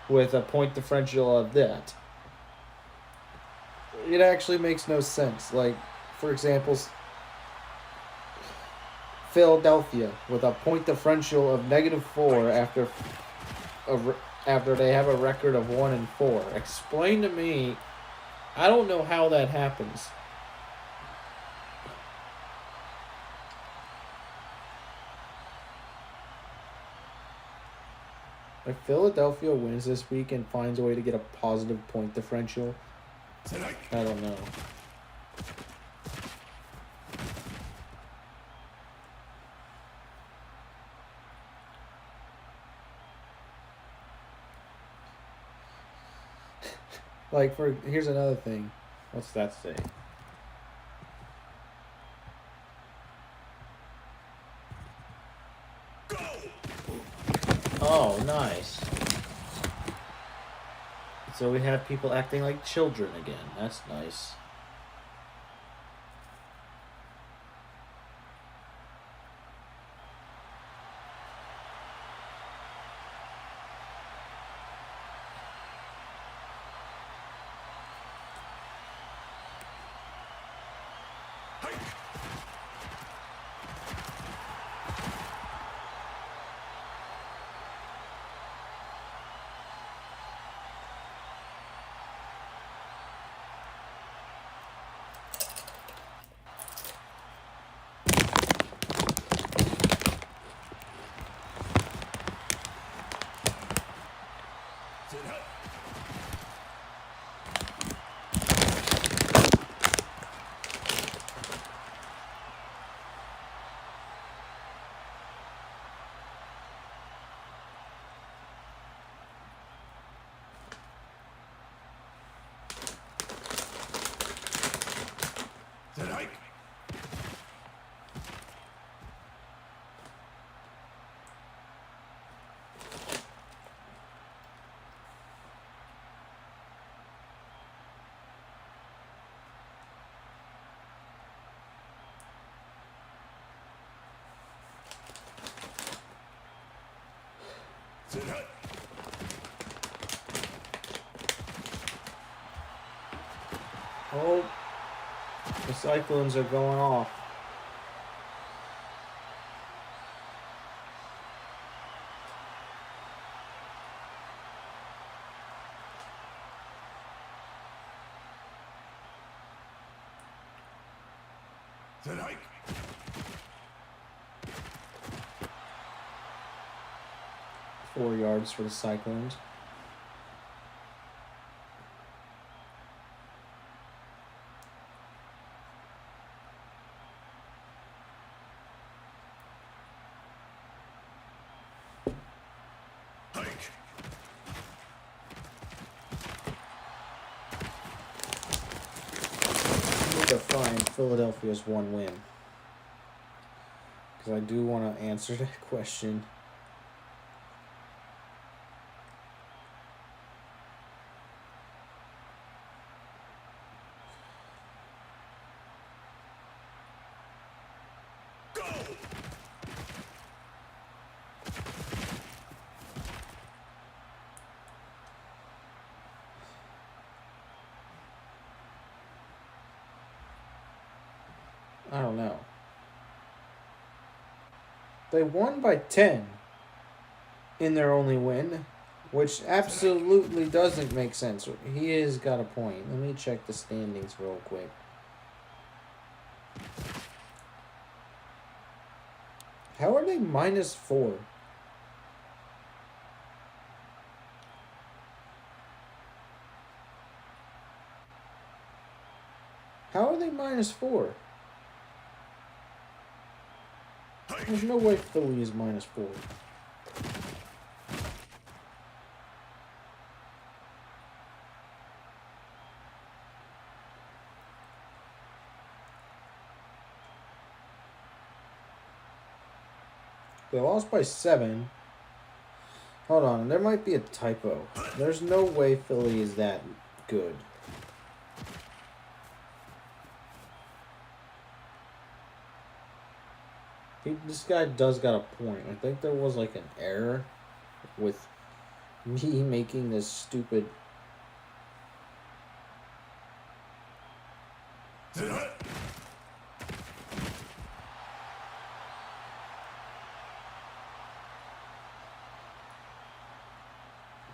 with a point differential of that? It actually makes no sense. Like, for example, Philadelphia with a point differential of -4 after they have a record of 1-4. Explain to me. I don't know how that happens. If Philadelphia wins this week and finds a way to get a positive point differential, Tonight. I don't know. Like, here's another thing. What's that say? Go. Oh, nice. So we have people acting like children again. That's nice. Tonight. Tonight. Oh, the Cyclones are going off. Tonight. 4 yards for the Cyclones. Philadelphia's one win? Because I do want to answer that question. Go! I don't know. They won by 10 in their only win, which absolutely doesn't make sense. He has got a point. Let me check the standings real quick. How are they -4? How are they -4? There's no way Philly is -4. They lost by 7. Hold on, there might be a typo. There's no way Philly is that good. This guy does got a point. I think there was like an error with me making this stupid.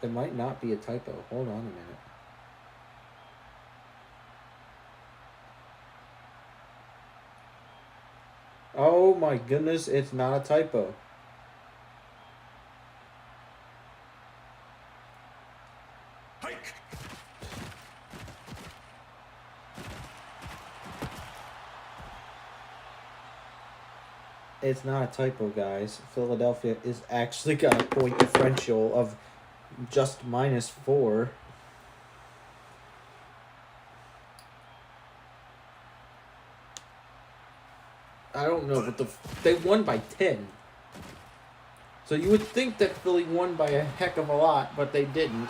It might not be a typo. Hold on a minute. Oh my goodness, it's not a typo. Hike! It's not a typo, guys. Philadelphia is actually got a point differential of just -4. I don't know, but they won by 10. So you would think that Philly won by a heck of a lot, but they didn't.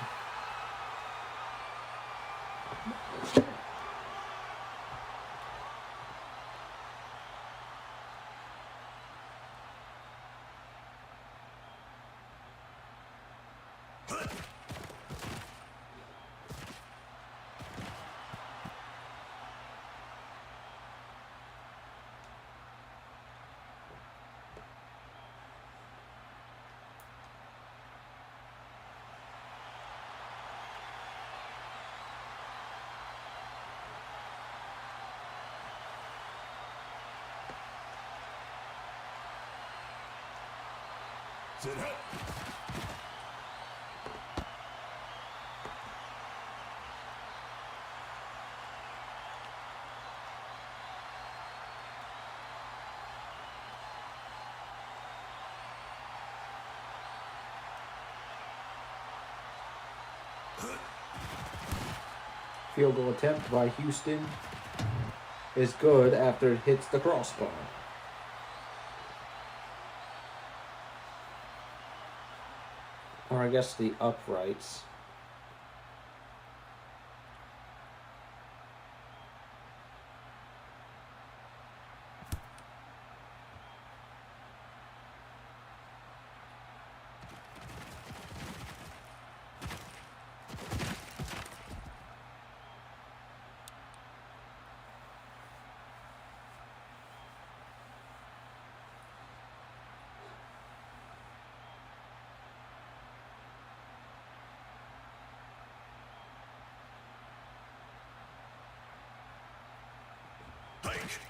Sit up. Field goal attempt by Houston is good after it hits the crossbar. Or I guess the uprights. Hike!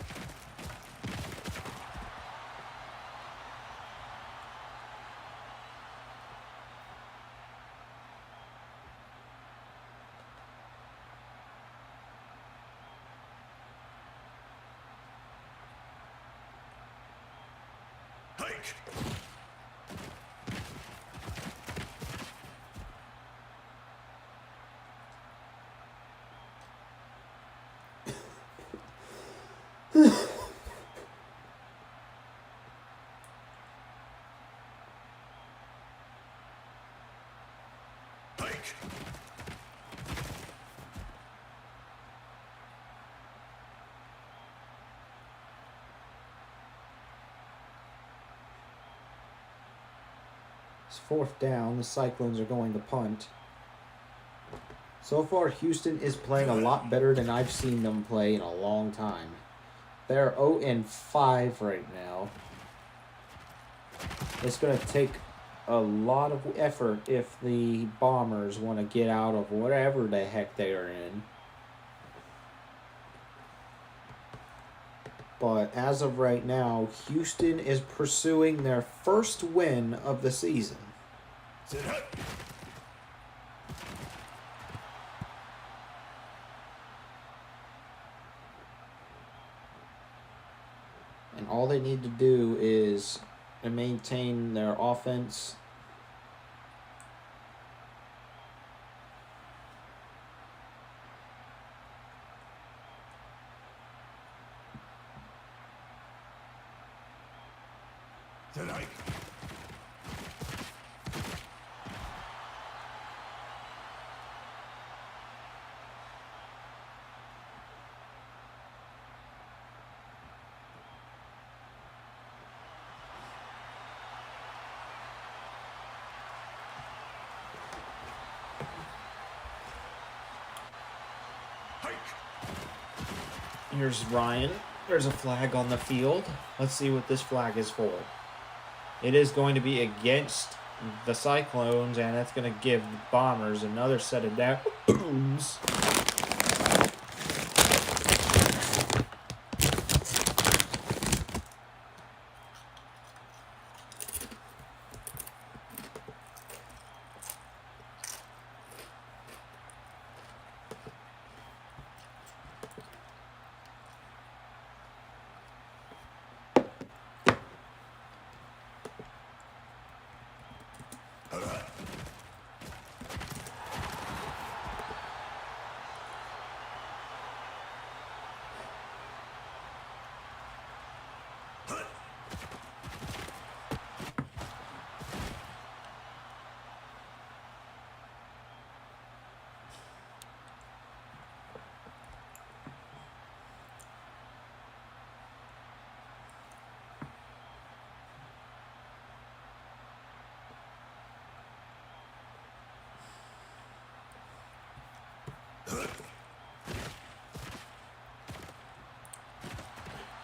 Hike! Hike. It's 4th down. The Cyclones are going to punt. So far, Houston is playing a lot better than I've seen them play in a long time. They're 0-5 right now. It's going to take a lot of effort if the Bombers want to get out of whatever the heck they are in. But as of right now, Houston is pursuing their first win of the season. Sit hut. And all they need to do is maintain their offense. Sit hike. Hike. Here's Ryan. There's a flag on the field. Let's see what this flag is for. It is going to be against the Cyclones, and that's going to give the Bombers another set of downs.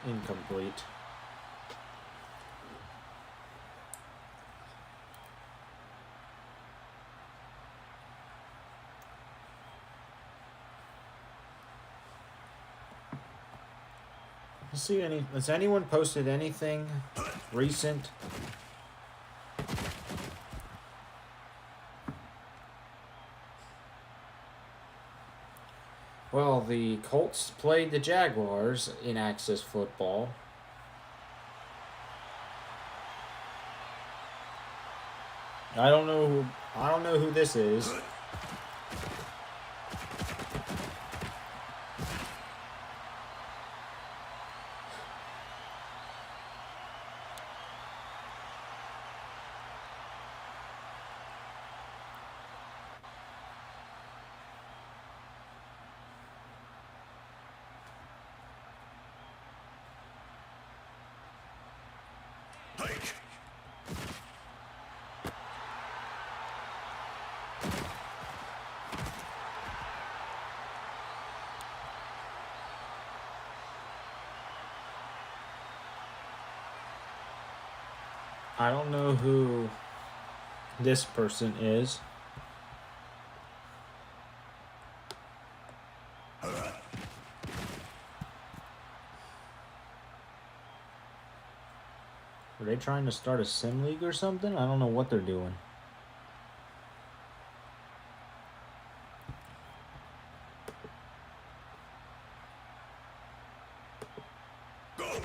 Incomplete. Let's see has anyone posted anything recent? Well, the Colts played the Jaguars in Access Football. I don't know who this is. Hike. I don't know who this person is. Are they trying to start a sim league or something? I don't know what they're doing. Go.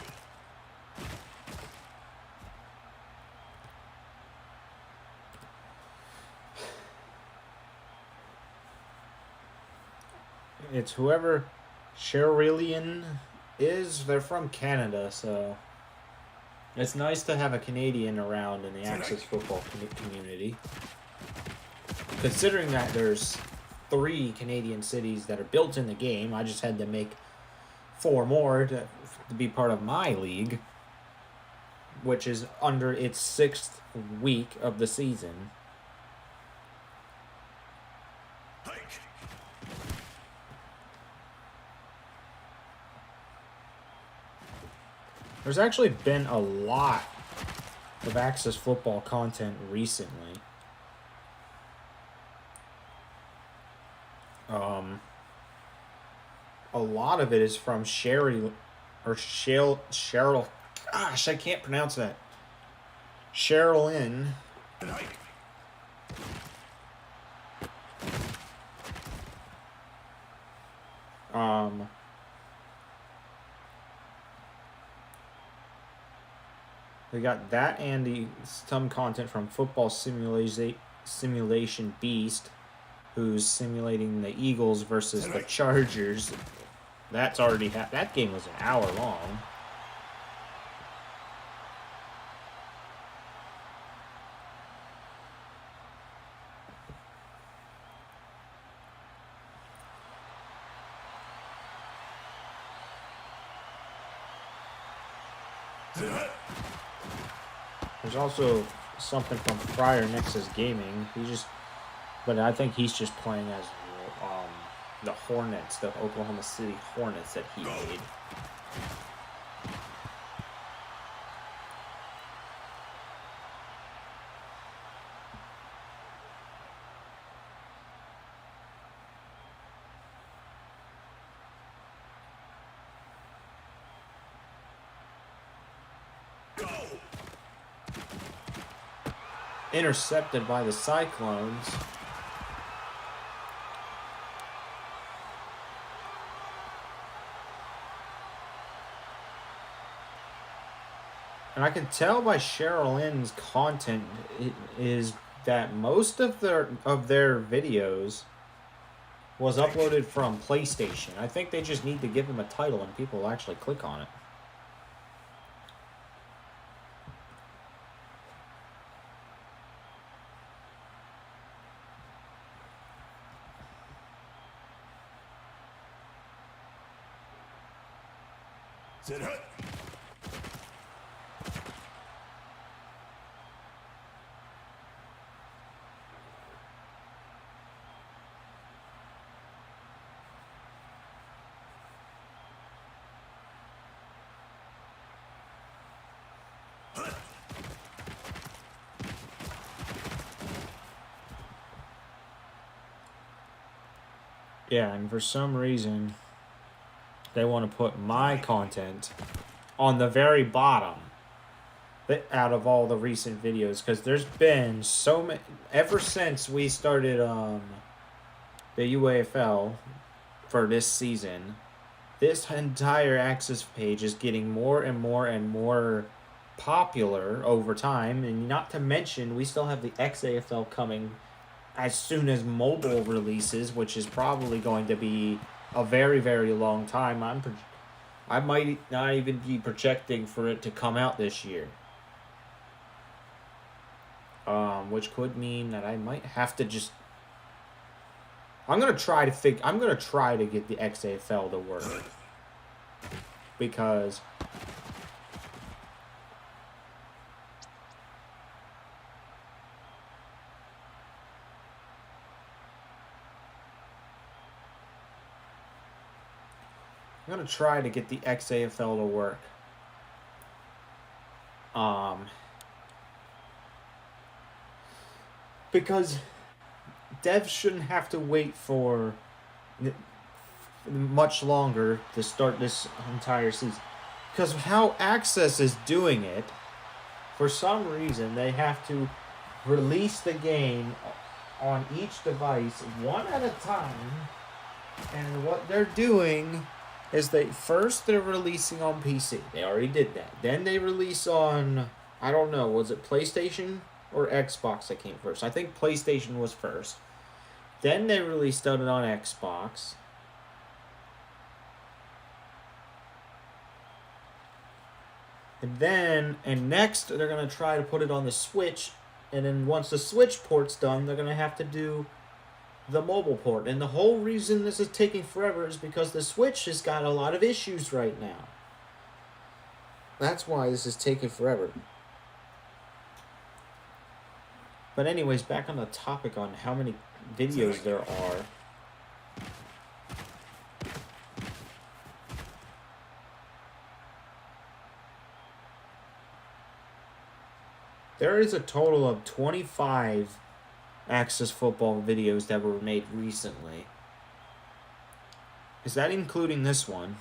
It's whoever Cherillian is. They're from Canada, so it's nice to have a Canadian around in the Access Football community. considering that there's 3 Canadian cities that are built in the game, I just had to make 4 more to be part of my league, which is under its 6th week of the season. Hike. There's actually been a lot of Access Football content recently. A lot of it is from Cheryl. Gosh, I can't pronounce that. Cheryl. And hike. We got that and some content from Football Simulation Beast, who's simulating the Eagles versus the Chargers. That's already that game was an hour long. Sit hut. There's also something from Friar Nexus Gaming. But I think he's just playing as the Hornets, the Oklahoma City Hornets that he made. Intercepted by the Cyclones. And I can tell by Cheryl Lynn's content is that most of their videos was uploaded from PlayStation. I think they just need to give them a title and people will actually click on it. Sit hut. Yeah, and for some reason, they want to put my content on the very bottom out of all the recent videos, because there's been so many ever since we started the UAFL for this season. This entire Access page is getting more and more and more popular over time, and not to mention we still have the XAFL coming as soon as mobile releases, which is probably going to be a very, very long time. I might not even be projecting for it to come out this year. Which could mean that I might have to just. I'm gonna try to get the XAFL to work, because I'm going to try to get the XAFL to work. Because devs shouldn't have to wait for much longer to start this entire season. Because how Access is doing it, for some reason, they have to release the game on each device one at a time. And what they're doing is they're releasing on PC. They already did that. Then they release on, I don't know, was it PlayStation or Xbox that came first? I think PlayStation was first. Then they released it on Xbox. And next they're going to try to put it on the Switch And then once the Switch port's done, they're going to have to do the mobile port. And the whole reason this is taking forever is because the Switch has got a lot of issues right now. That's why this is taking forever. But anyways, back on the topic on how many videos there are. There is a total of 25 Access Football videos that were made recently. Is that including this one?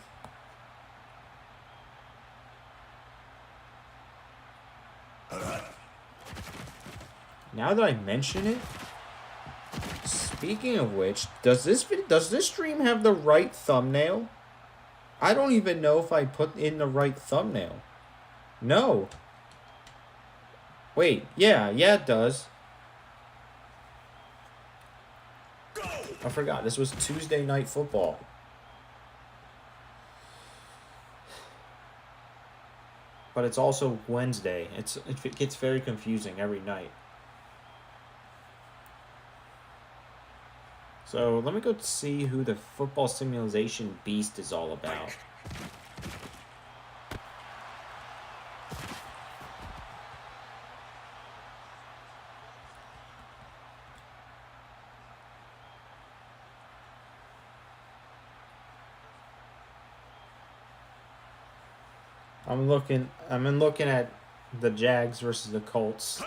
Now that I mention it, speaking of which, does this stream have the right thumbnail? I don't even know if I put in the right thumbnail. No. Wait, yeah, it does. I forgot, this was Tuesday Night Football. But it's also Wednesday. It gets very confusing every night. So let me go see who the Football Simulation Beast is all about. I'm looking at the Jags versus the Colts.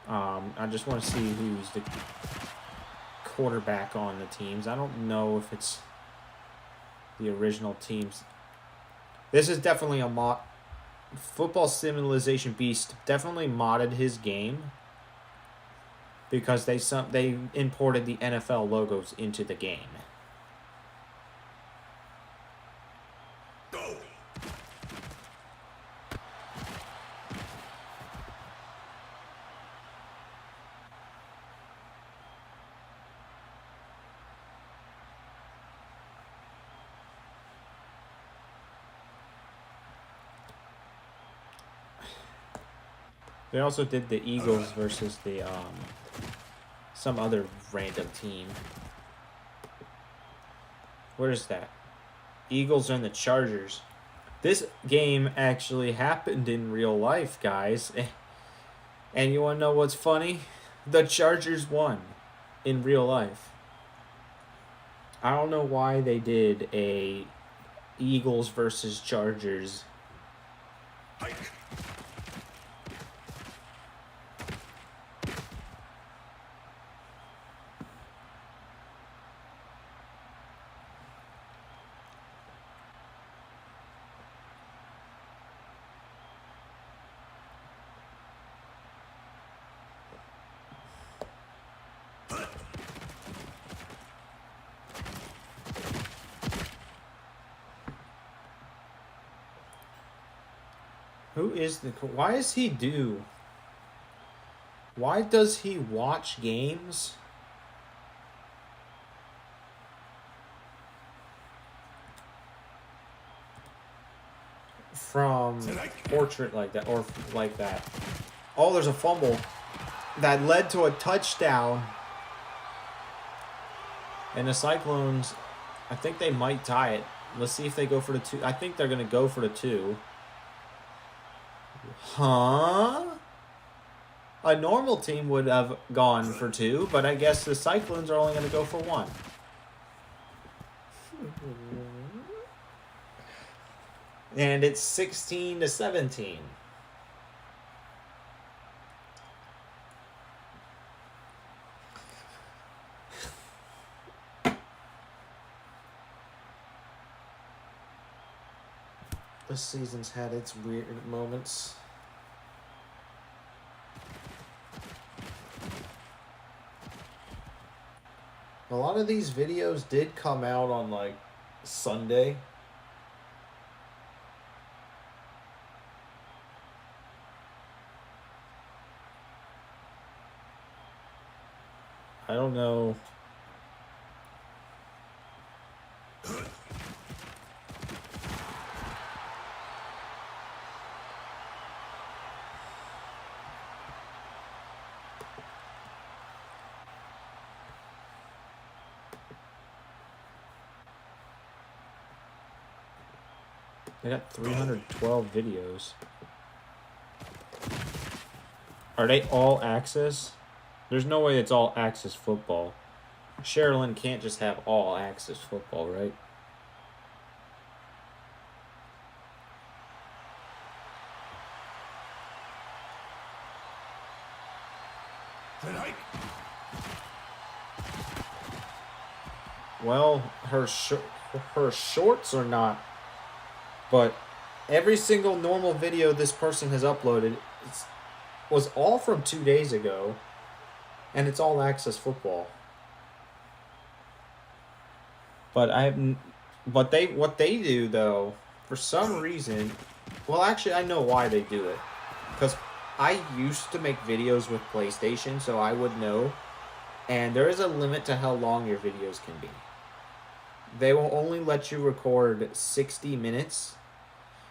I just want to see who's the quarterback on the teams. I don't know if it's the original teams. This is definitely a mod. Football Simulation Beast definitely modded his game because they imported the NFL logos into the game. They also did the Eagles versus the some other random team. Where is that? Eagles and the Chargers. This game actually happened in real life, guys. And you want to know what's funny? The Chargers won in real life. I don't know why they did a Eagles versus Chargers. Why is he due? Why does he watch games? From portrait like that, or like that. Oh, there's a fumble that led to a touchdown. And the Cyclones, I think they might tie it. Let's see if they go for the 2. I think they're going to go for the 2. Huh? A normal team would have gone for 2, but I guess the Cyclones are only going to go for 1. And it's 16-17. This season's had its weird moments. A lot of these videos did come out on like Sunday. I don't know. They got 312 videos. Are they all access? There's no way it's all access football. Sherilyn can't just have all access football, right? Set hike. Well, her shorts are not, but every single normal video this person has uploaded was all from 2 days ago, and it's all access football. But what they do though, for some reason, well, actually I know why they do it, because I used to make videos with PlayStation, so I would know, and there is a limit to how long your videos can be. They will only let you record 60 minutes.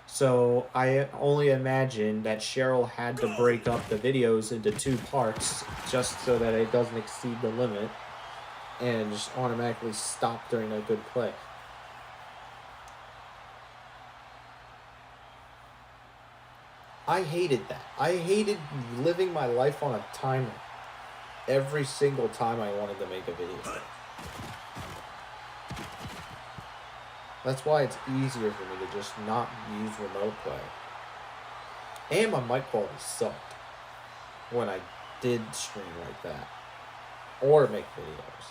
So I only imagine that Cheryl had to break up the videos into 2 parts just so that it doesn't exceed the limit and just automatically stop during a good play. I hated that. I hated living my life on a timer every single time I wanted to make a video. That's why it's easier for me to just not use remote play. And my mic quality sucked when I did stream like that. Or make videos.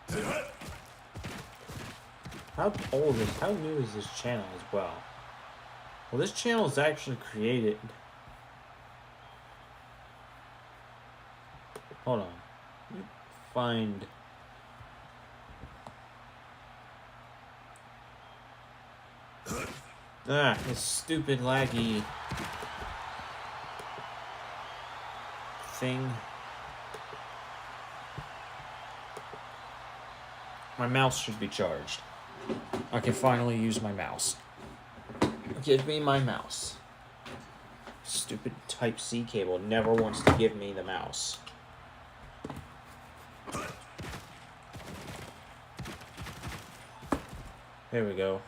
Set hut. How new is this channel as well? Well, this channel is actually created. Hold on. Let me find. This stupid laggy thing. My mouse should be charged. I can finally use my mouse. Give me my mouse. Stupid Type-C cable never wants to give me the mouse. There we go.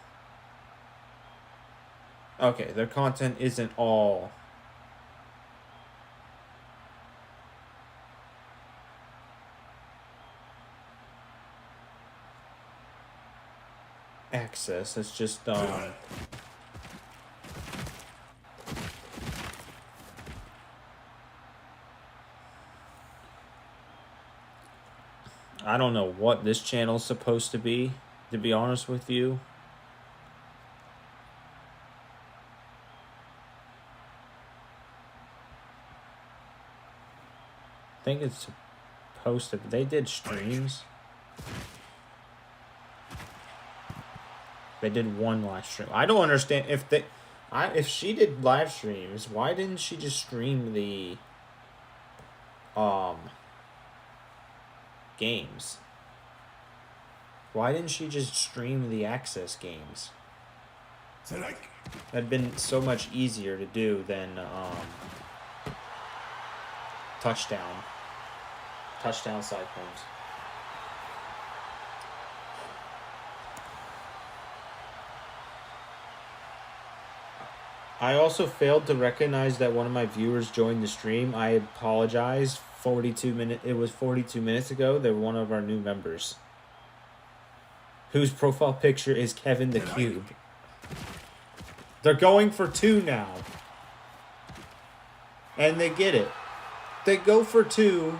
Okay, their content isn't all access. It's just I don't know what this channel is supposed to be honest with you. I think it's supposed to. They did streams. They did one live stream. I don't understand if she did live streams, why didn't she just stream the games? Why didn't she just stream the access games? Set hike. That'd been so much easier to do than touchdown Cyclones. I also failed to recognize that one of my viewers joined the stream. I apologize. It was 42 minutes ago. They're one of our new members, whose profile picture is Kevin the Cube. They're going for 2 now. And they get it. They go for 2.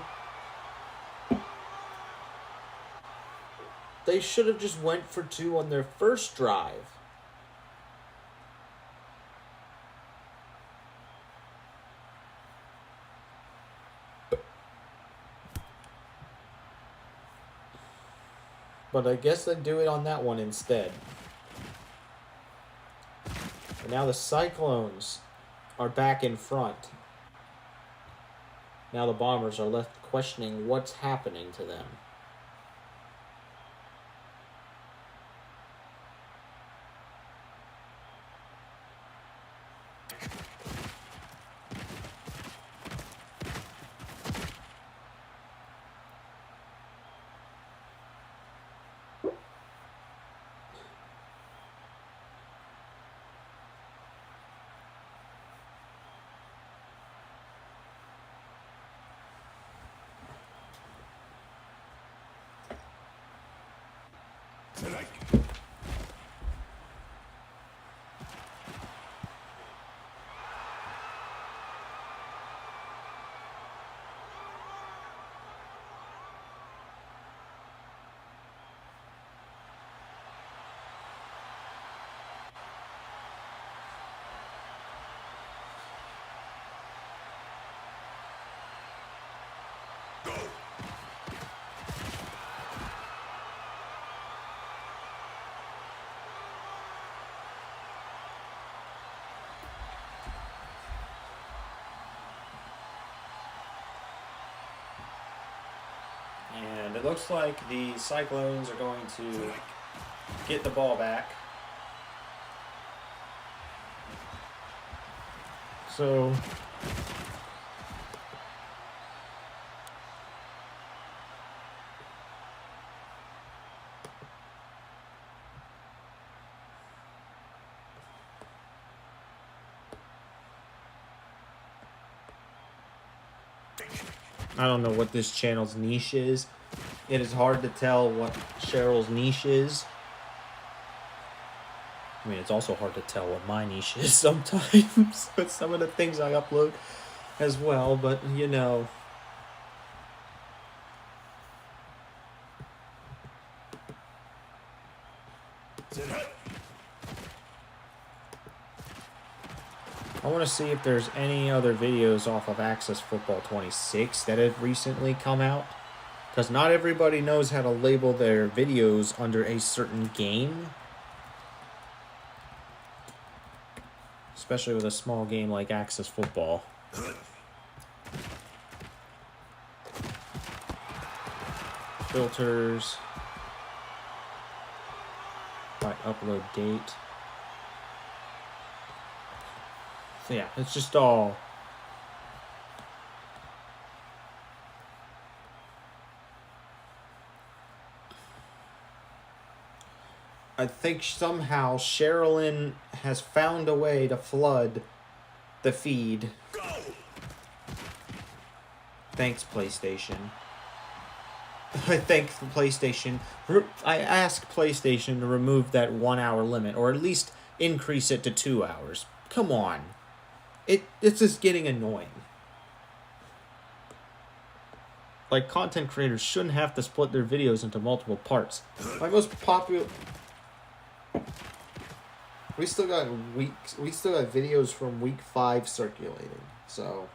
They should have just went for 2 on their first drive. But I guess they do it on that one instead. And now the Cyclones are back in front. Now the Bombers are left questioning what's happening to them. Strike. Go. And it looks like the Cyclones are going to get the ball back. So I don't know what this channel's niche is. It is hard to tell what Cheryl's niche is. I mean, it's also hard to tell what my niche is sometimes with some of the things I upload as well, but you know. Sit hut. I want to see if there's any other videos off of Access Football 26 that have recently come out. Because not everybody knows how to label their videos under a certain game. Especially with a small game like Access Football. Filters. By upload date. So yeah, it's just all. I think somehow Sherilyn has found a way to flood the feed. Go. Thanks, PlayStation. I thank the PlayStation. I asked PlayStation to remove that 1 hour limit, or at least increase it to 2 hours. Come on. It's just getting annoying. Like, content creators shouldn't have to split their videos into multiple parts. My most popular... We still got videos from week 5 circulating, so...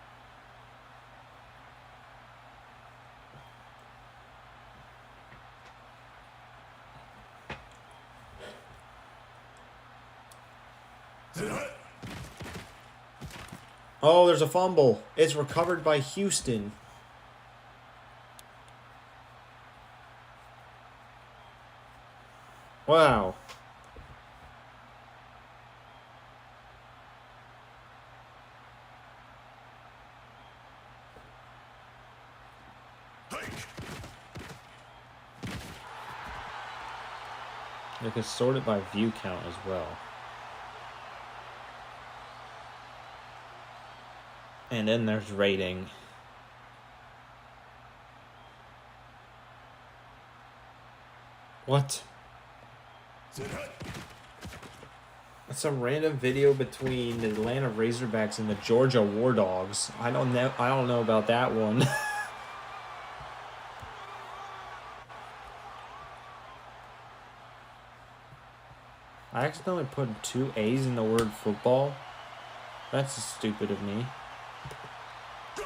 Sit hut. Oh, there's a fumble. It's recovered by Houston. Wow. Hike. They can sort it by view count as well. And then there's rating. What? Sit hut. It's some random video between the Atlanta Razorbacks and the Georgia War Dogs. I don't know about that one. I accidentally put 2 A's in the word football. That's stupid of me. Go!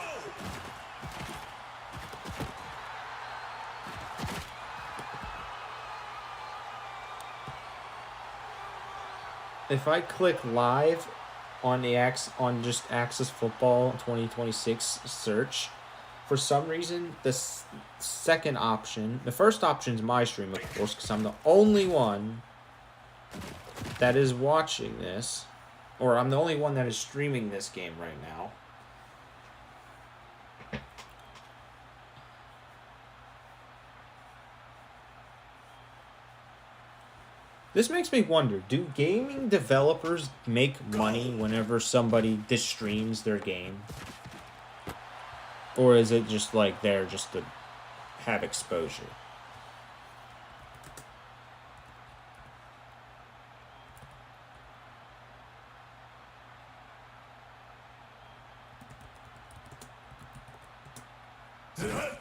If I click live on just Axis Football 2026 search, for some reason the second option, the first option is my stream, of course, because I'm the only one that is watching this, or I'm the only one that is streaming this game right now. This makes me wonder, do gaming developers make money whenever somebody streams their game? Or is it just like there just to have exposure? Sit hut!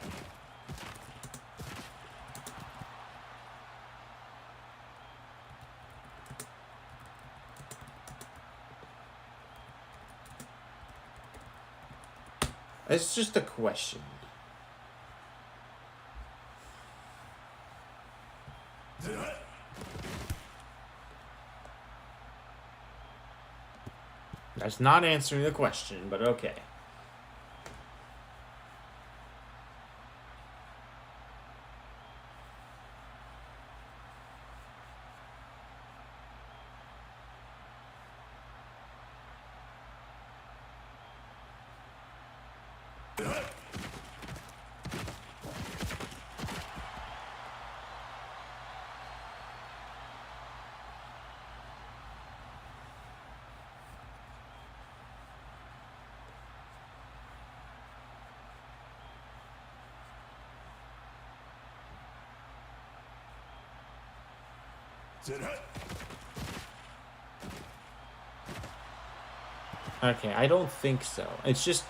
It's just a question. Sit hut! That's not answering the question, but okay. Sit hut! Sit hut! Okay, I don't think so. It's just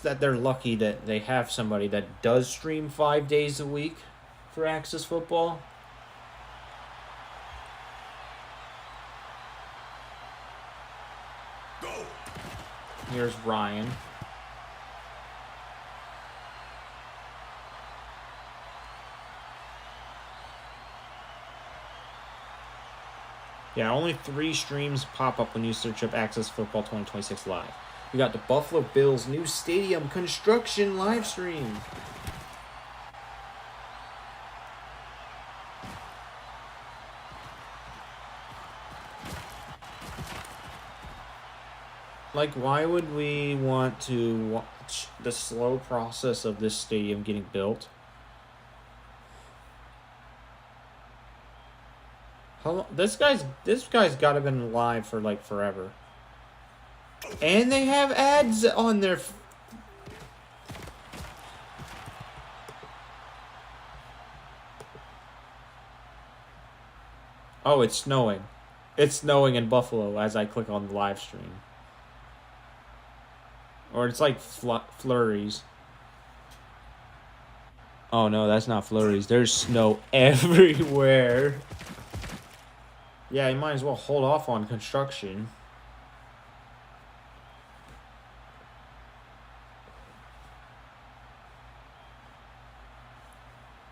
that they're lucky that they have somebody that does stream 5 days a week for Axis Football. Go! Here's Ryan. Yeah, only 3 streams pop up when you search up Axis Football 2026 Live. We got the Buffalo Bills new stadium construction live stream. Like, why would we want to watch the slow process of this stadium getting built? How long? This guy's got to been alive for like forever. And they have ads on their. Oh, it's snowing. It's snowing in Buffalo as I click on the live stream. Or it's like flurries. Oh no, that's not flurries. There's snow everywhere. Yeah, you might as well hold off on construction.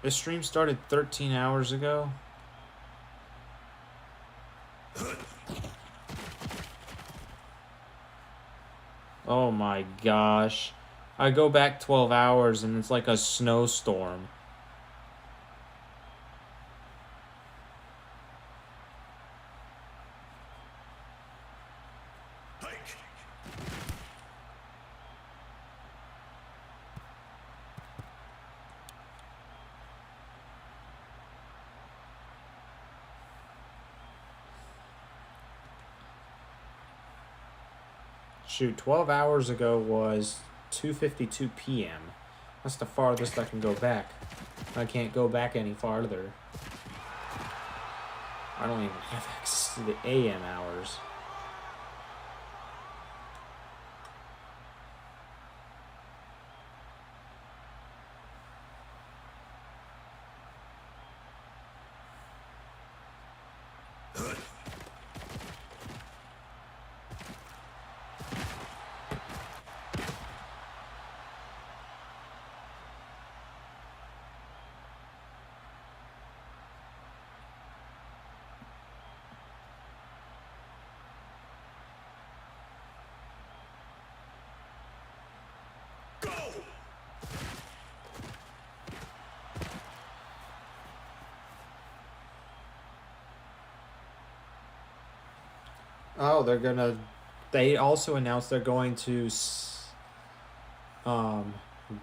This stream started 13 hours ago. Oh my gosh. I go back 12 hours and it's like a snowstorm. Hike! Shoot, 12 hours ago was 2:52 p.m. That's the farthest I can go back. I can't go back any farther. I don't even have access to the AM hours. Oh, they also announced they're going to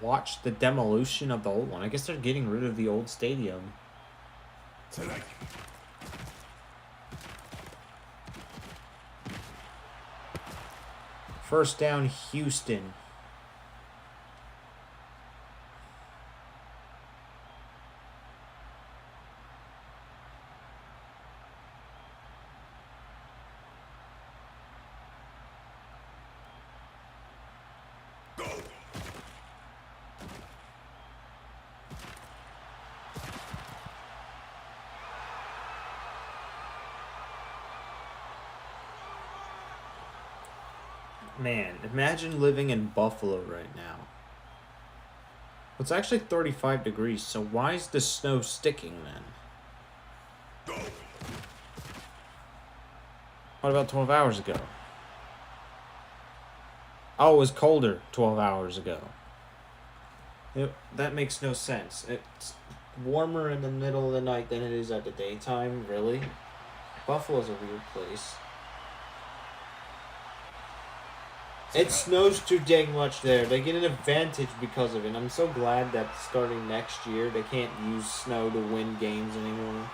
watch the demolition of the old one. I guess they're getting rid of the old stadium. Strike. First down, Houston. Man, imagine living in Buffalo right now. It's actually 35 degrees, so why is the snow sticking then? What about 12 hours ago? Oh, it was colder 12 hours ago. That makes no sense. It's warmer in the middle of the night than it is at the daytime, really? Buffalo's a weird place. It snows too dang much there. They get an advantage because of it. I'm so glad that starting next year, they can't use snow to win games anymore.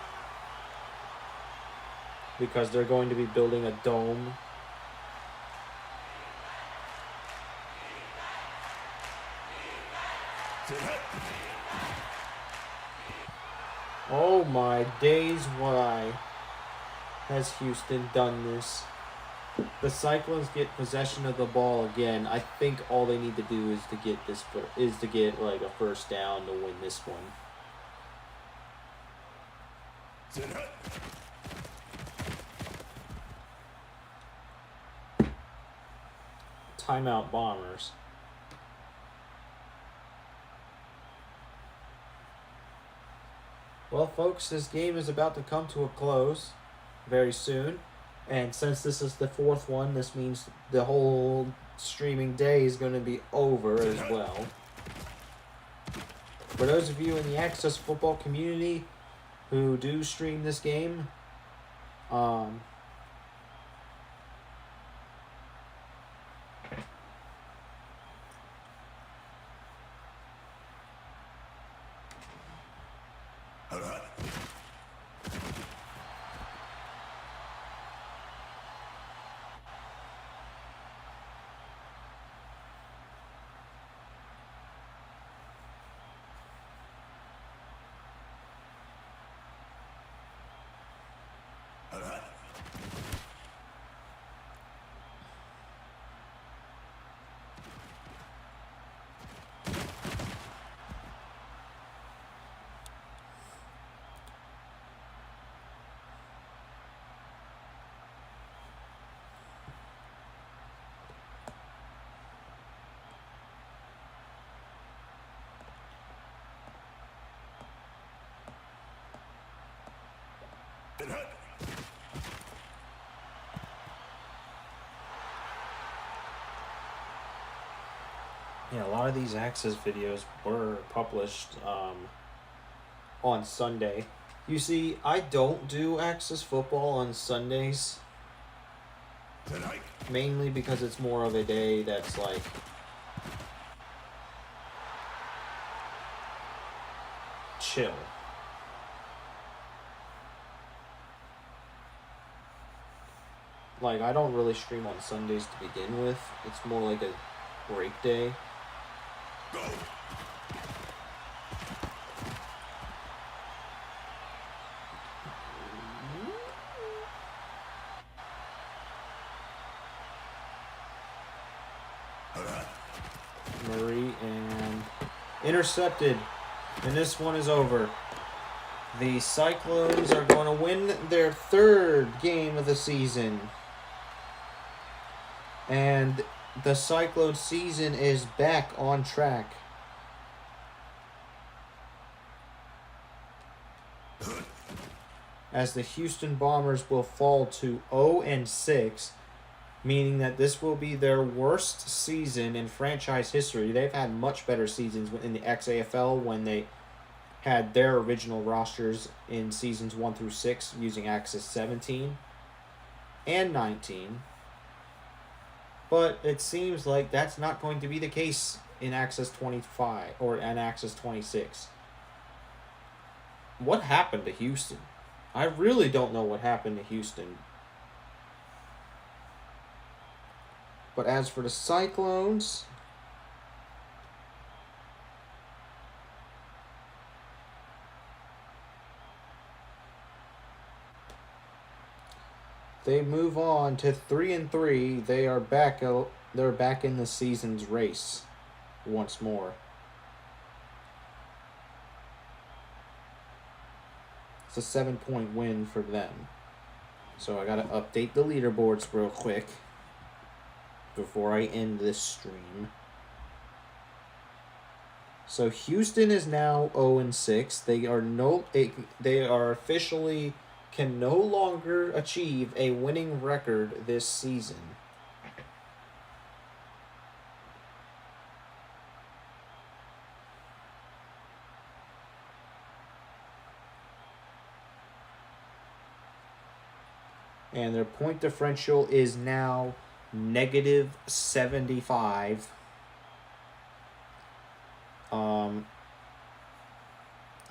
Because they're going to be building a dome. Oh my days, why has Houston done this? The Cyclones get possession of the ball again. I think all they need to do is to get like a first down to win this one. Timeout Bombers. Well, folks, this game is about to come to a close very soon. And since this is the fourth one, this means the whole streaming day is going to be over as well. For those of you in the Access Football community who do stream this game, yeah, a lot of these Access videos were published on Sunday. You see, I don't do Access Football on Sundays. Mainly because it's more of a day that's like chill. Like, I don't really stream on Sundays to begin with. It's more like a break day. Murray and intercepted. And this one is over. The Cyclones are going to win their third game of the season. And the Cyclone season is back on track. As the Houston Bombers will fall to 0-6, meaning that this will be their worst season in franchise history. They've had much better seasons in the XAFL when they had their original rosters in seasons 1 through 6 using Axis 17 and 19. But it seems like that's not going to be the case in Axis 25 or in Axis 26. What happened to Houston? I really don't know what happened to Houston. But as for the Cyclones, they move on to 3-3. They are back. They're back in the season's race once more. It's a 7-point win for them. So I gotta update the leaderboards real quick before I end this stream. So Houston is now 0-6. They are officially can no longer achieve a winning record this season. And their point differential is now -75.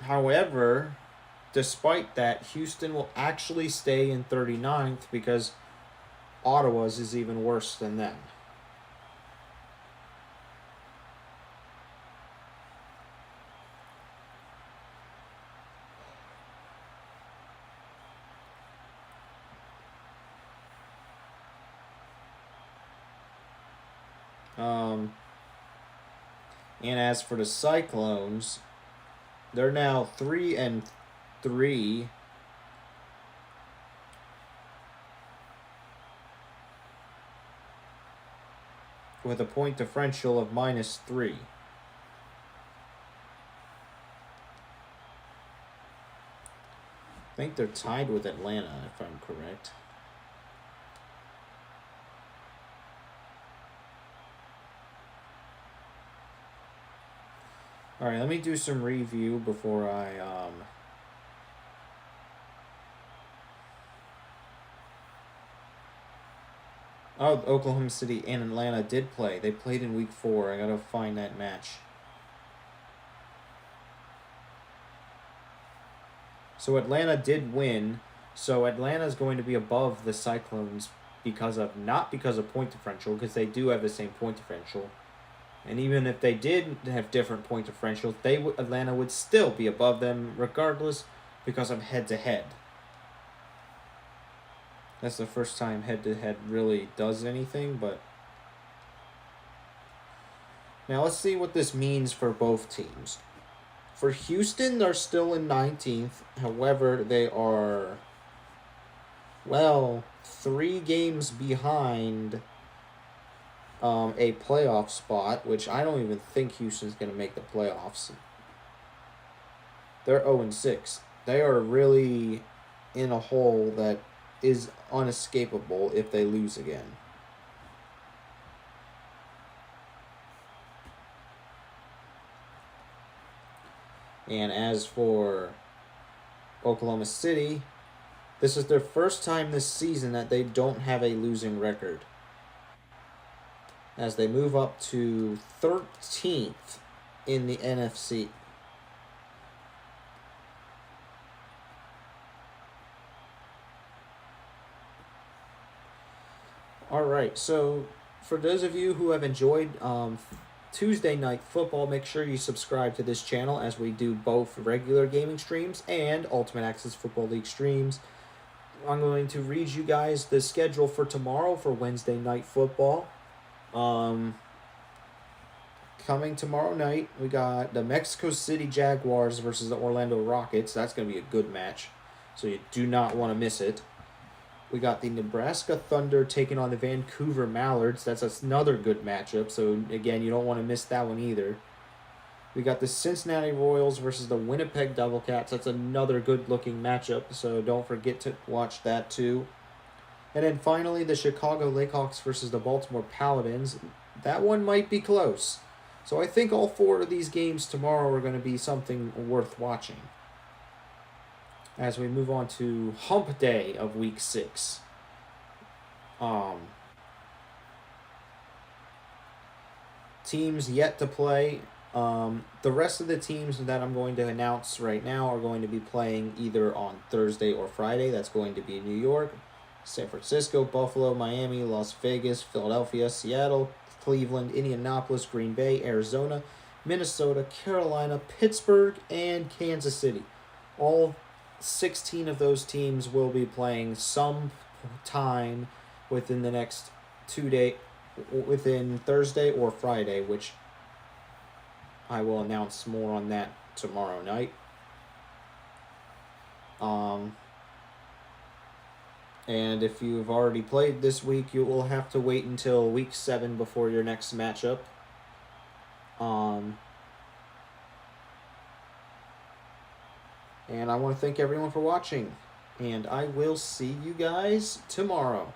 However, despite that, Houston will actually stay in 39th because Ottawa's is even worse than them. And as for the Cyclones, they're now 3-3. With a point differential of -3. I think they're tied with Atlanta, if I'm correct. Alright, let me do some review before I, Oh, Oklahoma City and Atlanta did play. They played in week 4. I gotta find that match. So Atlanta did win. So Atlanta's going to be above the Cyclones not because of point differential, because they do have the same point differential. And even if they did have different point differentials, Atlanta would still be above them regardless because of head-to-head. That's the first time head-to-head really does anything, but... Now let's see what this means for both teams. For Houston, they're still in 19th. However, they are, 3 games behind a playoff spot, which I don't even think Houston's going to make the playoffs. They're 0-6. They are really in a hole that is unescapable if they lose again. And as for Oklahoma City, this is their first time this season that they don't have a losing record, as they move up to 13th in the NFC. Alright, so for those of you who have enjoyed Tuesday Night Football, make sure you subscribe to this channel as we do both regular gaming streams and Ultimate Access Football League streams. I'm going to read you guys the schedule for tomorrow for Wednesday Night Football. coming tomorrow night, we got the Mexico City Jaguars versus the Orlando Rockets. That's going to be a good match, so you do not want to miss it. We got the Nebraska Thunder taking on the Vancouver Mallards. That's another good matchup, so again, you don't want to miss that one either. We got the Cincinnati Royals versus the Winnipeg Devil Cats. That's another good-looking matchup, so don't forget to watch that too. And then finally, the Chicago Lakehawks versus the Baltimore Paladins. That one might be close. So I think all 4 of these games tomorrow are going to be something worth watching. As we move on to Hump Day of Week 6. Teams yet to play. The rest of the teams that I'm going to announce right now are going to be playing either on Thursday or Friday. That's going to be New York, San Francisco, Buffalo, Miami, Las Vegas, Philadelphia, Seattle, Cleveland, Indianapolis, Green Bay, Arizona, Minnesota, Carolina, Pittsburgh, and Kansas City. All 16 of those teams will be playing some time within the next 2 days, within Thursday or Friday, which I will announce more on that tomorrow night. And if you've already played this week, you will have to wait until week 7 before your next matchup. And I want to thank everyone for watching. And I will see you guys tomorrow.